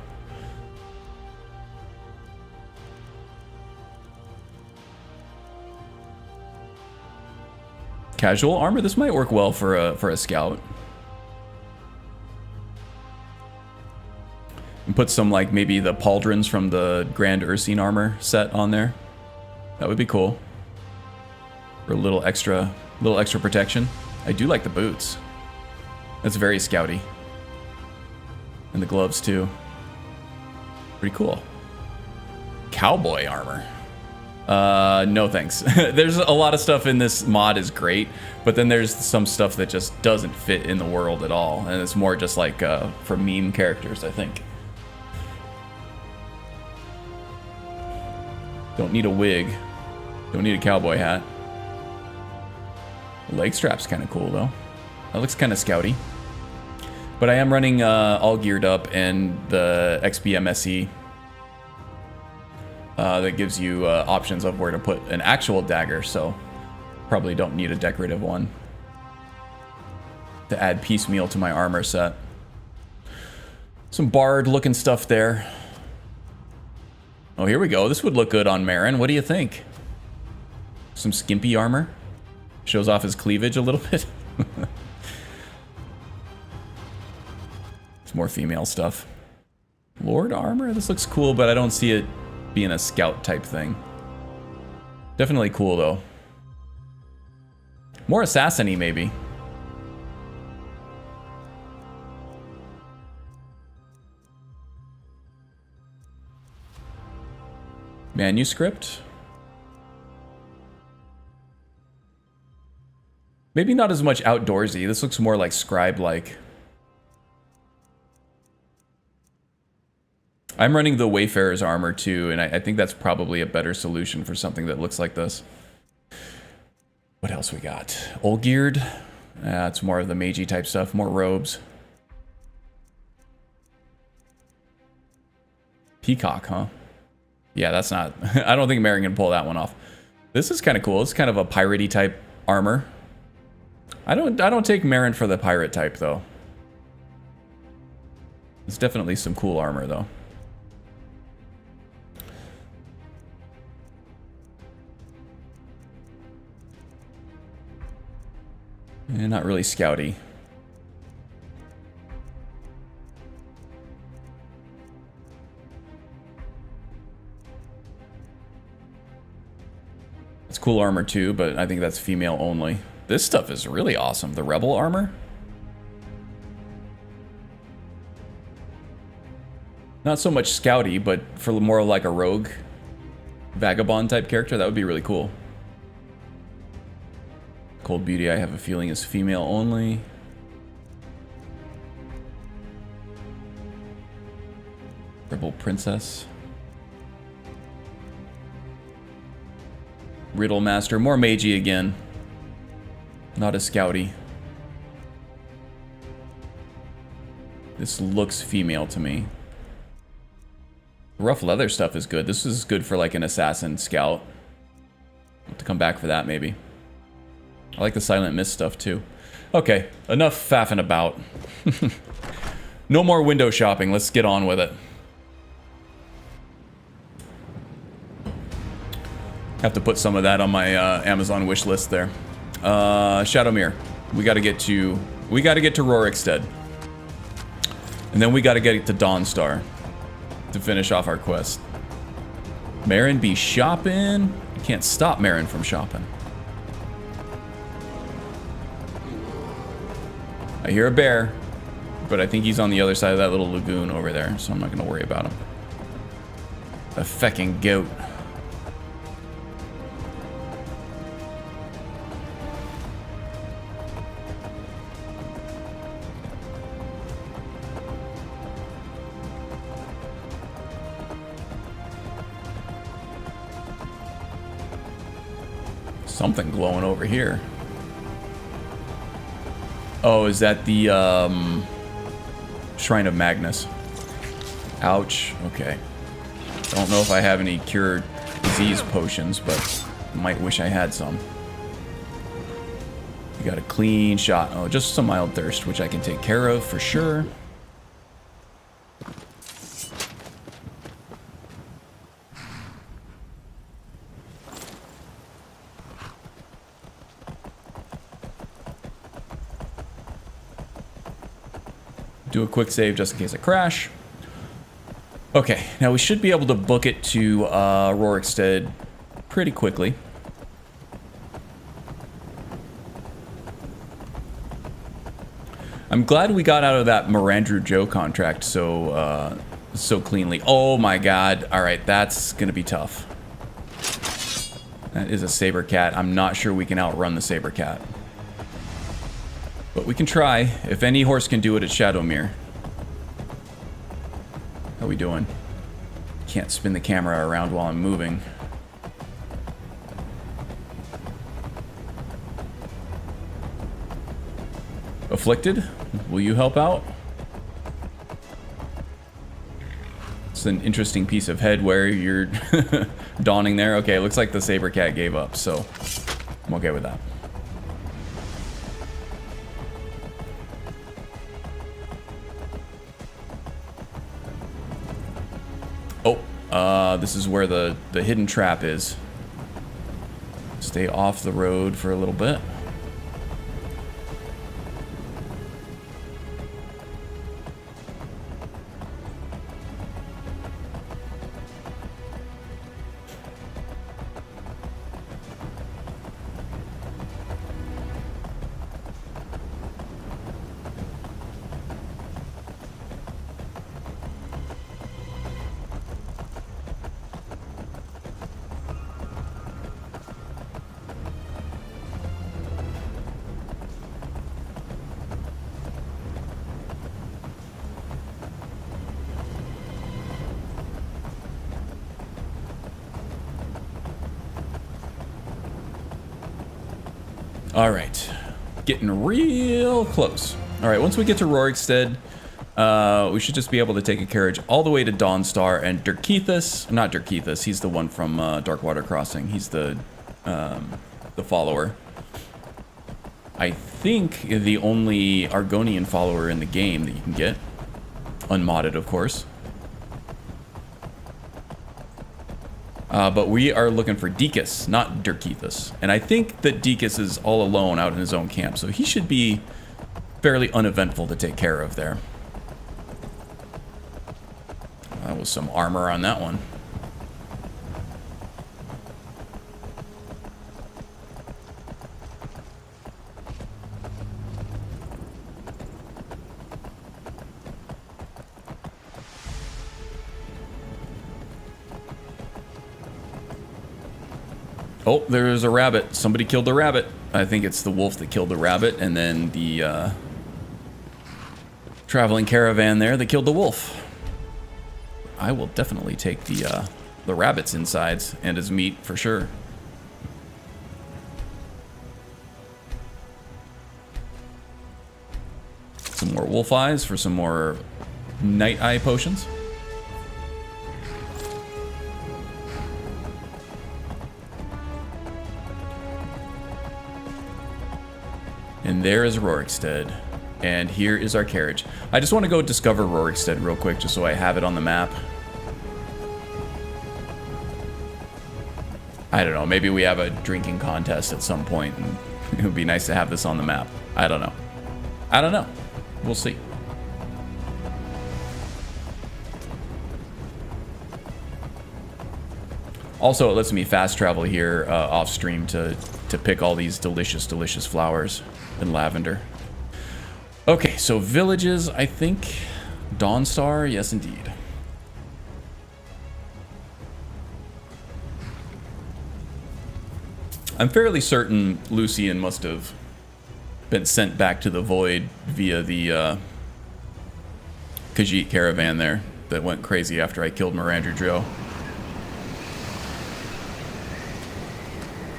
Casual armor, this might work well for a scout. And put some, like, maybe the pauldrons from the Grand Ursine armor set on there. That would be cool. For a little extra protection. I do like the boots. That's very scouty. And the gloves too. Pretty cool. Cowboy armor. No thanks. There's a lot of stuff in this mod is great, but then there's some stuff that just doesn't fit in the world at all, and it's more just like for meme characters, I think. Don't need a wig. Don't need a cowboy hat. The leg strap's kind of cool though. That looks kind of scouty. But I am running all geared up, and the XBMSE that gives you options of where to put an actual dagger, so probably don't need a decorative one to add piecemeal to my armor set. Some bard looking stuff there. Oh, here we go. This would look good on Marin. What do you think? Some skimpy armor. Shows off his cleavage a little bit. It's more female stuff. Lord armor? This looks cool, but I don't see it being a scout type thing. Definitely cool though. More assassin-y maybe. Manuscript? Maybe not as much outdoorsy. This looks more like scribe-like. I'm running the Wayfarer's armor too, and I think that's probably a better solution for something that looks like this. What else we got? Old geared. It's more of the magey type stuff. More robes. Peacock, huh? Yeah, that's not... I don't think Marin can pull that one off. This is kind of cool. It's kind of a piratey type armor. I don't take Marin for the pirate type though. It's definitely some cool armor though. And not really scouty. It's cool armor too, but I think that's female only. This stuff is really awesome. The rebel armor? Not so much scouty, but for more like a rogue vagabond type character, that would be really cool. Cold Beauty, I have a feeling, is female only. Rebel Princess. Riddle Master, more magey again. Not as scouty. This looks female to me. Rough leather stuff is good. This is good for like an assassin scout. I'll have to come back for that maybe. I like the Silent Mist stuff too. Okay, enough faffing about. No more window shopping. Let's get on with it. Have to put some of that on my Amazon wish list there. Shadowmere. We gotta get to Rorikstead. And then we gotta get to Dawnstar to finish off our quest. Marin be shopping. You can't stop Marin from shopping. I hear a bear, but I think he's on the other side of that little lagoon over there, so I'm not gonna worry about him. A fecking goat. Something glowing over here. Oh, is that the Shrine of Magnus? Ouch. Okay. Don't know if I have any cure disease potions, but might wish I had some. You got a clean shot. Oh, just some mild thirst, which I can take care of for sure. Do a quick save just in case I crash. Okay, now we should be able to book it to Rorikstead pretty quickly. I'm glad we got out of that Mirandru Joe contract so cleanly. Oh my god. Alright, that's gonna be tough. That is a saber cat. I'm not sure we can outrun the saber cat. But we can try. If any horse can do it, it's Shadowmere. How we doing? Can't spin the camera around while I'm moving. Afflicted, will you help out? It's an interesting piece of headwear you're donning there. Okay, it looks like the saber cat gave up, so I'm okay with that. Oh, this is where the hidden trap is. Stay off the road for a little bit. All right, getting real close. All right, once we get to Rorikstead, we should just be able to take a carriage all the way to Dawnstar and Dirkethus. Not Dirkethus, he's the one from Darkwater Crossing. He's the follower. I think the only Argonian follower in the game that you can get. Unmodded, of course. But we are looking for Dekus, not Dirkethus. And I think that Dekus is all alone out in his own camp, so he should be fairly uneventful to take care of there. That was some armor on that one. Oh, there's a rabbit. Somebody killed the rabbit. I think it's the wolf that killed the rabbit, and then the traveling caravan there that killed the wolf. I will definitely take the rabbit's insides and his meat for sure. Some more wolf eyes for some more night eye potions. And there is Rorikstead. And here is our carriage. I just want to go discover Rorikstead real quick, just so I have it on the map. I don't know, maybe we have a drinking contest at some point, and it would be nice to have this on the map. I don't know. I don't know. We'll see. Also, it lets me fast travel here off stream to pick all these delicious, delicious flowers and lavender. Okay, so villages, I think. Dawnstar, yes indeed. I'm fairly certain Lucian must have been sent back to the void via the Khajiit caravan there that went crazy after I killed Mirandra Joe.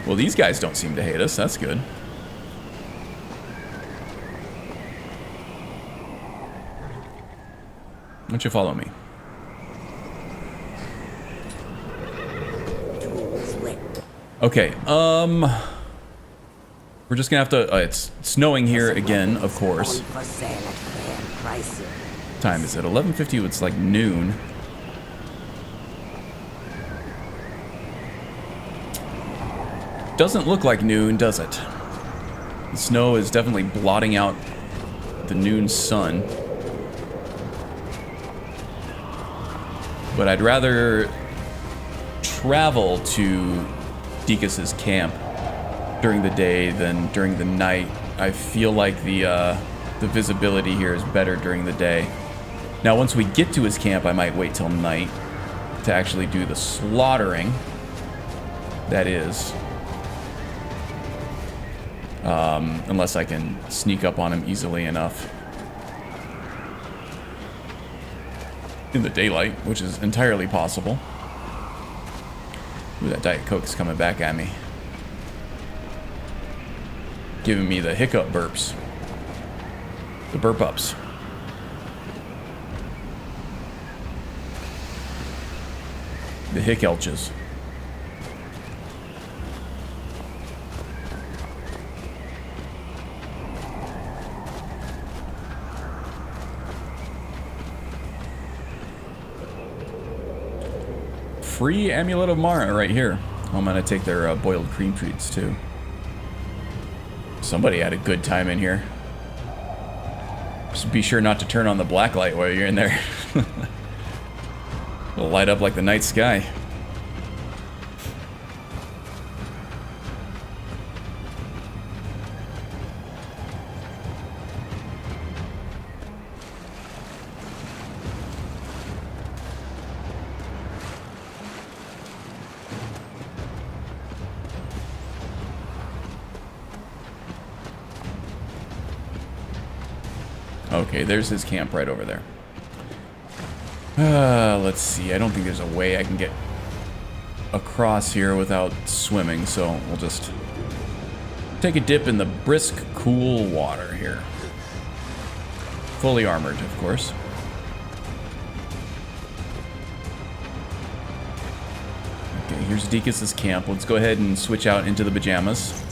Well, these guys don't seem to hate us. That's good. Why don't you follow me? Okay, we're just gonna have to, it's snowing here again, of course. Time is it? 11:50, it's like noon. Doesn't look like noon, does it? The snow is definitely blotting out the noon sun. But I'd rather travel to Dekus's camp during the day than during the night. I feel like the visibility here is better during the day. Now, once we get to his camp, I might wait till night to actually do the slaughtering. That is. Unless I can sneak up on him easily enough in the daylight, which is entirely possible. Ooh, that Diet Coke's coming back at me. Giving me the hiccup burps. The burp ups. The hickelches. Free Amulet of Mara right here. I'm gonna take their boiled cream treats too. Somebody had a good time in here. Just be sure not to turn on the black light while you're in there. It'll light up like the night sky. Okay, there's his camp right over there. Let's see. I don't think there's a way I can get across here without swimming, so we'll just take a dip in the brisk, cool water here. Fully armored, of course. Okay, here's Deacon's camp. Let's go ahead and switch out into the pajamas.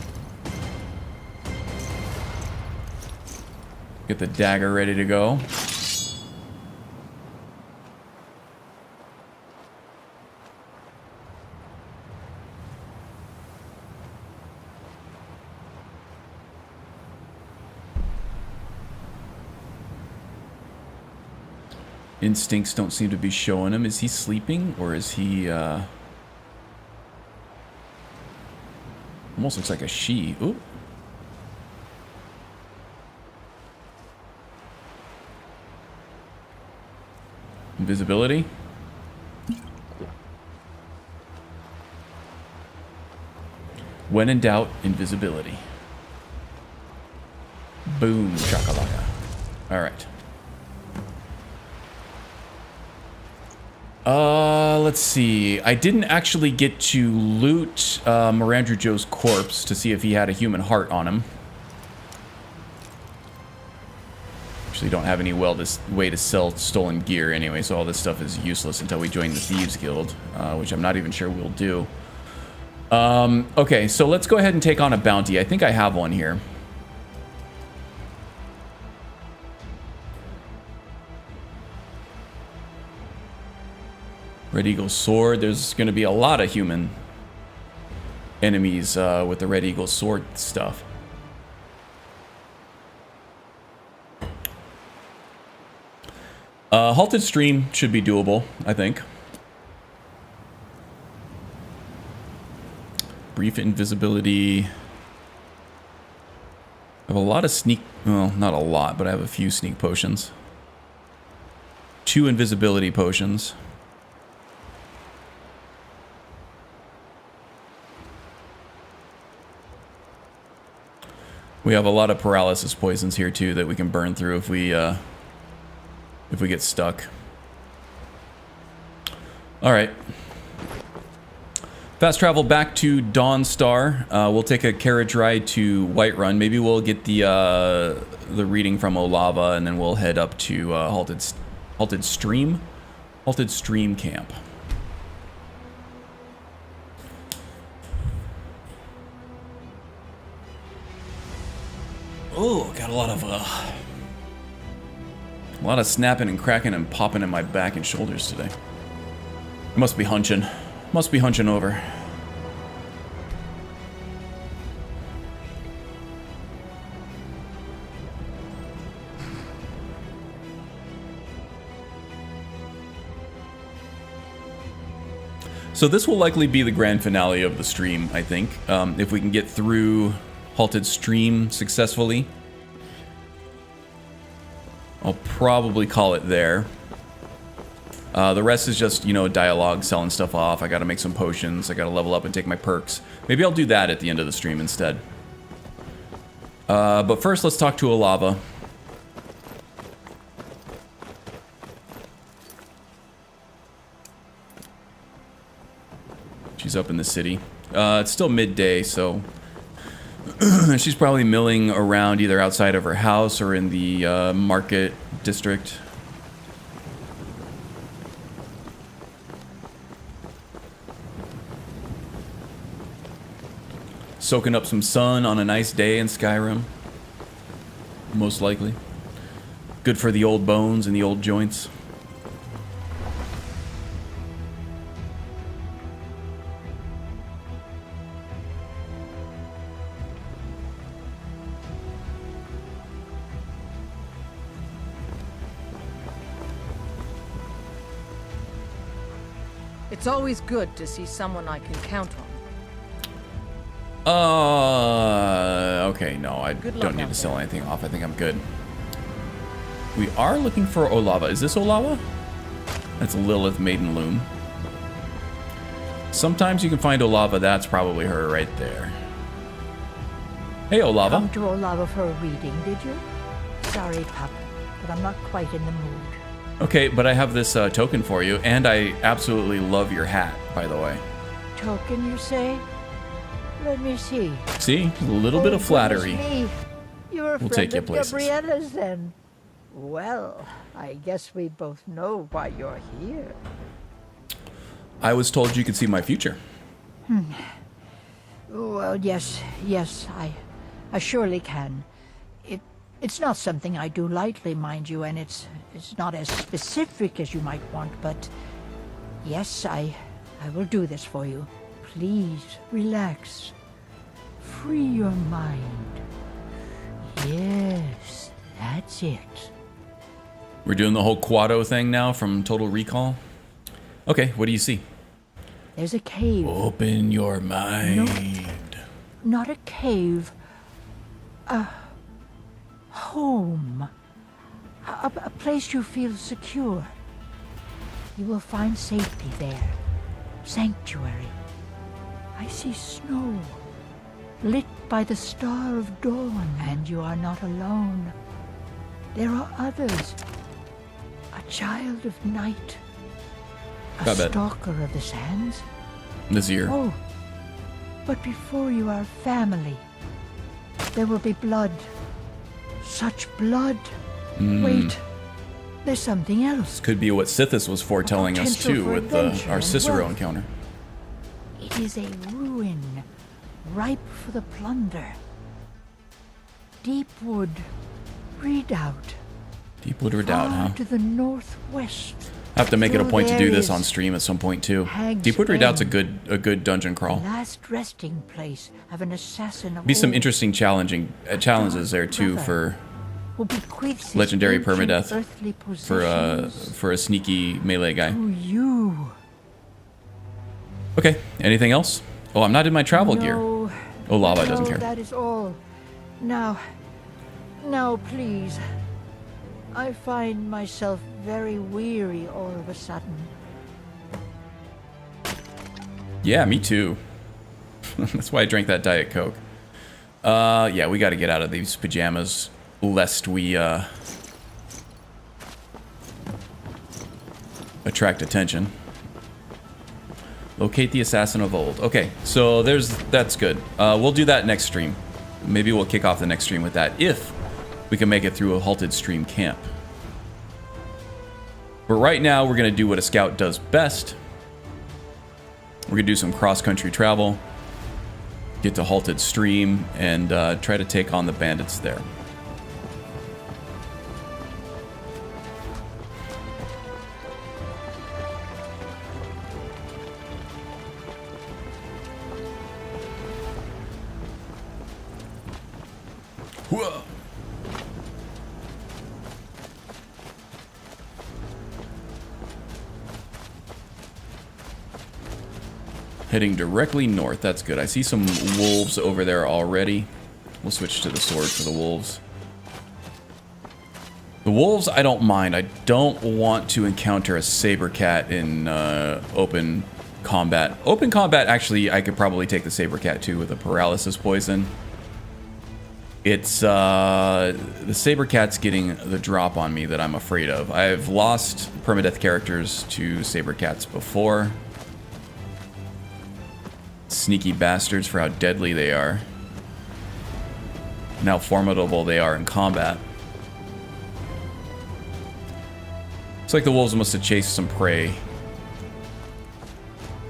Get the dagger ready to go. Instincts don't seem to be showing him. Is he sleeping or is he almost looks like a she. Ooh. Invisibility. When in doubt, invisibility. Boom, shakalaka. All right. Let's see. I didn't actually get to loot Mirandrew Joe's corpse to see if he had a human heart on him. Actually don't have any way to sell stolen gear anyway, so all this stuff is useless until we join the Thieves Guild, which I'm not even sure we'll do. Okay, so let's go ahead and take on a bounty. I think I have one here. Red Eagle Sword. There's going to be a lot of human enemies with the Red Eagle Sword stuff. Halted Stream should be doable, I think. Brief invisibility. I have a lot of sneak... Well, not a lot, but I have a few sneak potions. 2 invisibility potions. We have a lot of paralysis poisons here too that we can burn through if we get stuck. All right. Fast travel back to Dawnstar. We'll take a carriage ride to Whiterun. Maybe we'll get the reading from Olava, and then we'll head up to Halted Stream Camp. Oh, got a lot of snapping and cracking and popping in my back and shoulders today. I must be hunching. Must be hunching over. So this will likely be the grand finale of the stream, I think. If we can get through Halted Stream successfully, I'll probably call it there. The rest is just, you know, dialogue, selling stuff off. I gotta make some potions. I gotta level up and take my perks. Maybe I'll do that at the end of the stream instead. But first, let's talk to Olava. She's up in the city. It's still midday, so she's probably milling around either outside of her house or in the market district. Soaking up some sun on a nice day in Skyrim. Most likely. Good for the old bones and the old joints. It's always good to see someone I can count on. Okay, no, I don't need to sell anything off. I think I'm good. We are looking for Olava. Is this Olava? That's Lilith Maidenloom. Sometimes you can find Olava. That's probably her right there. Hey, Olava. Come to Olava for a reading, did you? Sorry, pup, but I'm not quite in the mood. Okay, but I have this token for you, and I absolutely love your hat, by the way. Token, you say? Let me see. See? A little bit of flattery. Me. You're a We'll friend take you of places. Gabriella's, then. Well, I guess we both know why you're here. I was told you could see my future. Well, yes, I surely can. It's not something I do lightly, mind you, and it's not as specific as you might want, but yes, I will do this for you. Please, relax. Free your mind. Yes, that's it. We're doing the whole Quado thing now from Total Recall. Okay, what do you see? There's a cave. Open your mind. Not a cave. A home. A place you feel secure. You will find safety there. Sanctuary. I see snow, lit by the star of dawn, and you are not alone. There are others. A child of night. A stalker of the sands. Nazir. Oh, but before you are family, there will be blood. Such blood. Wait, there's something else. Could be what Sithis was foretelling us Potential too for with adventure our and Cicero wealth. encounter. It is a ruin, ripe for the plunder. Deepwood Redoubt. Deepwood Redoubt, huh? To the northwest. I have to make it a Though point to there do this is on stream at some point too. Hag's Deepwood Redoubt's a Bend, good dungeon crawl. last resting place of an assassin of Be some old. interesting challenges there too for Who bequeaths his legendary ancient permadeath earthly for a sneaky melee guy. to you. Okay, anything else? Oh, I'm not in my travel gear. No, Oh, Lava doesn't no, care. That is all. Now, please. I find myself very weary all of a sudden. Yeah, me too. That's why I drank that Diet Coke. Yeah, we got to get out of these pajamas lest we attract attention. Locate the assassin of old. Okay, so that's good. We'll do that next stream. Maybe we'll kick off the next stream with that if we can make it through a halted stream camp. But right now, we're going to do what a scout does best. We're going to do some cross-country travel, get to halted stream, and try to take on the bandits there. Whoa. Heading directly north. That's good. I see some wolves over there already. We'll switch to the sword for the wolves. The wolves, I don't mind. I don't want to encounter a saber cat in open combat. Open combat, actually, I could probably take the saber cat too with a paralysis poison. It's the saber cat's getting the drop on me that I'm afraid of. I've lost permadeath characters to saber cats before. Sneaky bastards for how deadly they are. And how formidable they are in combat. Looks like the wolves must have chased some prey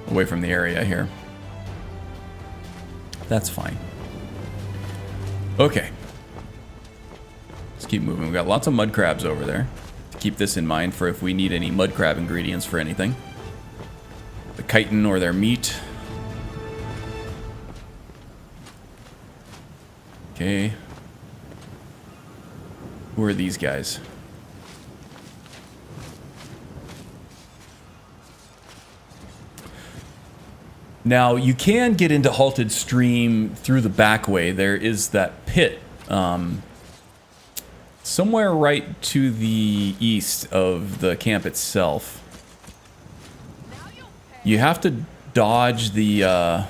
away from the area here. That's fine. Okay. Let's keep moving. We've got lots of mud crabs over there. Keep this in mind for if we need any mud crab ingredients for anything. The chitin or their meat. Okay. Who are these guys? Now, you can get into Halted Stream through the back way. There is that pit somewhere right to the east of the camp itself. You have to dodge the...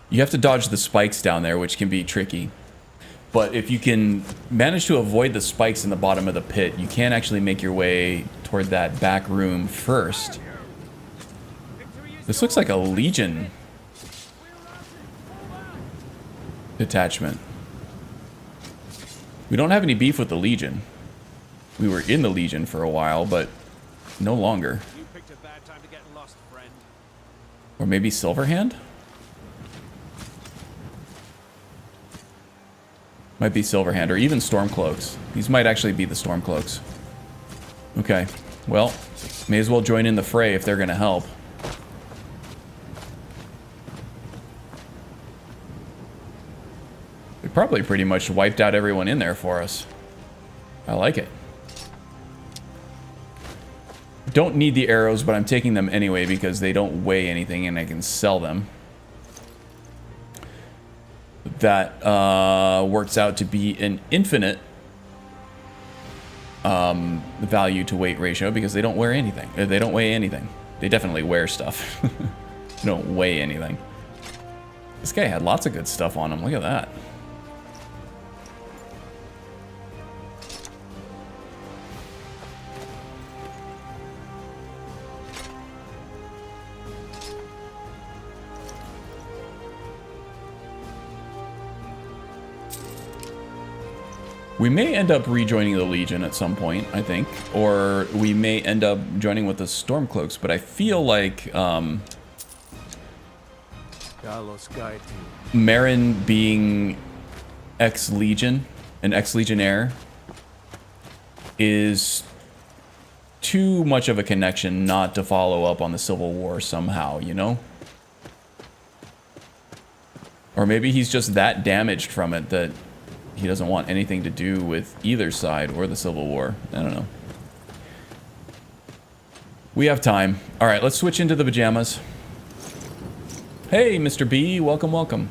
You have to dodge the spikes down there, which can be tricky. But if you can manage to avoid the spikes in the bottom of the pit, you can actually make your way toward that back room first. This looks like a Legion detachment. We don't have any beef with the Legion. We were in the Legion for a while, but no longer. Or maybe Silverhand? Might be Silverhand, or even Stormcloaks. These might actually be the Stormcloaks. Okay, well, may as well join in the fray if they're gonna help. We probably pretty much wiped out everyone in there for us. I like it. Don't need the arrows, but I'm taking them anyway because they don't weigh anything and I can sell them. That works out to be an infinite value to weight ratio because they don't wear anything. They don't weigh anything. They definitely wear stuff. They don't weigh anything. This guy had lots of good stuff on him. Look at that. We may end up rejoining the Legion at some point, I think. Or we may end up joining with the Stormcloaks, but I feel like Marin being ex-Legion, an ex-Legionnaire, is too much of a connection not to follow up on the Civil War somehow, you know? Or maybe he's just that damaged from it that he doesn't want anything to do with either side or the Civil War. I don't know. We have time. All right, let's switch into the pajamas. Hey, Mr. B, welcome, welcome.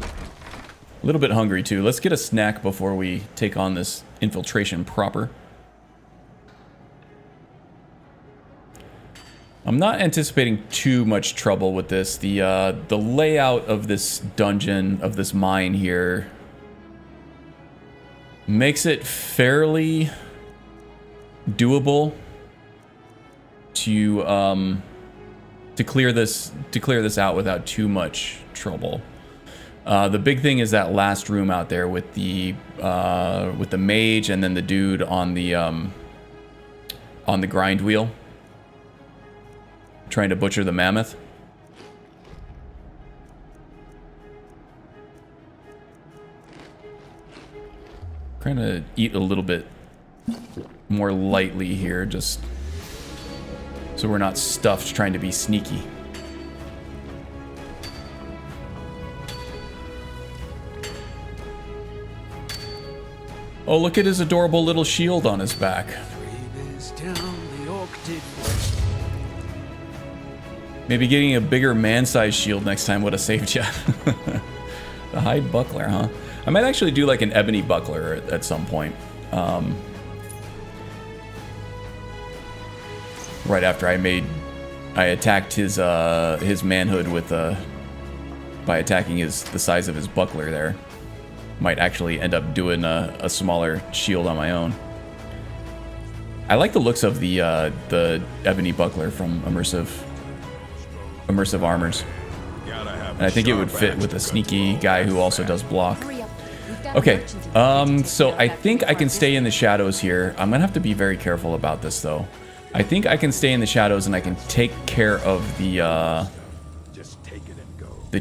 A little bit hungry too. Let's get a snack before we take on this infiltration proper. I'm not anticipating too much trouble with this. The layout of this dungeon, of this mine here, makes it fairly doable to clear this out without too much trouble. The big thing is that last room out there with the mage and then the dude on the grind wheel, trying to butcher the mammoth. Trying to eat a little bit more lightly here, just so we're not stuffed trying to be sneaky. Oh, look at his adorable little shield on his back. Maybe getting a bigger man-sized shield next time would have saved you. The hide buckler, huh? I might actually do like an ebony buckler at some point. right after I attacked his manhood with by attacking the size of his buckler there. Might actually end up doing a smaller shield on my own. I like the looks of the ebony buckler from immersive armors, and I think it would fit with a sneaky guy who also does block. Okay, so I think I can stay in the shadows here. I'm gonna have to be very careful about this though. I think I can stay in the shadows and I can take care of the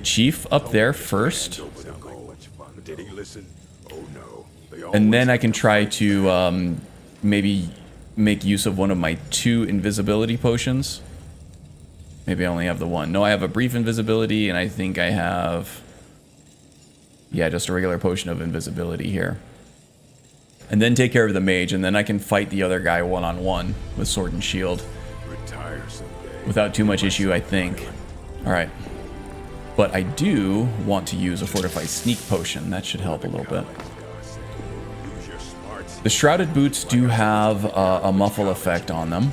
chief up there first. And then I can try to maybe make use of one of my 2 invisibility potions. Maybe I only have the 1. No, I have a brief invisibility, and I think I have... yeah, just a regular potion of invisibility here. And then take care of the mage, and then I can fight the other guy one-on-one with sword and shield. Without too much issue, I think. Alright. But I do want to use a fortified sneak potion. That should help a little bit. The shrouded boots do have a muffle effect on them.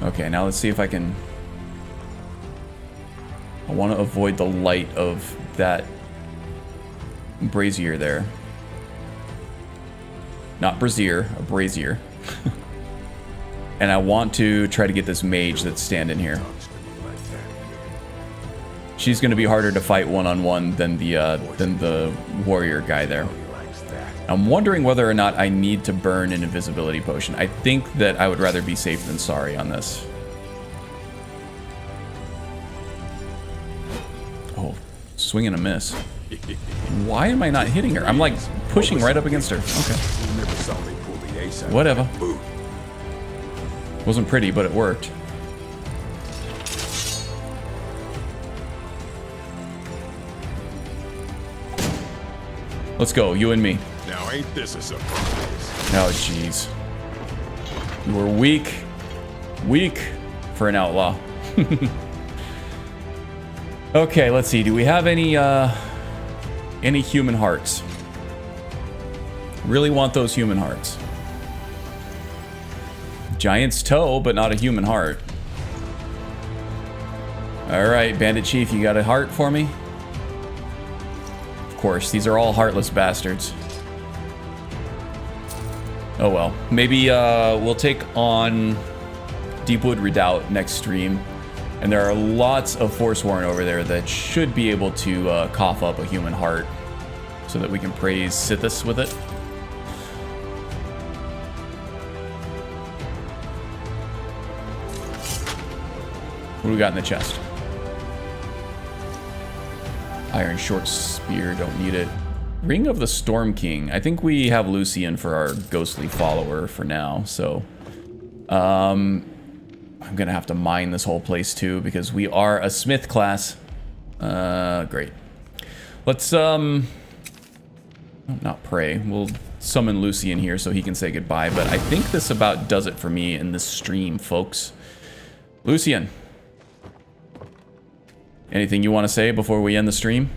Okay, now let's see if I can... I want to avoid the light of that brazier there. Not brazier, a brazier. And I want to try to get this mage that's standing here. She's going to be harder to fight one-on-one than the warrior guy there. I'm wondering whether or not I need to burn an invisibility potion. I think that I would rather be safe than sorry on this. Oh, swing and a miss. Why am I not hitting her? I'm like pushing right up against her. Okay. Whatever. Wasn't pretty, but it worked. Let's go, you and me. Now ain't this a surprise? Oh, jeez. You were weak. Weak for an outlaw. Okay, let's see. Do we have any human hearts? Really want those human hearts. Giant's toe, but not a human heart. Alright, Bandit Chief, you got a heart for me? Of course, these are all heartless bastards. Oh well. Maybe we'll take on Deepwood Redoubt next stream. And there are lots of Forsworn over there that should be able to cough up a human heart so that we can praise Sithis with it. What do we got in the chest? Iron short spear, don't need it. Ring of the Storm King. I think we have Lucian for our ghostly follower for now, so... I'm gonna have to mine this whole place too, because we are a smith class. Great. Let's, not pray. We'll summon Lucian here so he can say goodbye, but I think this about does it for me in this stream, folks. Lucian. Anything you want to say before we end the stream?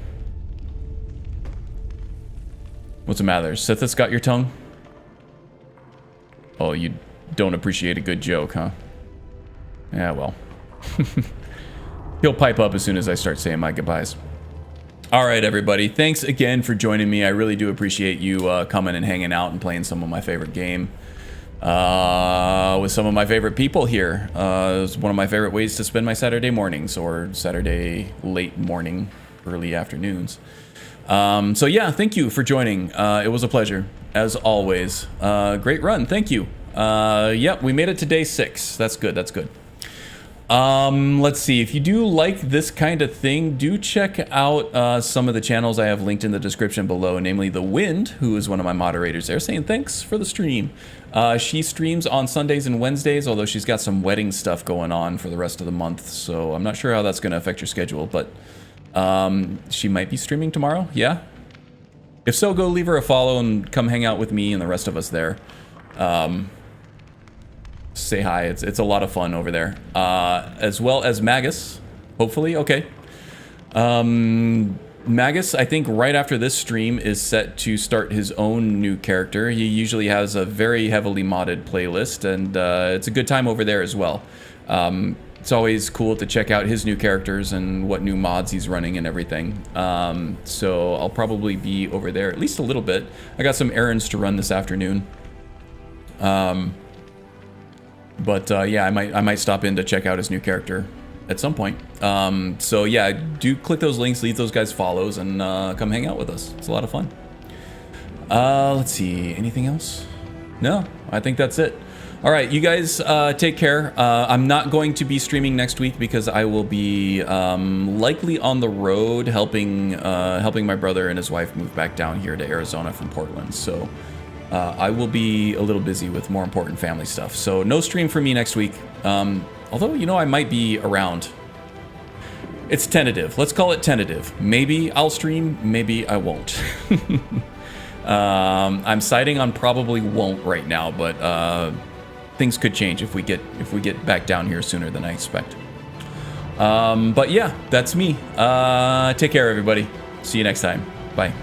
What's the matter? Sithis got your tongue? Oh, you don't appreciate a good joke, huh? Yeah, well. He'll pipe up as soon as I start saying my goodbyes. Alright, everybody. Thanks again for joining me. I really do appreciate you coming and hanging out and playing some of my favorite game. With some of my favorite people here. It's one of my favorite ways to spend my Saturday mornings, or Saturday late morning, early afternoons. So yeah, thank you for joining. It was a pleasure, as always. Great run, thank you. Yep, we made it to day 6. That's good, that's good. Let's see, if you do like this kind of thing, do check out some of the channels I have linked in the description below, namely The Wind, who is one of my moderators there, saying thanks for the stream. She streams on Sundays and Wednesdays, although she's got some wedding stuff going on for the rest of the month, so I'm not sure how that's going to affect your schedule, but she might be streaming tomorrow, yeah? If so, go leave her a follow and come hang out with me and the rest of us there. Say hi, it's a lot of fun over there. As well as Magus, hopefully, okay. Magus, I think right after this stream, is set to start his own new character. He usually has a very heavily modded playlist, and it's a good time over there as well. It's always cool to check out his new characters and what new mods he's running and everything. So I'll probably be over there at least a little bit. I got some errands to run this afternoon. But yeah, I might stop in to check out his new character at some point. So yeah, do click those links, leave those guys follows, and come hang out with us. It's a lot of fun. Let's see, anything else? No, I think that's it. All right, you guys take care. I'm not going to be streaming next week because I will be likely on the road helping my brother and his wife move back down here to Arizona from Portland. So I will be a little busy with more important family stuff. So no stream for me next week. Although, you know, I might be around. It's tentative. Let's call it tentative. Maybe I'll stream, maybe I won't. I'm siding on probably won't right now, but things could change if we get back down here sooner than I expect. But yeah, that's me. Take care, everybody. See you next time. Bye.